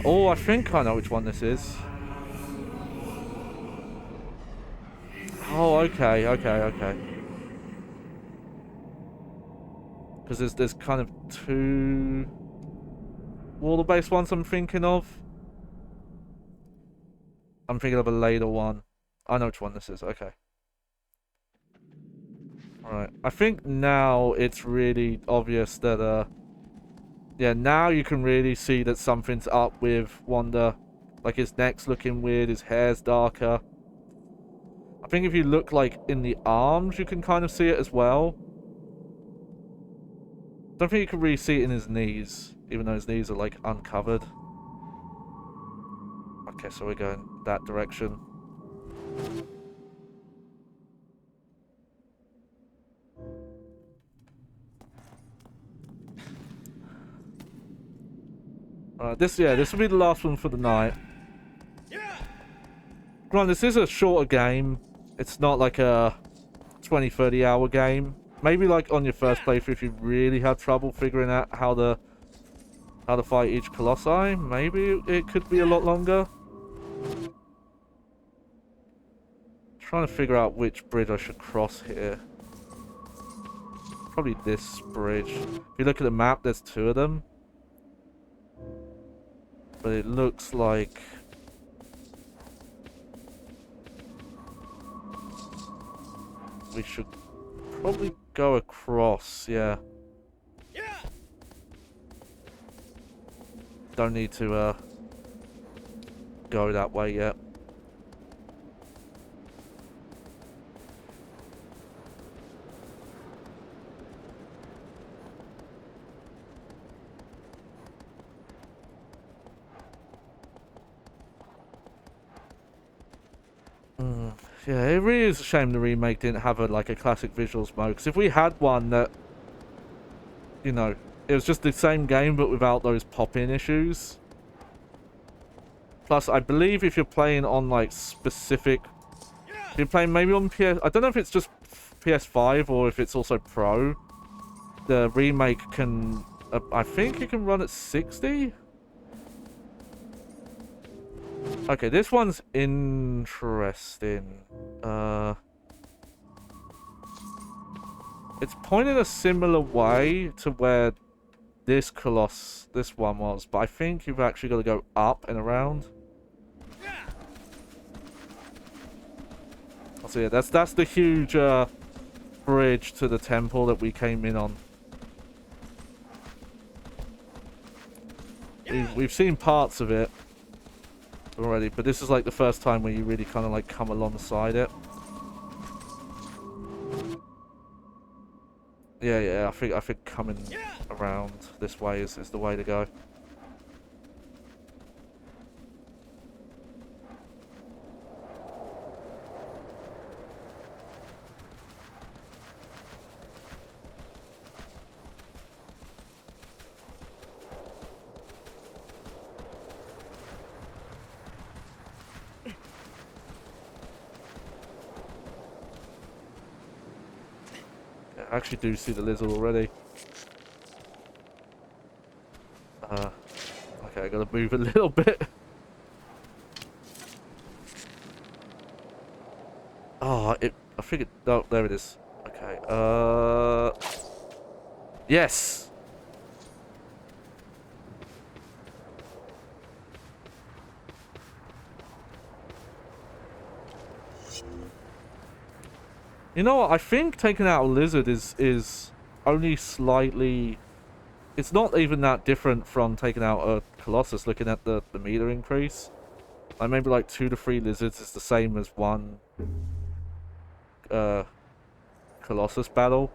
Oh, I think I know which one this is. Oh, okay. Because there's kind of two water-based ones I'm thinking of. I'm thinking of a later one. I know which one this is, okay. Alright, I think now it's really obvious that, yeah, now you can really see that something's up with Wanda. Like, his neck's looking weird, his hair's darker. I think if you look, like, in the arms, you can kind of see it as well. I don't think you can really see it in his knees, even though his knees are, like, uncovered. Okay, so we're going that direction. This will be the last one for the night. Granted, this is a shorter game. It's not like a 20-30 hour game. Maybe like on your first playthrough if you really had trouble figuring out how the how to fight each Colossi. Maybe it could be a lot longer. Trying to figure out which bridge I should cross here. Probably this bridge. If you look at the map, there's 2 of them. But it looks like... we should probably go across, yeah. Don't need to go that way yet. Yeah, it really is a shame the remake didn't have a classic visuals mode. Because if we had one that, you know, it was just the same game but without those pop-in issues. Plus, I believe if you're playing on like specific, if you're playing maybe on PS, I don't know if it's just PS5 or if it's also Pro. The remake can, I think it can run at 60. Okay, this one's interesting. It's pointing a similar way to where this one was, but I think you've actually got to go up and around. So yeah, that's the huge bridge to the temple that we came in on. We've seen parts of it already, but this is like the first time where you really kind of like come alongside it. Yeah, I think coming around this way is the way to go. I actually do see the lizard already. Okay, I gotta move a little bit. Oh, I figured. Oh, there it is. Okay. Yes. You know what? I think taking out a lizard is only slightly... It's not even that different from taking out a Colossus, looking at the meter increase. Like maybe like 2 to 3 lizards is the same as 1 Colossus battle.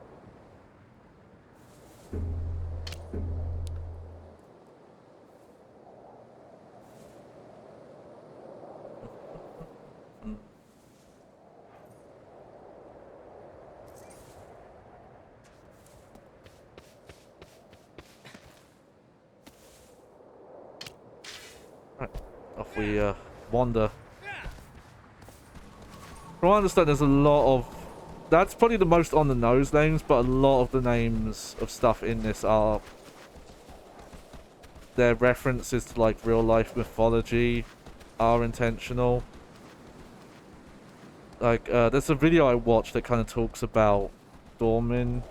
Off we wander. From what I understand, there's a lot of... That's probably the most on the nose names, but a lot of the names of stuff in this are... Their references to like real life mythology are intentional. Like, there's a video I watched that kind of talks about Dormin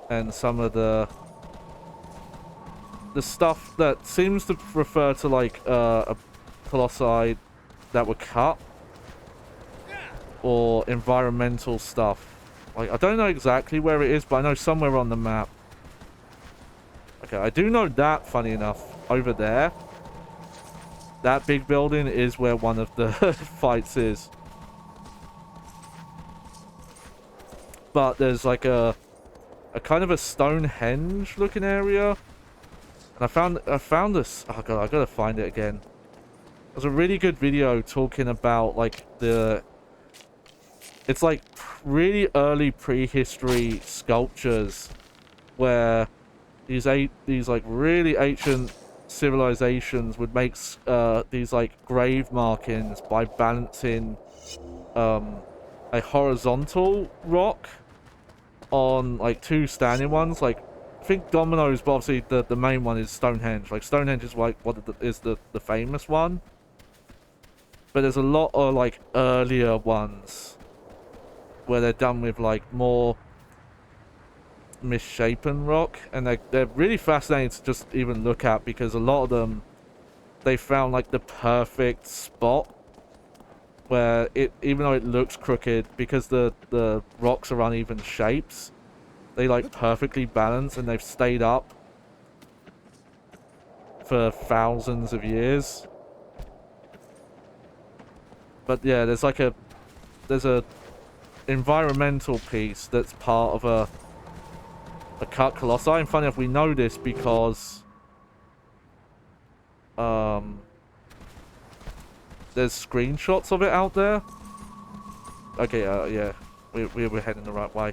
and some of the stuff that seems to refer to like a colossi that were cut or environmental stuff. Like, I don't know exactly where it is, but I know somewhere on the map. Okay, I do know that, funny enough, over there, that big building is where one of the fights is. But there's like a kind of a Stonehenge looking area. And I found this. Oh god, I gotta find it again. There's a really good video talking about like it's like really early prehistory sculptures where these like really ancient civilizations would make these like grave markings by balancing a horizontal rock on like 2 standing ones, like think Domino's, but obviously the main one is Stonehenge. Like, Stonehenge is like what is the famous one. But there's a lot of like earlier ones where they're done with like more misshapen rock, and they're really fascinating to just even look at, because a lot of them, they found like the perfect spot where it, even though it looks crooked, because the rocks are uneven shapes, they like perfectly balance, and they've stayed up for thousands of years. But yeah, there's a environmental piece that's part of a cut Colossi. And funny enough, we know this because there's screenshots of it out there. Okay, yeah, we're heading the right way.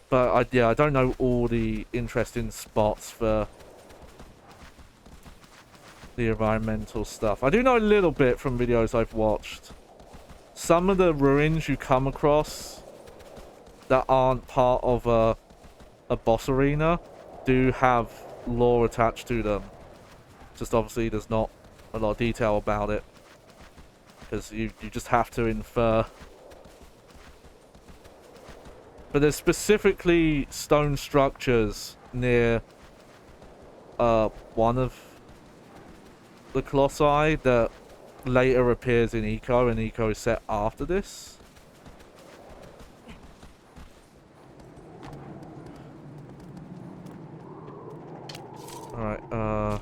But I don't know all the interesting spots for the environmental stuff. I do know a little bit from videos I've watched. Some of the ruins you come across that aren't part of a boss arena do have lore attached to them. Just obviously there's not a lot of detail about it, because you just have to infer. But there's specifically stone structures near one of the Colossi that later appears in Eco, and Eco is set after this. Alright,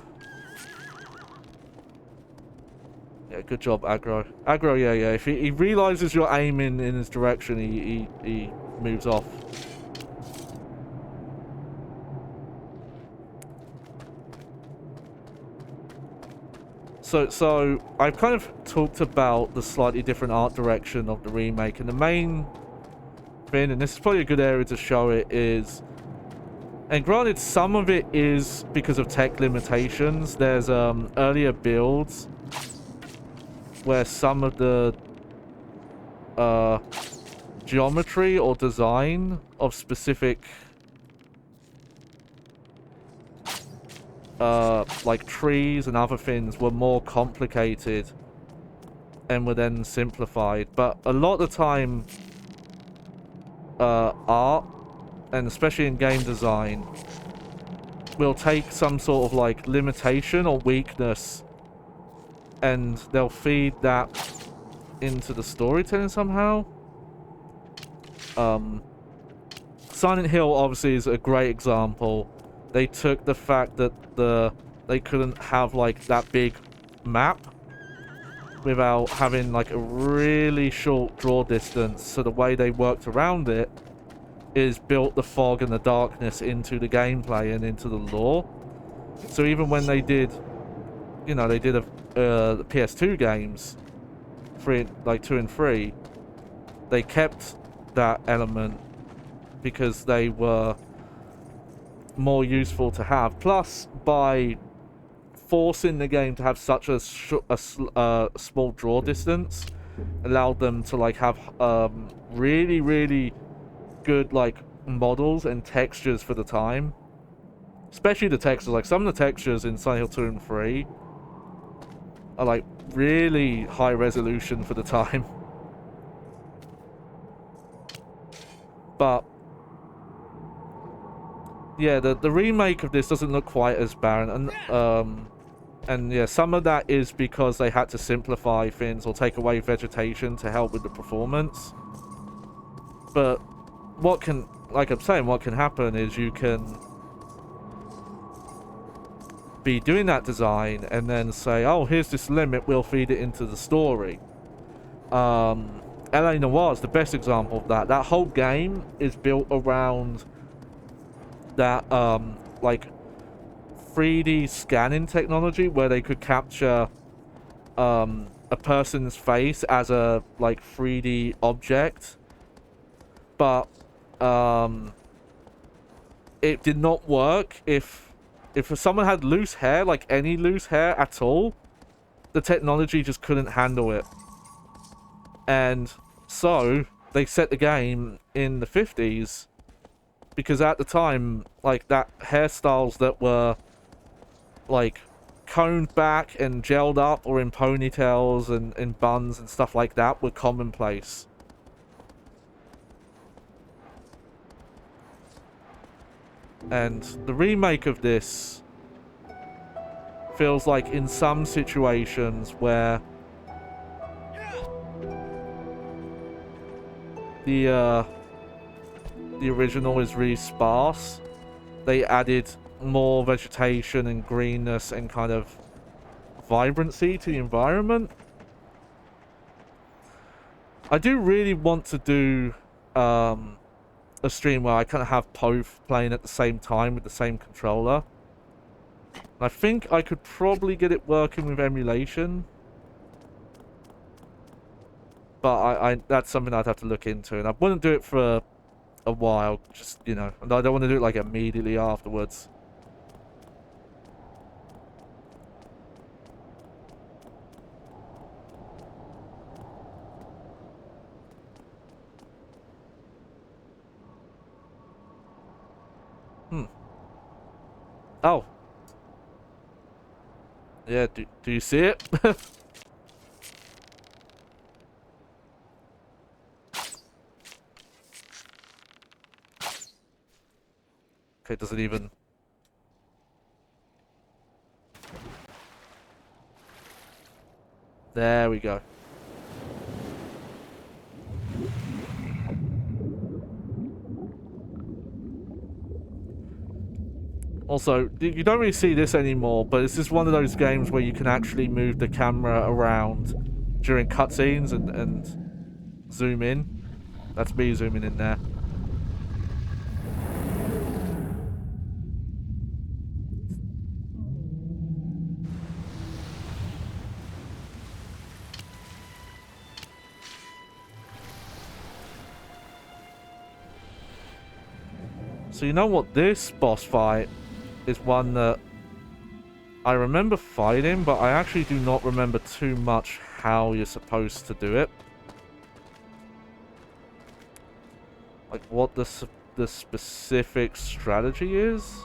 yeah, good job, Aggro. Aggro, yeah. If he realizes you're aiming in his direction, he moves off. So I've kind of talked about the slightly different art direction of the remake, and the main thing, and this is probably a good area to show it, is, and granted some of it is because of tech limitations, there's earlier builds where some of the geometry or design of specific like trees and other things were more complicated and were then simplified. But a lot of the time art, and especially in game design, will take some sort of like limitation or weakness, and they'll feed that into the storytelling somehow. Silent Hill obviously is a great example. They took the fact that they couldn't have like that big map without having like a really short draw distance, so the way they worked around it is built the fog and the darkness into the gameplay and into the lore. So even when they did, you know, they did the PS2 games, 2 and 3, they kept that element because they were more useful to have. Plus, by forcing the game to have such a small draw distance, allowed them to like have really good like models and textures for the time. Especially the textures, like some of the textures in Silent Hill 2 and 3 are like really high resolution for the time. But yeah, the remake of this doesn't look quite as barren, and yeah, some of that is because they had to simplify things or take away vegetation to help with the performance. But what can, like I'm saying, what can happen is you can be doing that design and then say, oh, here's this limit, we'll feed it into the story. LA Noire is the best example of that. That whole game is built around that like 3D scanning technology where they could capture a person's face as a like 3D object, but it did not work if someone had loose hair, like any loose hair at all. The technology just couldn't handle it, and so they set the game in the 50s because at the time, like, that hairstyles that were, like, coned back and gelled up or in ponytails and in buns and stuff like that were commonplace. And the remake of this feels like in some situations where the original is really sparse, they added more vegetation and greenness and kind of vibrancy to the environment. I do really want to do a stream where I kind of have both playing at the same time with the same controller. I think I could probably get it working with emulation, but I that's something I'd have to look into, and I wouldn't do it for a while, just, you know, and I don't want to do it like immediately afterwards. Oh. Yeah, do you see it? Okay, does it even... There we go. Also, you don't really see this anymore, but it's just one of those games where you can actually move the camera around during cutscenes and zoom in. That's me zooming in there. So you know what, this boss fight is one that I remember fighting, but I actually do not remember too much how you're supposed to do it. Like what the specific strategy is.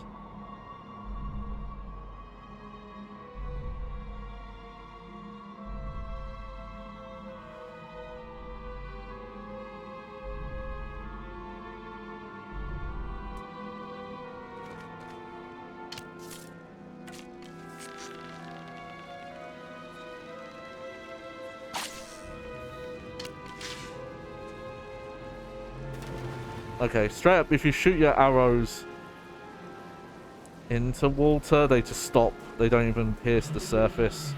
Okay, straight up, if you shoot your arrows into water, they just stop. They don't even pierce the surface.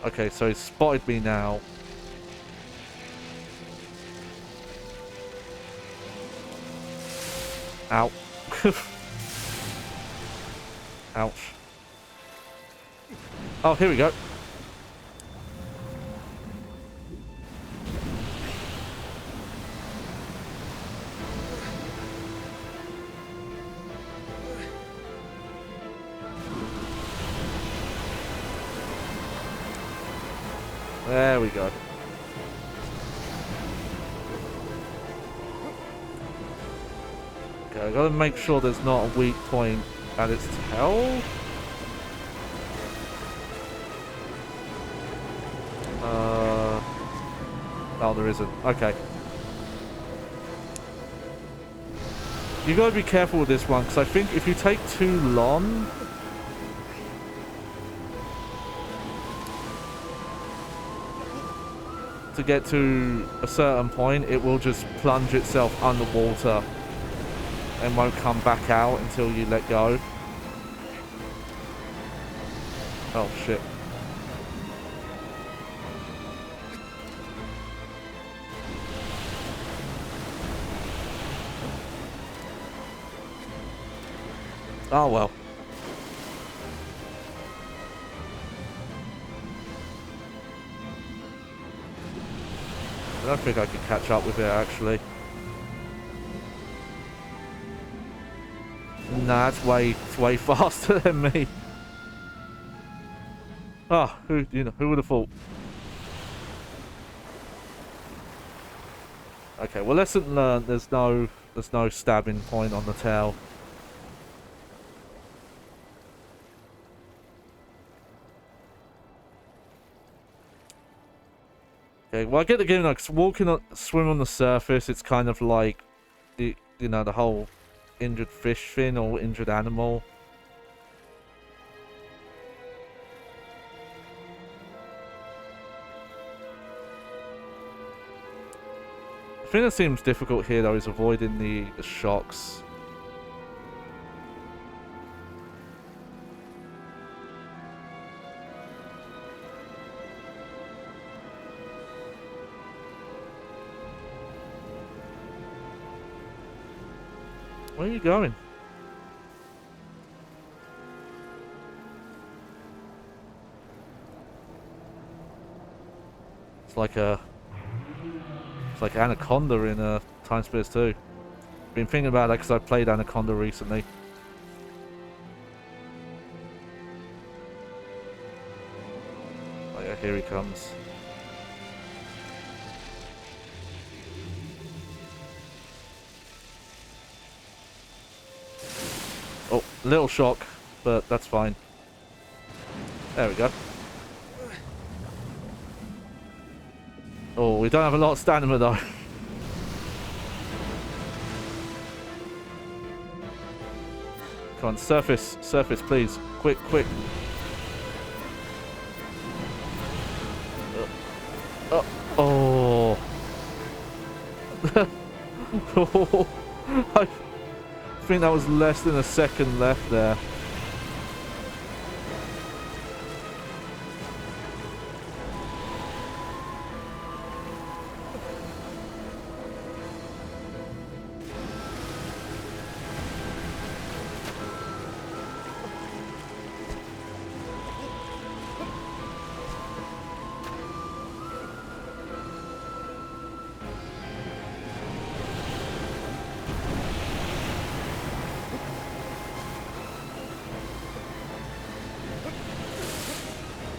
Okay, so he's spotted me now. Ow. Ouch. Oh, here we go. There we go. Okay, I gotta make sure there's not a weak point at its tail. Oh, there isn't. Okay. You gotta be careful with this one, because I think if you take too long... to get to a certain point, it will just plunge itself underwater and won't come back out until you let go. Oh, shit. Oh, well. I don't think I could catch up with it, actually. Nah, it's way faster than me. Ah, who would have thought? Okay, well, lesson learned. There's no stabbing point on the tail. Okay, well, I get the game, like, swim on the surface, it's kind of like, the whole injured fish thing or injured animal. The thing that seems difficult here, though, is avoiding the shocks. Where are you going? It's like Anaconda in Time Spears 2. Been thinking about that because I played Anaconda recently. Oh yeah, here he comes. Oh, little shock, but that's fine. There we go. Oh, we don't have a lot of stamina though. Come on, surface, please. Quick. Oh. I think that was less than a second left there.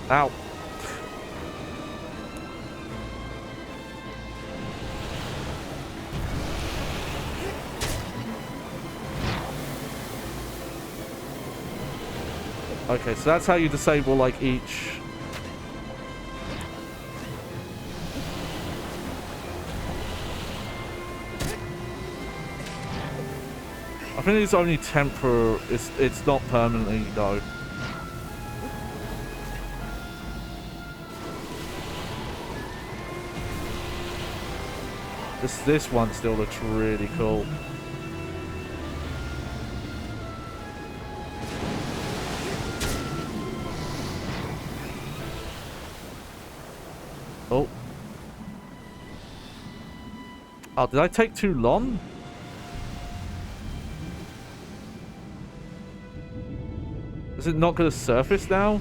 Ow. Okay, so that's how you disable, like, each... I think it's only temporary. It's not permanently, though. This one still looks really cool. Oh. Oh, did I take too long? Is it not going to surface now?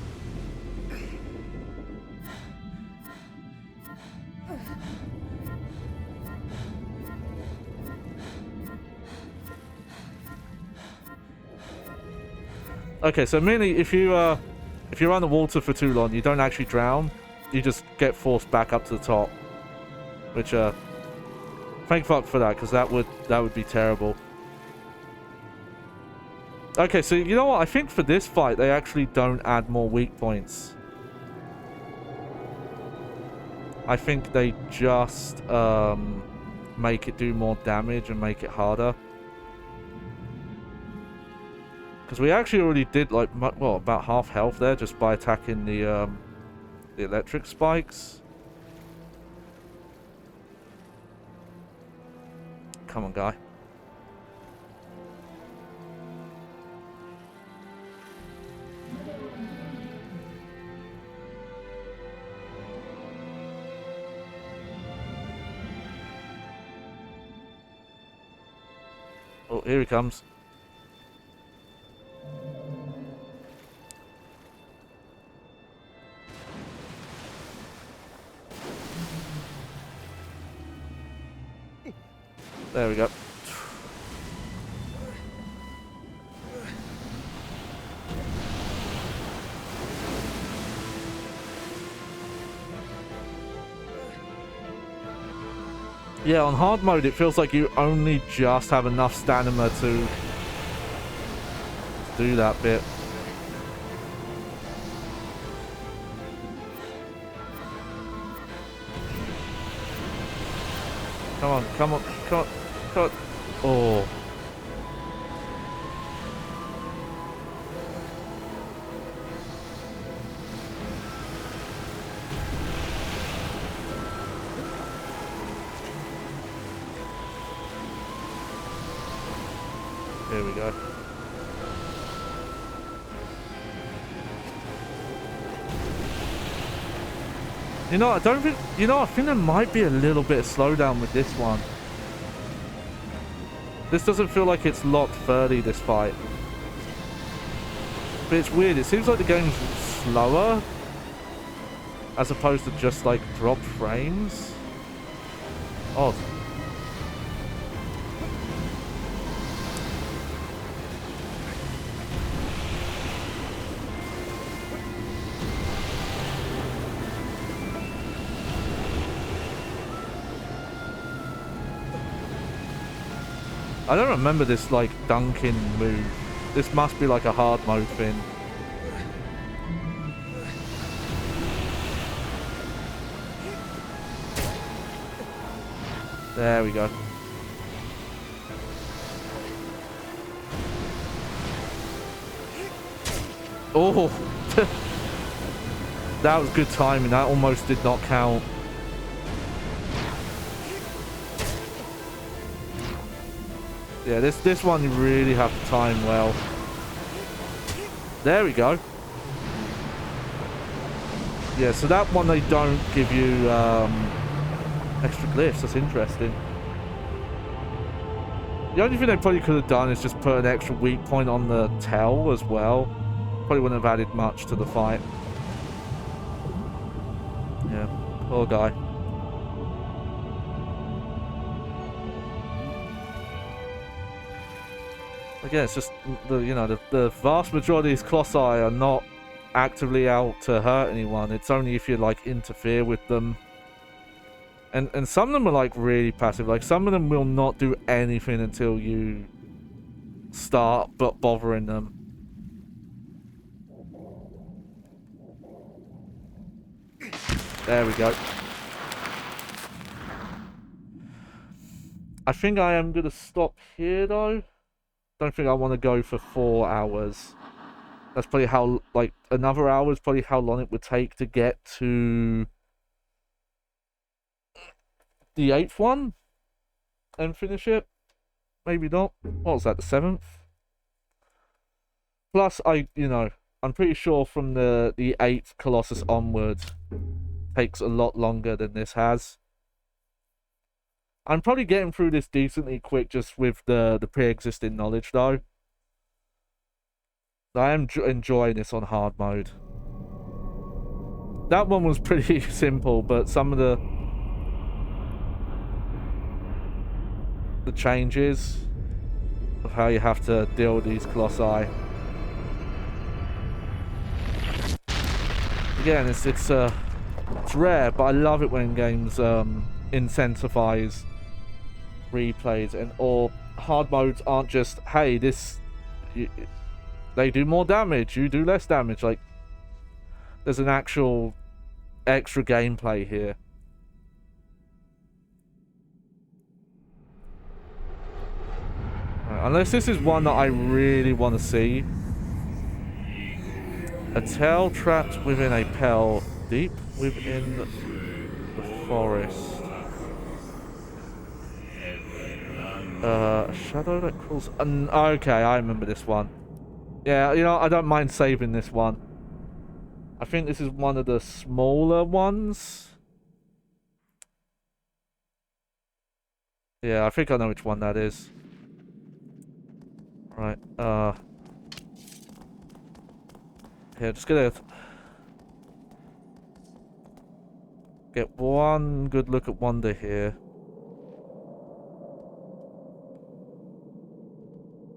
Okay, so mainly if you're underwater for too long, you don't actually drown. You just get forced back up to the top. Which thank fuck for that, because that would be terrible. Okay, so you know what? I think for this fight they actually don't add more weak points. I think they just make it do more damage and make it harder. Because we actually already did, like, well, about half health there just by attacking the electric spikes. Come on, guy. Oh, here he comes. There we go. Yeah, on hard mode, it feels like you only just have enough stamina to do that bit. Come on, come on, come on, come on. Oh. Here we go. You know, I don't think... You know, I think there might be a little bit of slowdown with this one. This doesn't feel like it's locked 30, this fight. But it's weird. It seems like the game's slower. As opposed to just, like, dropped frames. Odd. I don't remember this, like, dunking move. This must be, like, a hard mode thing. There we go. Oh! That was good timing. That almost did not count. Yeah, this one you really have to time well. There we go. Yeah, so that one they don't give you extra glyphs. That's interesting. The only thing they probably could have done is just put an extra weak point on the tail as well. Probably wouldn't have added much to the fight. Yeah, poor guy. Again, it's just the, you know, the vast majority of these Colossi are not actively out to hurt anyone. It's only if you like interfere with them. And some of them are like really passive. Like some of them will not do anything until you start bothering them. There we go. I think I am gonna stop here though. Don't think I want to go for 4 hours. That's probably how, like, another hour is probably how long it would take to get to the 8th one and finish it. Maybe not. What was that, the 7th? Plus, I'm pretty sure from the 8th Colossus onwards takes a lot longer than this has. I'm probably getting through this decently quick just with the pre-existing knowledge, though. I am enjoying this on hard mode. That one was pretty simple, but some of the changes of how you have to deal with these Colossi. Again, it's rare, but I love it when games incentivize replays or hard modes aren't just, hey, they do more damage, you do less damage. Like, there's an actual extra gameplay here. Right, unless this is one that I really want to see. A tail trapped within a pell deep within the forest. A shadow that crawls... okay, I remember this one. Yeah, you know, I don't mind saving this one. I think this is one of the smaller ones. Yeah, I think I know which one that is. Right, yeah, just gonna get one good look at Wonder here.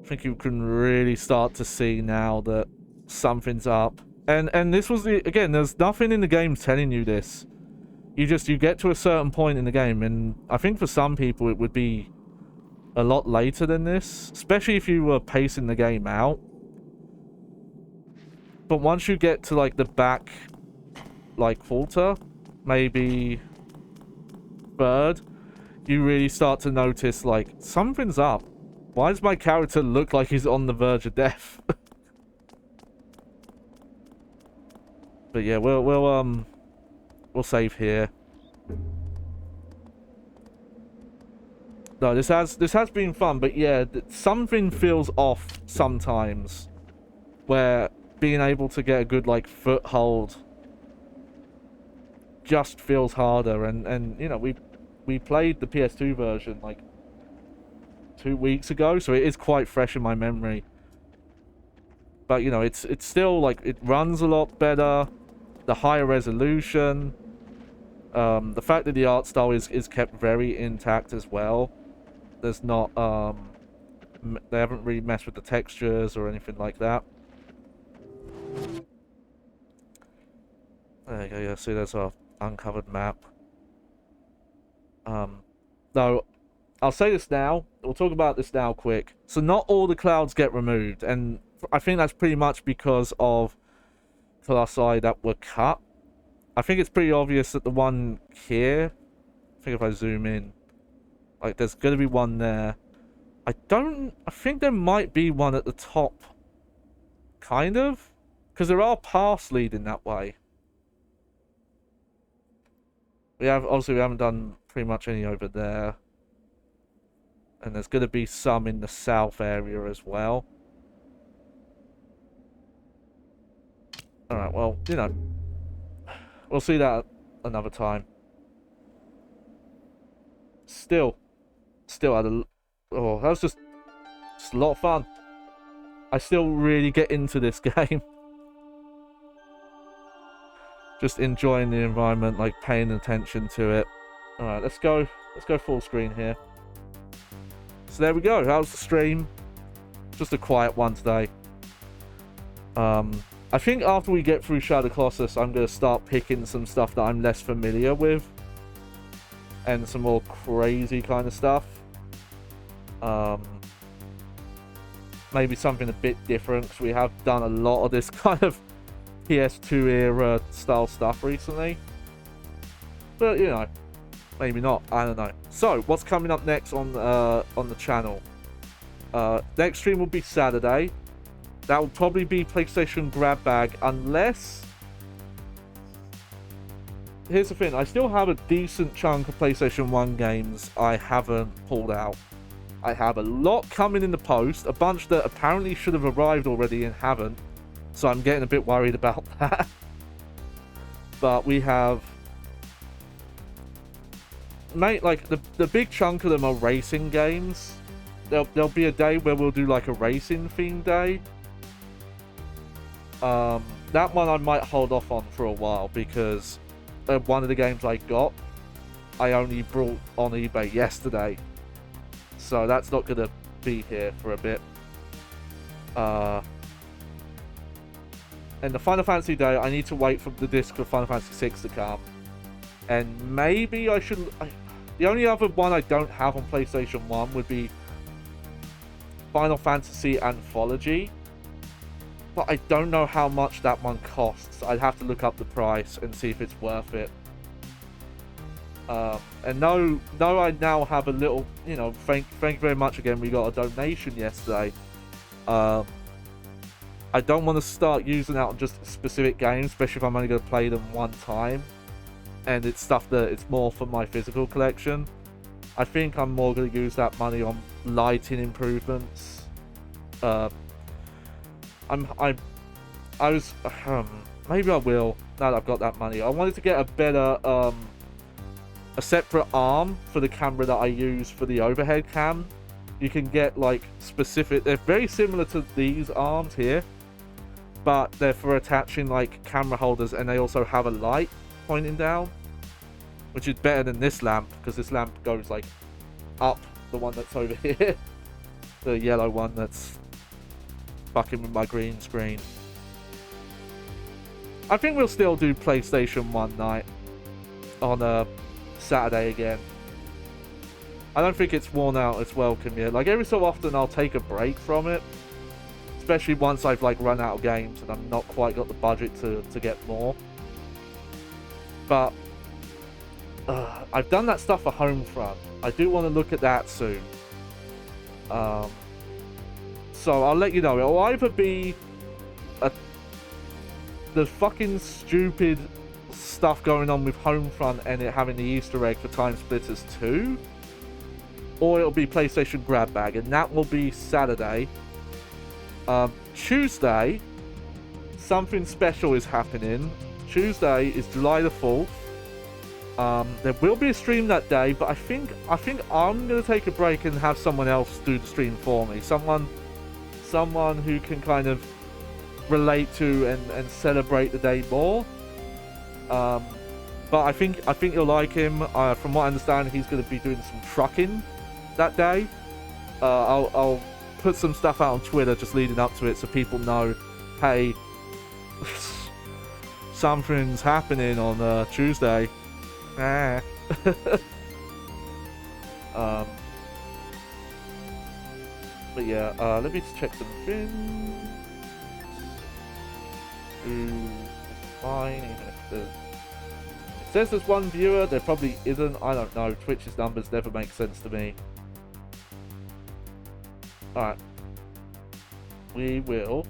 I think you can really start to see now that something's up. And this was again, there's nothing in the game telling you this. you get to a certain point in the game, and I think for some people it would be a lot later than this, especially if you were pacing the game out. But once you get to like the back like quarter, maybe third, you really start to notice like something's up. Why does my character look like he's on the verge of death? But yeah, we'll save here. No, this has been fun, but yeah, something feels off sometimes, where being able to get a good like foothold just feels harder. And you know, we played the PS2 version like 2 weeks ago, so it is quite fresh in my memory. But you know, it's still like, it runs a lot better, the higher resolution, the fact that the art style is kept very intact as well. There's not they haven't really messed with the textures or anything like that. There you go. Yeah, see, there's a uncovered map. Though I'll say this now, we'll talk about this now quick. So not all the clouds get removed, and I think that's pretty much because of Colossi that were cut. I think it's pretty obvious that the one here, I think if I zoom in, like there's going to be one there. I think there might be one at the top, kind of, because there are paths leading that way. Obviously we haven't done pretty much any over there. And there's going to be some in the south area as well. Alright, well, you know, we'll see that another time. Still had oh, that was just a lot of fun. I still really get into this game. Just enjoying the environment, like paying attention to it. Alright, let's go full screen here. So there we go, that was the stream. Just a quiet one today. I think after we get through Shadow Colossus, I'm going to start picking some stuff that I'm less familiar with. And some more crazy kind of stuff. Maybe something a bit different, because we have done a lot of this kind of PS2 era style stuff recently. But, you know, maybe not. I don't know. So, what's coming up next on the channel? Next stream will be Saturday. That will probably be PlayStation Grab Bag, unless... Here's the thing, I still have a decent chunk of PlayStation 1 games I haven't pulled out. I have a lot coming in the post, a bunch that apparently should have arrived already and haven't. So I'm getting a bit worried about that. But we have... Mate, like, the big chunk of them are racing games. There'll be a day where we'll do like a racing themed day. That one I might hold off on for a while, because one of the games I got, I only brought on eBay yesterday. So that's not going to be here for a bit. And the Final Fantasy Day, I need to wait for the disc of Final Fantasy VI to come. And maybe I should... the only other one I don't have on PlayStation 1 would be Final Fantasy Anthology. But I don't know how much that one costs. I'd have to look up the price and see if it's worth it. And no, I now have a little, you know, thank you very much again. We got a donation yesterday. I don't want to start using that on just specific games, especially if I'm only going to play them one time. And it's stuff that it's more for my physical collection. I think I'm more going to use that money on lighting improvements. Maybe I will, now that I've got that money. I wanted to get a better, a separate arm for the camera that I use for the overhead cam. You can get like specific, they're very similar to these arms here, but they're for attaching like camera holders, and they also have a light pointing down, which is better than this lamp, because this lamp goes like up, the one that's over here, the yellow one that's fucking with my green screen. I think we'll still do PlayStation 1 night. on a Saturday again. I don't think it's worn out its welcome yet. Like, every so often I'll take a break from it, especially once I've like run out of games and I'm not quite got the budget to get more. But I've done that stuff for Homefront. I do want to look at that soon. So I'll let you know. It'll either be the fucking stupid stuff going on with Homefront and it having the Easter egg for Time Splitters 2, or it'll be PlayStation Grab Bag, and that will be Saturday. Tuesday, something special is happening. Tuesday is July the 4th. There will be a stream that day, but I think I'm gonna take a break and have someone else do the stream for me. Someone who can kind of relate to and celebrate the day more. But I think you'll like him. From what I understand, he's gonna be doing some trucking that day. I'll put some stuff out on Twitter just leading up to it so people know, hey, something's happening on Tuesday. But yeah, let me just check something. Fine, even if it says there's one viewer, there probably isn't. I don't know. Twitch's numbers never make sense to me. Alright. We will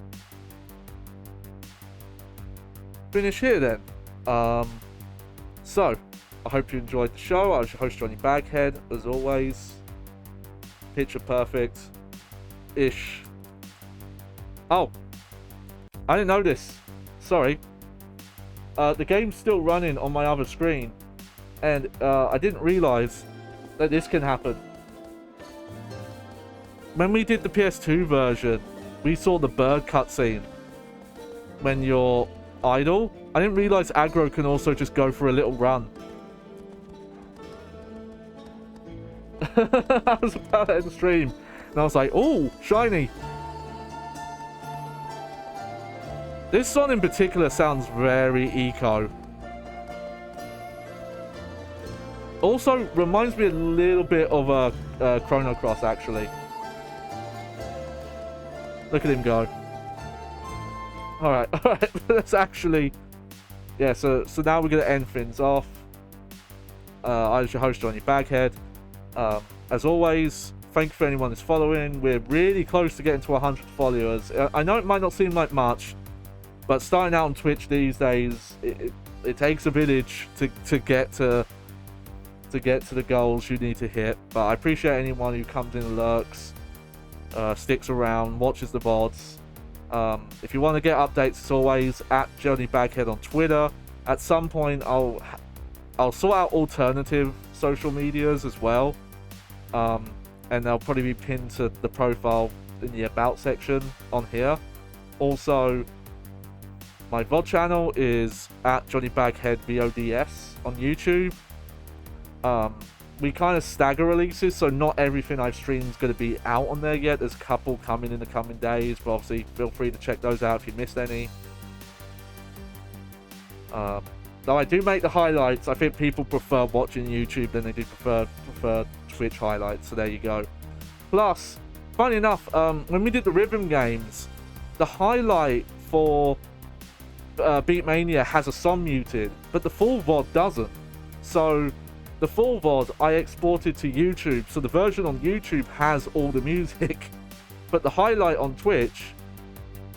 finish here then. So, I hope you enjoyed the show. I was your host, Johnny Baghead, as always. Picture perfect-ish. Oh, I didn't know this. Sorry. The game's still running on my other screen, and I didn't realize that this can happen. When we did the PS2 version, we saw the bird cutscene when you're idle. I didn't realize aggro can also just go for a little run. I was about to end the stream, and I was like, "Oh, shiny!" This song in particular sounds very eco. Also, reminds me a little bit of a Chrono Cross, actually. Look at him go. Alright, alright, that's actually... Yeah, so now we're going to end things off. I was your host, Johnny Baghead. As always, thank you for anyone who's following. We're really close to getting to 100 followers. I know it might not seem like much, but starting out on Twitch these days, it takes a village to get to the goals you need to hit. But I appreciate anyone who comes in and lurks, sticks around, watches the VODs. If you want to get updates, as always, at JohnnyBagHead on Twitter. At some point, I'll sort out alternative social medias as well, and they'll probably be pinned to the profile in the about section on here. Also, my VOD channel is at JohnnyBagHeadVODs on YouTube. We kind of stagger releases, so not everything I've streamed is going to be out on there yet. There's a couple coming in the coming days, but obviously feel free to check those out if you missed any. Though I do make the highlights, I think people prefer watching YouTube than they do prefer Twitch highlights, so there you go. Plus, funny enough, when we did the rhythm games, the highlight for Beatmania has a song muted, but the full VOD doesn't. So the full VOD I exported to YouTube, so the version on YouTube has all the music, but the highlight on Twitch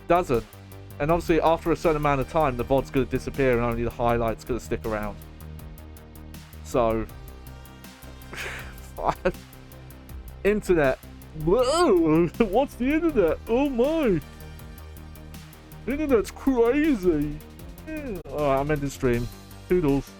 doesn't. And obviously after a certain amount of time, the VOD's going to disappear and only the highlight's going to stick around. So, internet. Whoa! What's the internet? Oh my! The internet's crazy! Yeah. Alright, I'm ending stream. Toodles.